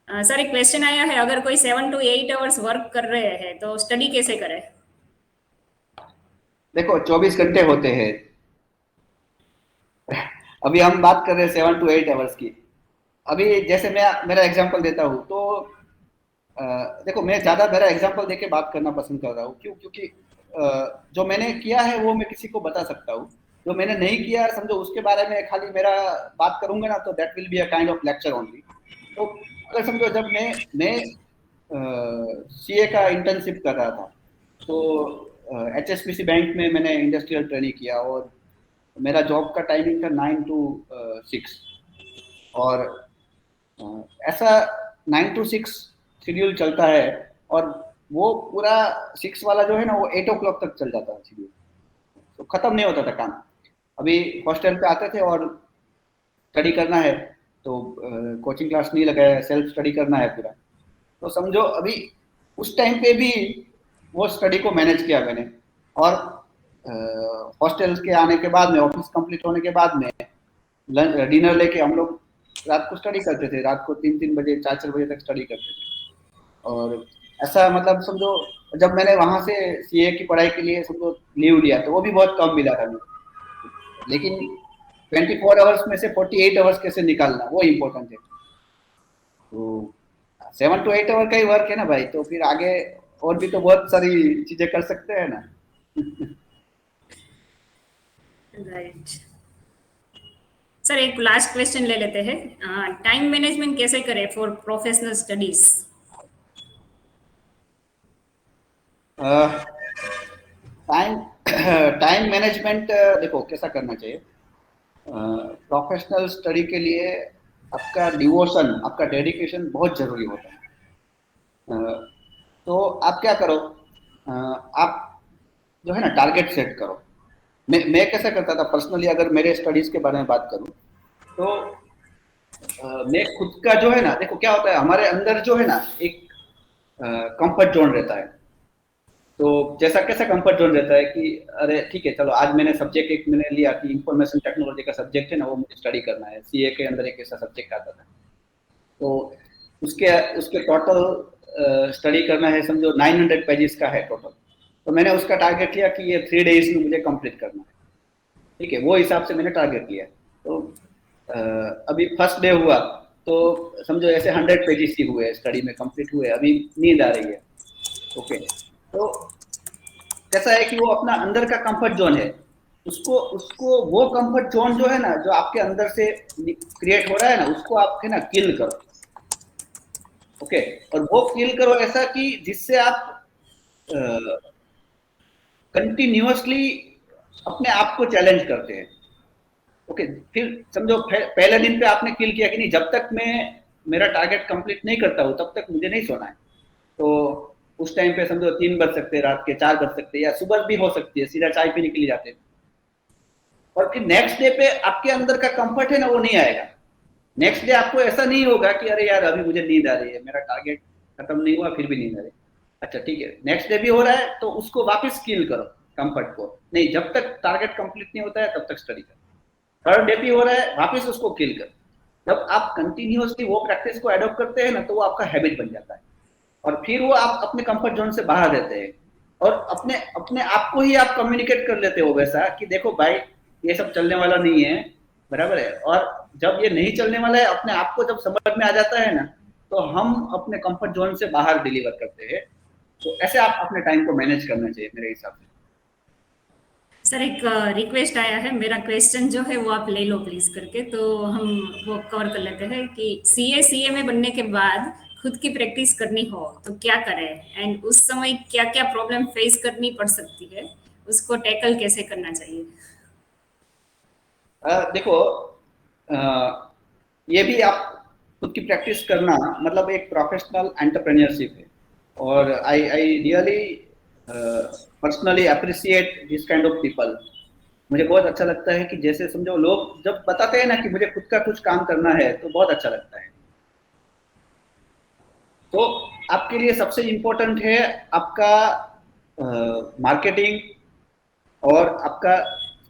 सर एक क्वेश्चन आया है, अगर कोई 7 to 8 आवर्स वर्क कर रहे हैं तो स्टडी कैसे करें? देखो 24 घंटे होते हैं। अभी हम बात कर रहे हैं 7 to 8 आवर्स की। अभी जैसे मैं मेरा एग्जांपल देता हूँ तो अ, देखो मैं ज्यादा मेरा एग्जांपल देके बात करना पसंद कर रहा हूँ। क्यों? क्योंकि जो मैंने किया है वो मैं किसी को बता सकता हूँ। जो मैंने नहीं किया समझो उसके बारे में खाली मेरा बात करूंगा ना तो that will be a kind of lecture only. तो अगर समझो जब मैं सीए का इंटर्नशिप कर रहा था तो एचएसबीसी बैंक में मैंने इंडस्ट्रियल ट्रेनिंग किया और मेरा जॉब का टाइमिंग था 9 to 6। और ऐसा 9 to 6 शेड्यूल चलता है। और वो पूरा 6 वाला जो है ना वो 8 o'clock तक चल जाता था शेड्यूल, तो खत्म नहीं होता था काम। अभी हॉस्टल पे आते थे और स्टडी करना है तो कोचिंग क्लास नहीं लगाया, सेल्फ स्टडी करना है पूरा। तो समझो अभी उस टाइम पे भी वो स्टडी को मैनेज किया मैंने। और हॉस्टल के आने के बाद में, ऑफिस कंप्लीट होने के बाद में डिनर लेके हम लोग रात को स्टडी करते थे, रात को 3-3 बजे 4-4 बजे तक स्टडी करते थे। और ऐसा मतलब समझो जब मैंने वहां से सीए की पढ़ाई के लिए समझो लीव लिया तो वो भी बहुत कम मिला था मुझे, लेकिन 24 आवर्स में से 48 आवर्स कैसे निकालना वो इम्पोर्टेंट है। तो 7 to 8 आवर का ही वर्क है ना भाई, तो फिर आगे और भी तो बहुत सारी चीजें कर सकते हैं ना। राइट सर, एक लास्ट क्वेश्चन ले लेते हैं। टाइम मैनेजमेंट कैसे करें for professional studies? Time time management देखो कैसा करना चाहिए। प्रोफेशनल स्टडी के लिए आपका डिवोशन, आपका डेडिकेशन बहुत जरूरी होता है। तो आप क्या करो, आप जो है ना टारगेट सेट करो। मैं कैसा करता था पर्सनली, अगर मेरे स्टडीज के बारे में बात करूं तो मैं खुद का जो है ना, देखो क्या होता है हमारे अंदर जो है ना एक कंफर्ट जोन रहता है। तो जैसा कैसा कंफर्ट जोन रहता है कि अरे ठीक है चलो आज मैंने सब्जेक्ट एक मैंने लिया कि इंफॉर्मेशन टेक्नोलॉजी का सब्जेक्ट है ना वो मुझे स्टडी करना है, सीए के अंदर एक ऐसा सब्जेक्ट आता था। तो उसके उसके टोटल स्टडी करना है, समझो 900 पेजेस का है टोटल। तो मैंने उसका टारगेट लिया कि ये 3 days में मुझे कंप्लीट करना है। ठीक है, वो हिसाब से मैंने टारगेट लिया। तो अभी फर्स्ट डे हुआ तो समझो ऐसे 100 पेजेस ही हुए, स्टडी में कंप्लीट हुए, अभी नींद आ रही है। ओके, तो कैसा है कि वो अपना अंदर का कंफर्ट जोन है, उसको उसको वो कंफर्ट जोन जो है ना जो आपके अंदर से क्रिएट हो रहा है ना उसको आप है ना किल करो। ओके, और वो किल करो ऐसा कि जिससे आप कंटिन्यूअसली अपने आप को चैलेंज करते हैं। ओके, फिर समझो पहले दिन पे आपने किल किया कि नहीं जब तक मैं मेरा टारगेट कंप्लीट नहीं करता हूँ तब तक मुझे नहीं सोना है। तो उस टाइम पे समझो 3 बज सकते हैं, रात के 4 बज सकते हैं, या सुबह भी हो सकती है, सीधा चाय पीने के लिए जाते हैं। और फिर नेक्स्ट डे पे आपके अंदर का कंफर्ट है ना वो नहीं आएगा। नेक्स्ट डे आपको ऐसा नहीं होगा कि अरे यार अभी मुझे नींद आ रही है, मेरा टारगेट खत्म नहीं हुआ फिर भी नींद आ रही है। अच्छा ठीक है, नेक्स्ट डे भी हो रहा है तो उसको वापस किल करो कंफर्ट को, नहीं जब तक टारगेट कंप्लीट नहीं होता है तब तक स्टडी करो। थर्ड डे भी हो रहा है वापस उसको किल कर। जब आप कंटिन्यूअसली वो प्रैक्टिस को एडॉप्ट करते हैं ना तो वो आपका हैबिट बन जाता है, और फिर वो आप अपने कंफर्ट जोन से बाहर रहते हैं और अपने अपने आप को ही आप कम्युनिकेट कर लेते हो वैसा कि देखो भाई ये सब चलने वाला नहीं है, बराबर है। और जब ये नहीं चलने वाला है अपने आप को जब समझ में आ जाता है ना तो हम अपने कंफर्ट जोन से बाहर डिलीवर करते हैं। तो ऐसे आप अपने टाइम को मैनेज करना चाहिए मेरे हिसाब से। सर, एक रिक्वेस्ट आया है, मेरा क्वेश्चन जो है वो आप ले लो प्लीज करके, तो हम वो कवर कर लेते हैं कि सीए में बनने के बाद खुद की प्रैक्टिस करनी हो तो क्या करें, एंड उस समय क्या क्या प्रॉब्लम फेस करनी पड़ सकती है, उसको टैकल कैसे करना चाहिए? देखो ये भी आप खुद की प्रैक्टिस करना मतलब एक प्रोफेशनल एंटरप्रेन्योरशिप है। और I I really personally appreciate this kind of people. मुझे बहुत अच्छा लगता है कि जैसे समझो लोग जब बताते हैं ना कि मुझे खुद का कुछ काम करना है तो बहुत अच्छा लगता है। तो आपके लिए सबसे इम्पोर्टेंट है आपका मार्केटिंग, और आपका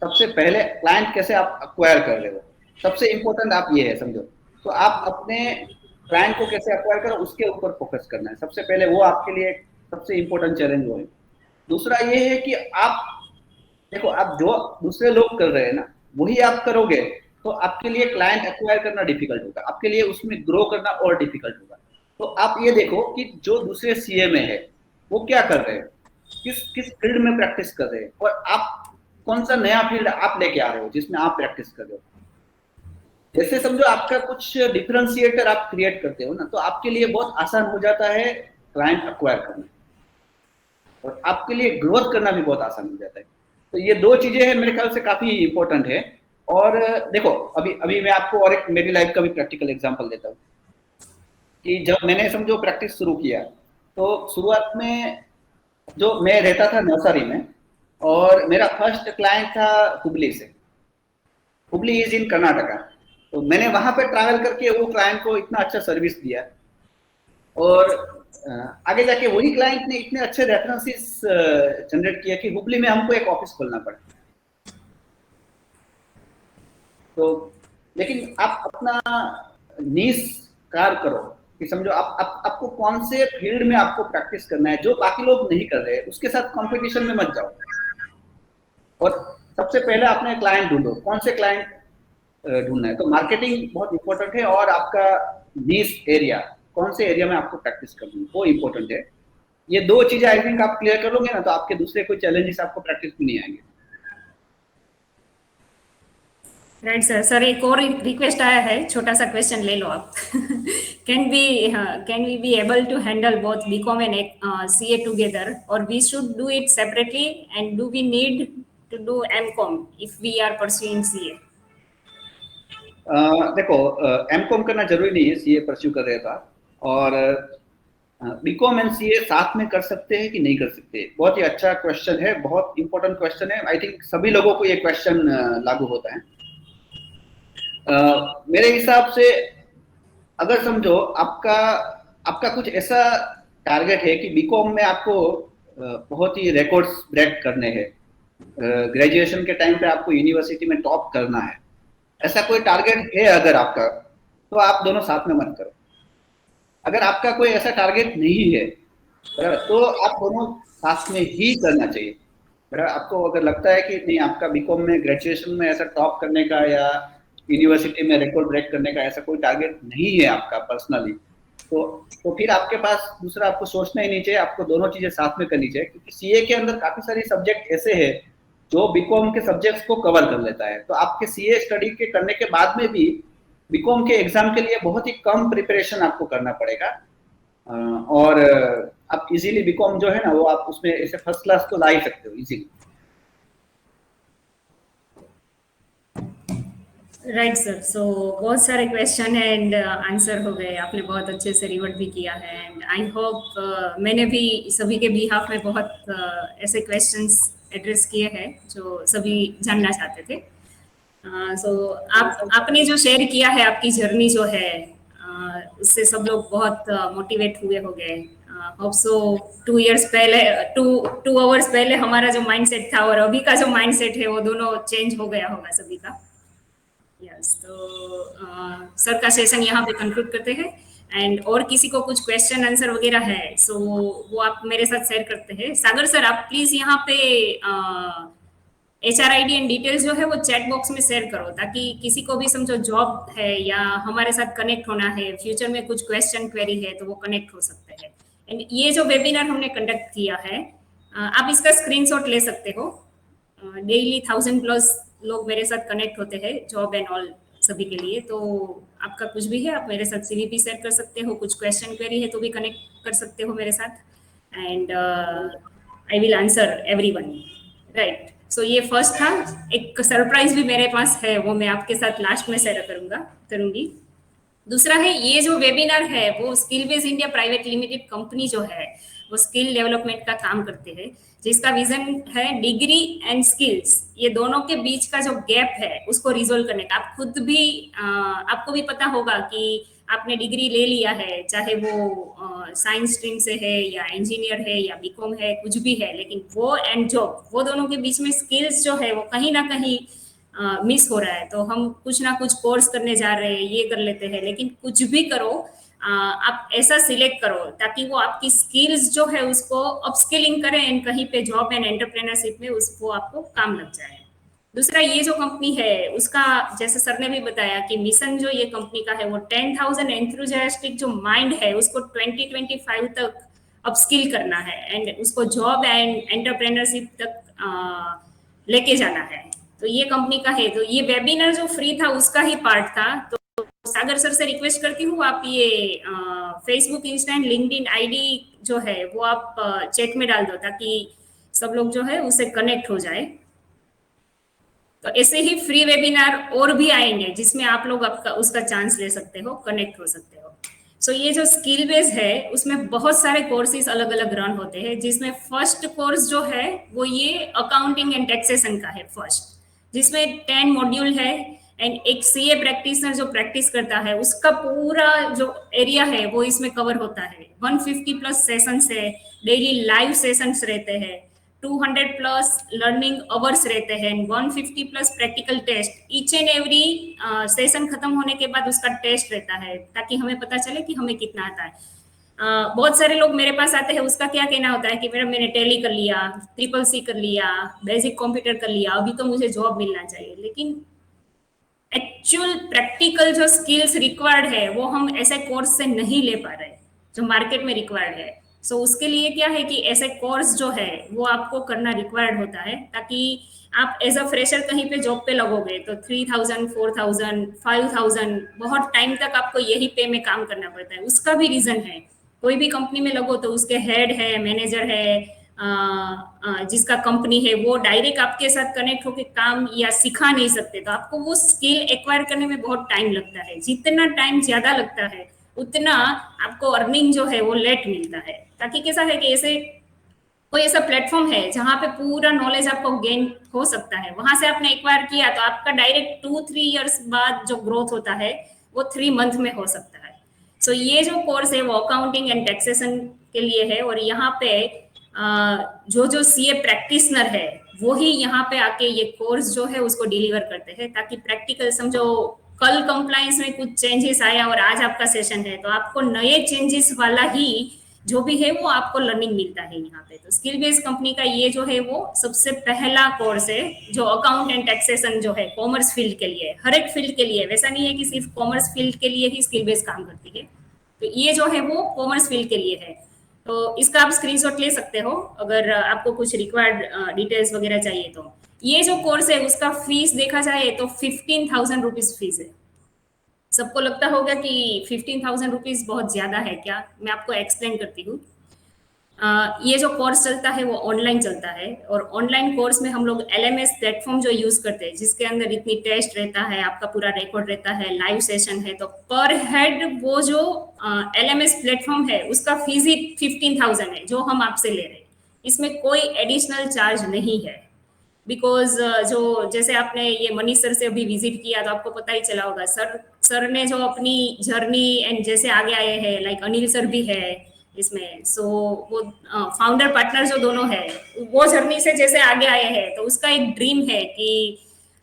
सबसे पहले क्लाइंट कैसे आप अक्वायर कर रहे हो, सबसे इम्पोर्टेंट आप ये है समझो। तो आप अपने क्लाइंट को कैसे अक्वायर करो उसके ऊपर फोकस करना है सबसे पहले, वो आपके लिए सबसे इम्पोर्टेंट चैलेंज वो है। दूसरा ये है कि आप देखो आप जो दूसरे लोग कर रहे हैं ना वही आप करोगे तो आपके लिए क्लाइंट एक्वायर करना डिफिकल्ट होगा, आपके लिए उसमें ग्रो करना और डिफिकल्ट होगा। तो आप ये देखो कि जो दूसरे सीए में है वो क्या कर रहे हैं, किस किस फील्ड में प्रैक्टिस कर रहे हैं, और आप कौन सा नया फील्ड आप लेके आ रहे हो जिसमें आप प्रैक्टिस कर रहे हो। जैसे समझो आपका कुछ डिफरेंशिएटर आप क्रिएट करते हो ना तो आपके लिए बहुत आसान हो जाता है क्लाइंट एक्वायर करना, और आपके लिए ग्रोथ करना भी बहुत आसान हो जाता है। तो ये दो चीजें हैं मेरे ख्याल से काफी इंपॉर्टेंट है। और देखो अभी अभी मैं आपको और एक मेरी लाइफ का भी प्रैक्टिकल एग्जांपल देता हूँ कि जब मैंने समझो प्रैक्टिस शुरू किया तो शुरुआत में जो मैं रहता था नर्सरी में, और मेरा फर्स्ट क्लाइंट था हुबली से। Hubli is in Karnataka. तो मैंने वहां पे ट्रैवल करके वो क्लाइंट को इतना अच्छा सर्विस दिया, और आगे जाके वही क्लाइंट ने इतने अच्छे रेफरेंसेस जनरेट किया कि हुबली में हमको एक ऑफिस खोलना पड़ा। तो लेकिन आप अपना नीश कार करो, कि समझो आपको कौन से फील्ड में आपको प्रैक्टिस करना है, जो बाकी लोग नहीं कर रहे, उसके साथ कंपटीशन में मत जाओ। और सबसे पहले अपने क्लाइंट ढूंढो, कौन से क्लाइंट ढूंढना है। तो मार्केटिंग बहुत इंपॉर्टेंट है, और आपका नीश एरिया, कौन से एरिया में आपको प्रैक्टिस करनी है, वो इंपॉर्टेंट है। ये दो चीजें आई थिंक आप क्लियर कर लोगे ना, तो आपके दूसरे कोई चैलेंजेस आपको प्रैक्टिस में नहीं आएंगे। Right sir. सर एक और रिक्वेस्ट आया है, छोटा सा क्वेश्चन ले लो आप। Can we be able to handle both BCom and CA together, और we should do it separately, and do we need to do MCom if we are pursuing CA? देखो, एमकॉम करना जरूरी नहीं है सीए परस्यू कर रहे था, और बीकॉम एंड सीए साथ में कर सकते हैं कि नहीं कर सकते। बहुत ही अच्छा क्वेश्चन है, बहुत इंपॉर्टेंट क्वेश्चन है। आई थिंक सभी लोगों को ये क्वेश्चन लागू होता है। मेरे हिसाब से अगर समझो आपका आपका कुछ ऐसा टारगेट है कि बीकॉम में आपको बहुत ही रिकॉर्ड्स ब्रेक करने हैं, ग्रेजुएशन के टाइम पे आपको यूनिवर्सिटी में टॉप करना है, ऐसा कोई टारगेट है अगर आपका, तो आप दोनों साथ में मत करो। अगर आपका कोई ऐसा टारगेट नहीं है, तो आप दोनों साथ में ही करना चाहिए। आपको अगर लगता है कि नहीं, आपका बीकॉम में ग्रेजुएशन में ऐसा टॉप करने का या यूनिवर्सिटी में रिकॉर्ड ब्रेक करने का ऐसा कोई टारगेट नहीं है आपका पर्सनली, तो फिर आपके पास दूसरा आपको सोचना ही नहीं चाहिए, आपको दोनों चीजें साथ में करनी चाहिए। क्योंकि सीए के अंदर काफी सारी सब्जेक्ट ऐसे हैं जो बीकॉम के सब्जेक्ट्स को कवर कर लेता है। तो आपके सीए स्टडी के करने के बाद में भी बीकॉम के एग्जाम के लिए बहुत ही कम प्रिपरेशन आपको करना पड़ेगा, और आप इजीली बीकॉम जो है ना, वो आप उसमें ऐसे फर्स्ट क्लास तो ला ही सकते हो इजीली। Right sir. सो बहुत सारे क्वेश्चन एंड आंसर हो गए, आपने बहुत अच्छे से रिवर्ट भी किया है, एंड आई होप मैंने भी सभी के बिहाफ में बहुत ऐसे क्वेश्चंस एड्रेस किए हैं जो सभी जानना चाहते थे। सो आपने जो शेयर किया है, आपकी जर्नी जो है, उससे सब लोग बहुत मोटिवेट हुए हो गए। होप सो 2 इयर्स पहले, 2 आवर्स पहले हमारा जो माइंडसेट था और अभी का जो माइंडसेट है, वो दोनों चेंज हो गया होगा सभी का। यस, तो सर का सेशन यहाँ पे कंक्लूड करते हैं, एंड और किसी को कुछ क्वेश्चन आंसर वगैरह है, सो वो आप मेरे साथ शेयर करते हैं। सागर सर, आप प्लीज यहाँ पे HRID एंड डिटेल्स जो है वो चैट बॉक्स में शेयर करो, ताकि किसी को भी समझो जॉब है या हमारे साथ कनेक्ट होना है, फ्यूचर में कुछ क्वेश्चन क्वेरी है, तो वो कनेक्ट हो सकते हैं। एंड ये जो वेबिनार हमने कंडक्ट किया है, आप इसका स्क्रीनशॉट ले सकते हो। डेली 1000+ लोग मेरे साथ कनेक्ट होते हैं, जॉब एंड ऑल सभी के लिए। तो आपका कुछ भी है, आप मेरे साथ सीवीपी शेयर कर सकते हो, कुछ क्वेश्चन क्वेरी है तो भी कनेक्ट कर सकते हो मेरे साथ, and I will answer everyone. Right, so ये फर्स्ट था। एक सरप्राइज भी मेरे पास है, वो मैं आपके साथ लास्ट में शेयर करूंगी। दूसरा है, ये जो वेबिनार है वो skill base India private limited company जो है, वो स्किल डेवलपमेंट का काम करते हैं, जिसका विजन है डिग्री एंड स्किल्स, ये दोनों के बीच का जो गैप है उसको रिजोल्व करने का। आप खुद भी आपको भी पता होगा कि आपने डिग्री ले लिया है, चाहे वो साइंस स्ट्रीम से है या इंजीनियर है या बीकॉम है, कुछ भी है, लेकिन वो एंड जॉब, वो दोनों के बीच में स्किल्स जो है वो कहीं ना कहीं मिस हो रहा है। तो हम कुछ ना कुछ कोर्स करने जा रहे हैं, ये कर लेते हैं, लेकिन कुछ भी करो, आप ऐसा सिलेक्ट करो ताकि वो आपकी स्किल्स जो है उसको अपस्किलिंग करें, एंड कहीं पे जॉब एंड एंटरप्रेन्योरशिप में उसको आपको काम लग जाए। दूसरा, ये जो कंपनी है उसका, जैसे सर ने भी बताया कि मिशन जो ये कंपनी का है, वो 10,000 एंथुजियास्टिक जो माइंड है उसको 2025 तक अपस्किल करना है, एंड उसको जॉब एंड एंटरप्रेन्योरशिप तक लेके जाना है। तो ये कंपनी का है। तो ये वेबिनार जो फ्री था उसका ही पार्ट था। तो सागर सर से रिक्वेस्ट करती हूँ, आप ये Facebook, Insta and LinkedIn ID जो है वो आप चैट में डाल दो, ताकि सब लोग जो है उससे कनेक्ट हो जाए। तो ऐसे ही फ्री वेबिनार और भी आएंगे जिसमें आप लोग आपका उसका चांस ले सकते हो, कनेक्ट हो सकते हो। सो ये जो स्किल बेस है उसमें बहुत सारे कोर्सेज अलग अलग रन होते हैं, जिसमें फर्स्ट कोर्स जो है वो ये अकाउंटिंग एंड टैक्सेशन का है फर्स्ट, जिसमें 10 मॉड्यूल है। एंड एक सीए प्रैक्टिशनर जो प्रैक्टिस करता है उसका पूरा जो एरिया है वो इसमें कवर होता है। 150 प्लस सेशंस है, डेली लाइव सेशंस रहते हैं, 200 प्लस लर्निंग आवर्स रहते हैं, 150 plus practical test. Each and every session खत्म होने के बाद उसका टेस्ट रहता है ताकि हमें पता चले कि हमें कितना आता है। बहुत सारे लोग मेरे पास आते हैं, उसका क्या कहना होता है कि मैडम मैंने टैली कर लिया, ट्रिपल सी कर लिया, बेसिक कंप्यूटर कर लिया, अभी तो मुझे जॉब मिलना चाहिए। लेकिन एक्चुअल प्रैक्टिकल जो स्किल्स रिक्वायर्ड है वो हम ऐसे कोर्स से नहीं ले पा रहे जो मार्केट में रिक्वायर्ड है। सो उसके लिए क्या है कि ऐसे कोर्स जो है वो आपको करना रिक्वायर्ड होता है, ताकि आप एज अ फ्रेशर कहीं पे जॉब पे लगोगे तो 3000 4000 5000 बहुत टाइम तक आपको यही पे में काम करना पड़ता है। उसका भी रीजन है, कोई भी कंपनी में लगो तो उसके हेड है, मैनेजर है, जिसका कंपनी है वो डायरेक्ट आपके साथ कनेक्ट होकर काम या सिखा नहीं सकते, तो आपको वो स्किल एक्वायर करने में बहुत टाइम लगता है। जितना टाइम ज्यादा लगता है उतना आपको अर्निंग जो है वो लेट मिलता है। ताकि कैसा है कि ऐसे कोई ऐसा प्लेटफॉर्म है जहां पे पूरा नॉलेज आपको गेन हो सकता है, वहां से आपने एक्वायर किया तो आपका डायरेक्ट 2-3 इयर्स बाद जो ग्रोथ होता है वो 3 मंथ में हो सकता है। सो ये जो कोर्स है वो अकाउंटिंग एंड टैक्सेशन के लिए है, और यहाँ पे जो सीए प्रैक्टिशनर है वो ही यहाँ पे आके ये कोर्स जो है उसको डिलीवर करते हैं, ताकि प्रैक्टिकल समझो कल कंप्लायंस में कुछ चेंजेस आया और आज आपका सेशन है तो आपको नए चेंजेस वाला ही जो भी है वो आपको लर्निंग मिलता है यहाँ पे। तो स्किल बेस्ड कंपनी का ये जो है वो सबसे पहला कोर्स है जो अकाउंट एंड टैक्सेशन जो है कॉमर्स फील्ड के लिए, हर एक फील्ड के लिए, वैसा नहीं है कि सिर्फ कॉमर्स फील्ड के लिए ही स्किल बेस्ड काम करती है। तो ये जो है वो कॉमर्स फील्ड के लिए है। तो इसका आप स्क्रीनशॉट ले सकते हो अगर आपको कुछ रिक्वायर्ड डिटेल्स वगैरह चाहिए तो। ये जो कोर्स है उसका फीस देखा जाए तो 15,000 रुपीज फीस है। सबको लगता होगा कि 15,000 रुपीज बहुत ज्यादा है क्या, मैं आपको एक्सप्लेन करती हूँ। ये जो कोर्स चलता है वो ऑनलाइन चलता है, और ऑनलाइन कोर्स में हम लोग एलएमएस प्लेटफॉर्म जो यूज करते हैं जिसके अंदर इतनी टेस्ट रहता है, आपका पूरा रिकॉर्ड रहता है, लाइव सेशन है, तो पर हेड वो जो एलएमएस प्लेटफॉर्म है उसका फीस ही 15,000 है जो हम आपसे ले रहे हैं। इसमें कोई एडिशनल चार्ज नहीं है, बिकॉज जो जैसे आपने ये मनीष सर से अभी विजिट किया तो आपको पता ही चला होगा, सर ने जो अपनी जर्नी एंड जैसे आगे आए हैं, लाइक अनिल सर भी है इसमें। सो वो फाउंडर पार्टनर जो दोनों है वो जर्नी से जैसे आगे आए हैं, तो उसका एक ड्रीम है कि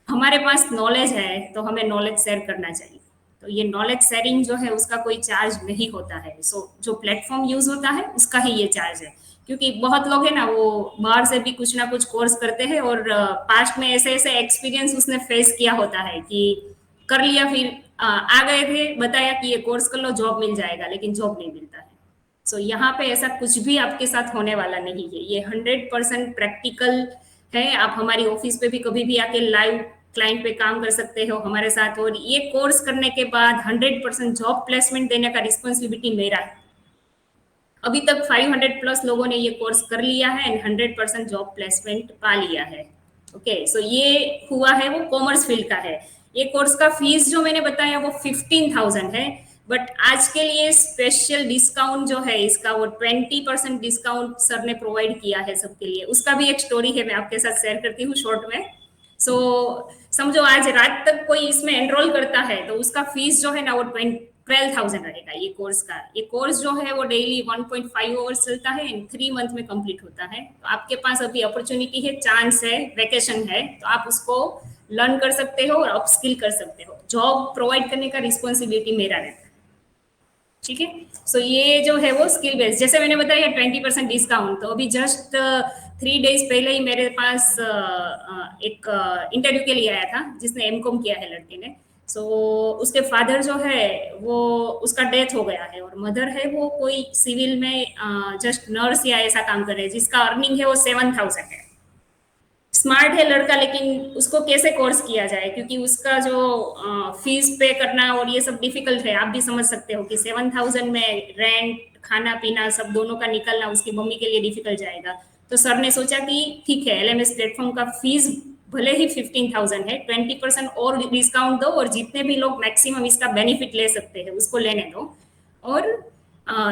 हमारे पास नॉलेज है तो हमें नॉलेज शेयर करना चाहिए। तो ये नॉलेज शेयरिंग जो है उसका कोई चार्ज नहीं होता है। सो जो प्लेटफॉर्म यूज होता है उसका ही ये चार्ज है, क्योंकि बहुत लोग है ना वो बाहर से भी कुछ ना कुछ कोर्स करते हैं और पास्ट में ऐसे ऐसे एक्सपीरियंस उसने फेस किया होता है कि कर लिया, फिर आ गए थे, बताया कि ये कोर्स कर लो जॉब मिल जाएगा, लेकिन जॉब नहीं मिलता है। सो यहाँ पे ऐसा कुछ भी आपके साथ होने वाला नहीं है, ये 100% प्रैक्टिकल है। आप हमारी ऑफिस पे भी कभी भी आके लाइव क्लाइंट पे काम कर सकते हो हमारे साथ, और ये कोर्स करने के बाद 100% जॉब प्लेसमेंट देने का रिस्पॉन्सिबिलिटी मेरा है। अभी तक 500 प्लस लोगों ने ये कोर्स कर लिया है एंड 100% जॉब प्लेसमेंट पा लिया है। ओके, सो ये हुआ है वो कॉमर्स फील्ड का है। ये कोर्स का फीस जो मैंने बताया वो 15,000 है, बट आज के लिए स्पेशल डिस्काउंट जो है इसका वो 20% डिस्काउंट सर ने प्रोवाइड किया है सबके लिए। उसका भी एक स्टोरी है, मैं आपके साथ शेयर करती हूँ शॉर्ट में। सो समझो आज रात तक कोई इसमें एनरोल करता है तो उसका फीस जो है ना वो 12,000 रहेगा ये कोर्स का। ये कोर्स जो है वो डेली 1.5 आवर्स चलता है एंड 3 मंथ में कंप्लीट होता है। तो आपके पास अभी अपॉर्चुनिटी है, चांस है, वेकेशन है, तो आप उसको लर्न कर सकते हो और अपस्किल कर सकते हो। जॉब प्रोवाइड करने का रिस्पॉन्सिबिलिटी मेरा रहता है, ठीक है। सो ये जो है वो स्किल बेस्ड, जैसे मैंने बताया 20% डिस्काउंट। तो अभी जस्ट 3 डेज पहले ही मेरे पास एक इंटरव्यू के लिए आया था जिसने एमकॉम किया है लड़के ने। सो उसके फादर जो है वो उसका डेथ हो गया है, और मदर है वो कोई सिविल में जस्ट नर्स या ऐसा काम कर रहे हैं, जिसका अर्निंग है वो 7,000 है। स्मार्ट है लड़का, लेकिन उसको कैसे कोर्स किया जाए, क्योंकि उसका जो फीस पे करना और ये सब डिफिकल्ट है। आप भी समझ सकते हो कि 7,000 में रेंट, खाना पीना सब दोनों का निकलना उसकी मम्मी के लिए डिफिकल्ट जाएगा। तो सर ने सोचा कि ठीक है, एलएमएस प्लेटफॉर्म का फीस भले ही 15,000 है, 20% और डिस्काउंट दो, और जितने भी लोग मैक्सिमम इसका बेनिफिट ले सकते हैं उसको लेने दो। और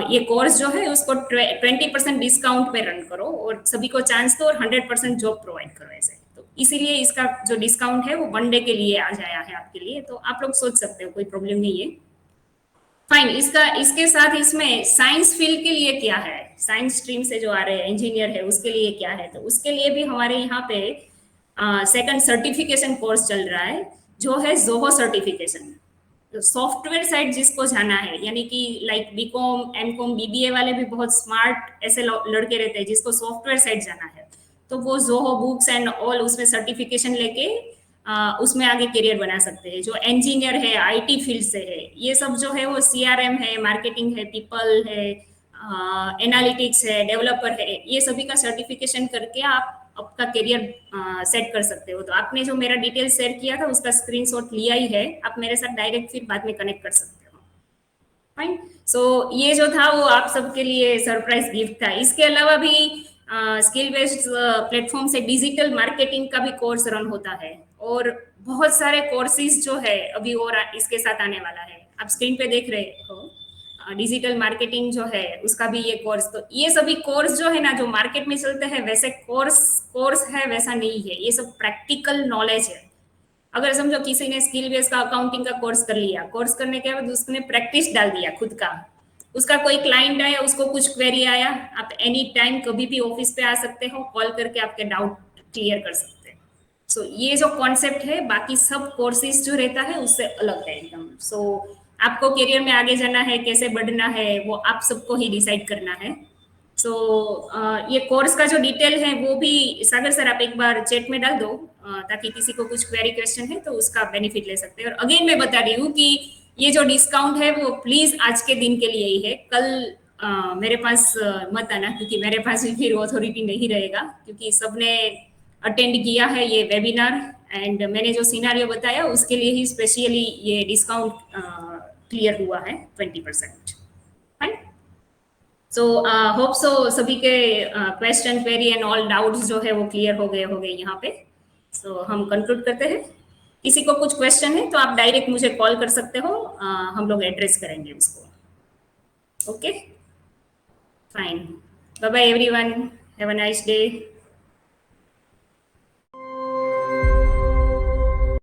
ये कोर्स जो है उसको 20% डिस्काउंट पे रन करो और सभी को चांस दो और 100% जॉब प्रोवाइड करो ऐसे। तो इसीलिए इसका जो डिस्काउंट है वो 1 डे के लिए आ जाया है आपके लिए, तो आप लोग सोच सकते हो, कोई प्रॉब्लम नहीं है। फाइन, इसके साथ इसमें साइंस फील्ड के लिए क्या है, साइंस स्ट्रीम से जो आ रहे हैं इंजीनियर है उसके लिए क्या है, तो उसके लिए भी हमारे यहाँ पे सेकंड सर्टिफिकेशन कोर्स चल रहा है जो है जोहो सर्टिफिकेशन। तो सॉफ्टवेयर साइड जिसको जाना है, यानी कि लाइक बीकॉम एमकॉम बीबीए वाले भी बहुत स्मार्ट ऐसे लड़के रहते हैं जिसको सॉफ्टवेयर साइड जाना है, तो वो जोहो बुक्स एंड ऑल उसमें सर्टिफिकेशन लेके उसमें आगे करियर बना सकते हैं। जो इंजीनियर है आईटी फील्ड से है, ये सब जो है वो सीआरएम है, मार्केटिंग है, पीपल है, एनालिटिक्स है, डेवलपर है, ये सभी का सर्टिफिकेशन करके आप आपका करियर सेट कर सकते हो। तो आपने जो मेरा डिटेल शेयर किया था उसका स्क्रीनशॉट लिया ही है, आप मेरे साथ डायरेक्ट फिर बाद में कनेक्ट कर सकते हो। फाइन, सो ये जो था वो आप सबके लिए सरप्राइज गिफ्ट था। इसके अलावा भी स्किल बेस्ड प्लेटफॉर्म से डिजिटल मार्केटिंग का भी कोर्स रन होता है और बहुत सारे कोर्सेज जो है अभी और इसके साथ आने वाला है। आप स्क्रीन पे देख रहे हो डिजिटल मार्केटिंग जो है उसका भी ये कोर्स, तो ये सभी कोर्स जो है ना जो मार्केट में चलते हैं वैसे कोर्स है वैसा नहीं है, ये सब प्रैक्टिकल नॉलेज है। अगर समझो किसी ने स्किल बेस्ड का अकाउंटिंग का कोर्स कर लिया, कोर्स करने के बाद उसने प्रैक्टिस डाल दिया खुद का, उसका कोई क्लाइंट आया उसको कुछ क्वेरी आया, आप एनी टाइम कभी भी ऑफिस पे आ सकते हो, कॉल करके आपके डाउट क्लियर कर सकते हैं। सो ये जो कॉन्सेप्ट है बाकी सब कोर्सेज जो रहता है उससे अलग है एकदम। सो आपको करियर में आगे जाना है, कैसे बढ़ना है, वो आप सबको ही डिसाइड करना है। सो ये कोर्स का जो डिटेल है वो भी सागर सर आप एक बार चैट में डाल दो ताकि किसी को कुछ क्वेरी क्वेश्चन है तो उसका बेनिफिट ले सकते हैं। और अगेन मैं बता रही हूँ कि ये जो डिस्काउंट है वो प्लीज आज के दिन के लिए ही है, कल मेरे पास मत आना क्योंकि मेरे पास भी फिर ऑथोरिटी नहीं रहेगा, क्योंकि सबने अटेंड किया है ये वेबिनार एंड मैंने जो सिनारियो बताया उसके लिए ही स्पेशली ये डिस्काउंट क्लियर हुआ है 20%। फाइन, सो होप सो सभी के question query and all doubts जो है वो क्लियर हो गए यहाँ पे। सो हम कंक्लूड करते हैं। किसी को कुछ क्वेश्चन है तो आप डायरेक्ट मुझे कॉल कर सकते हो, हम लोग एड्रेस करेंगे उसको। Okay, fine, bye bye everyone, have a nice day.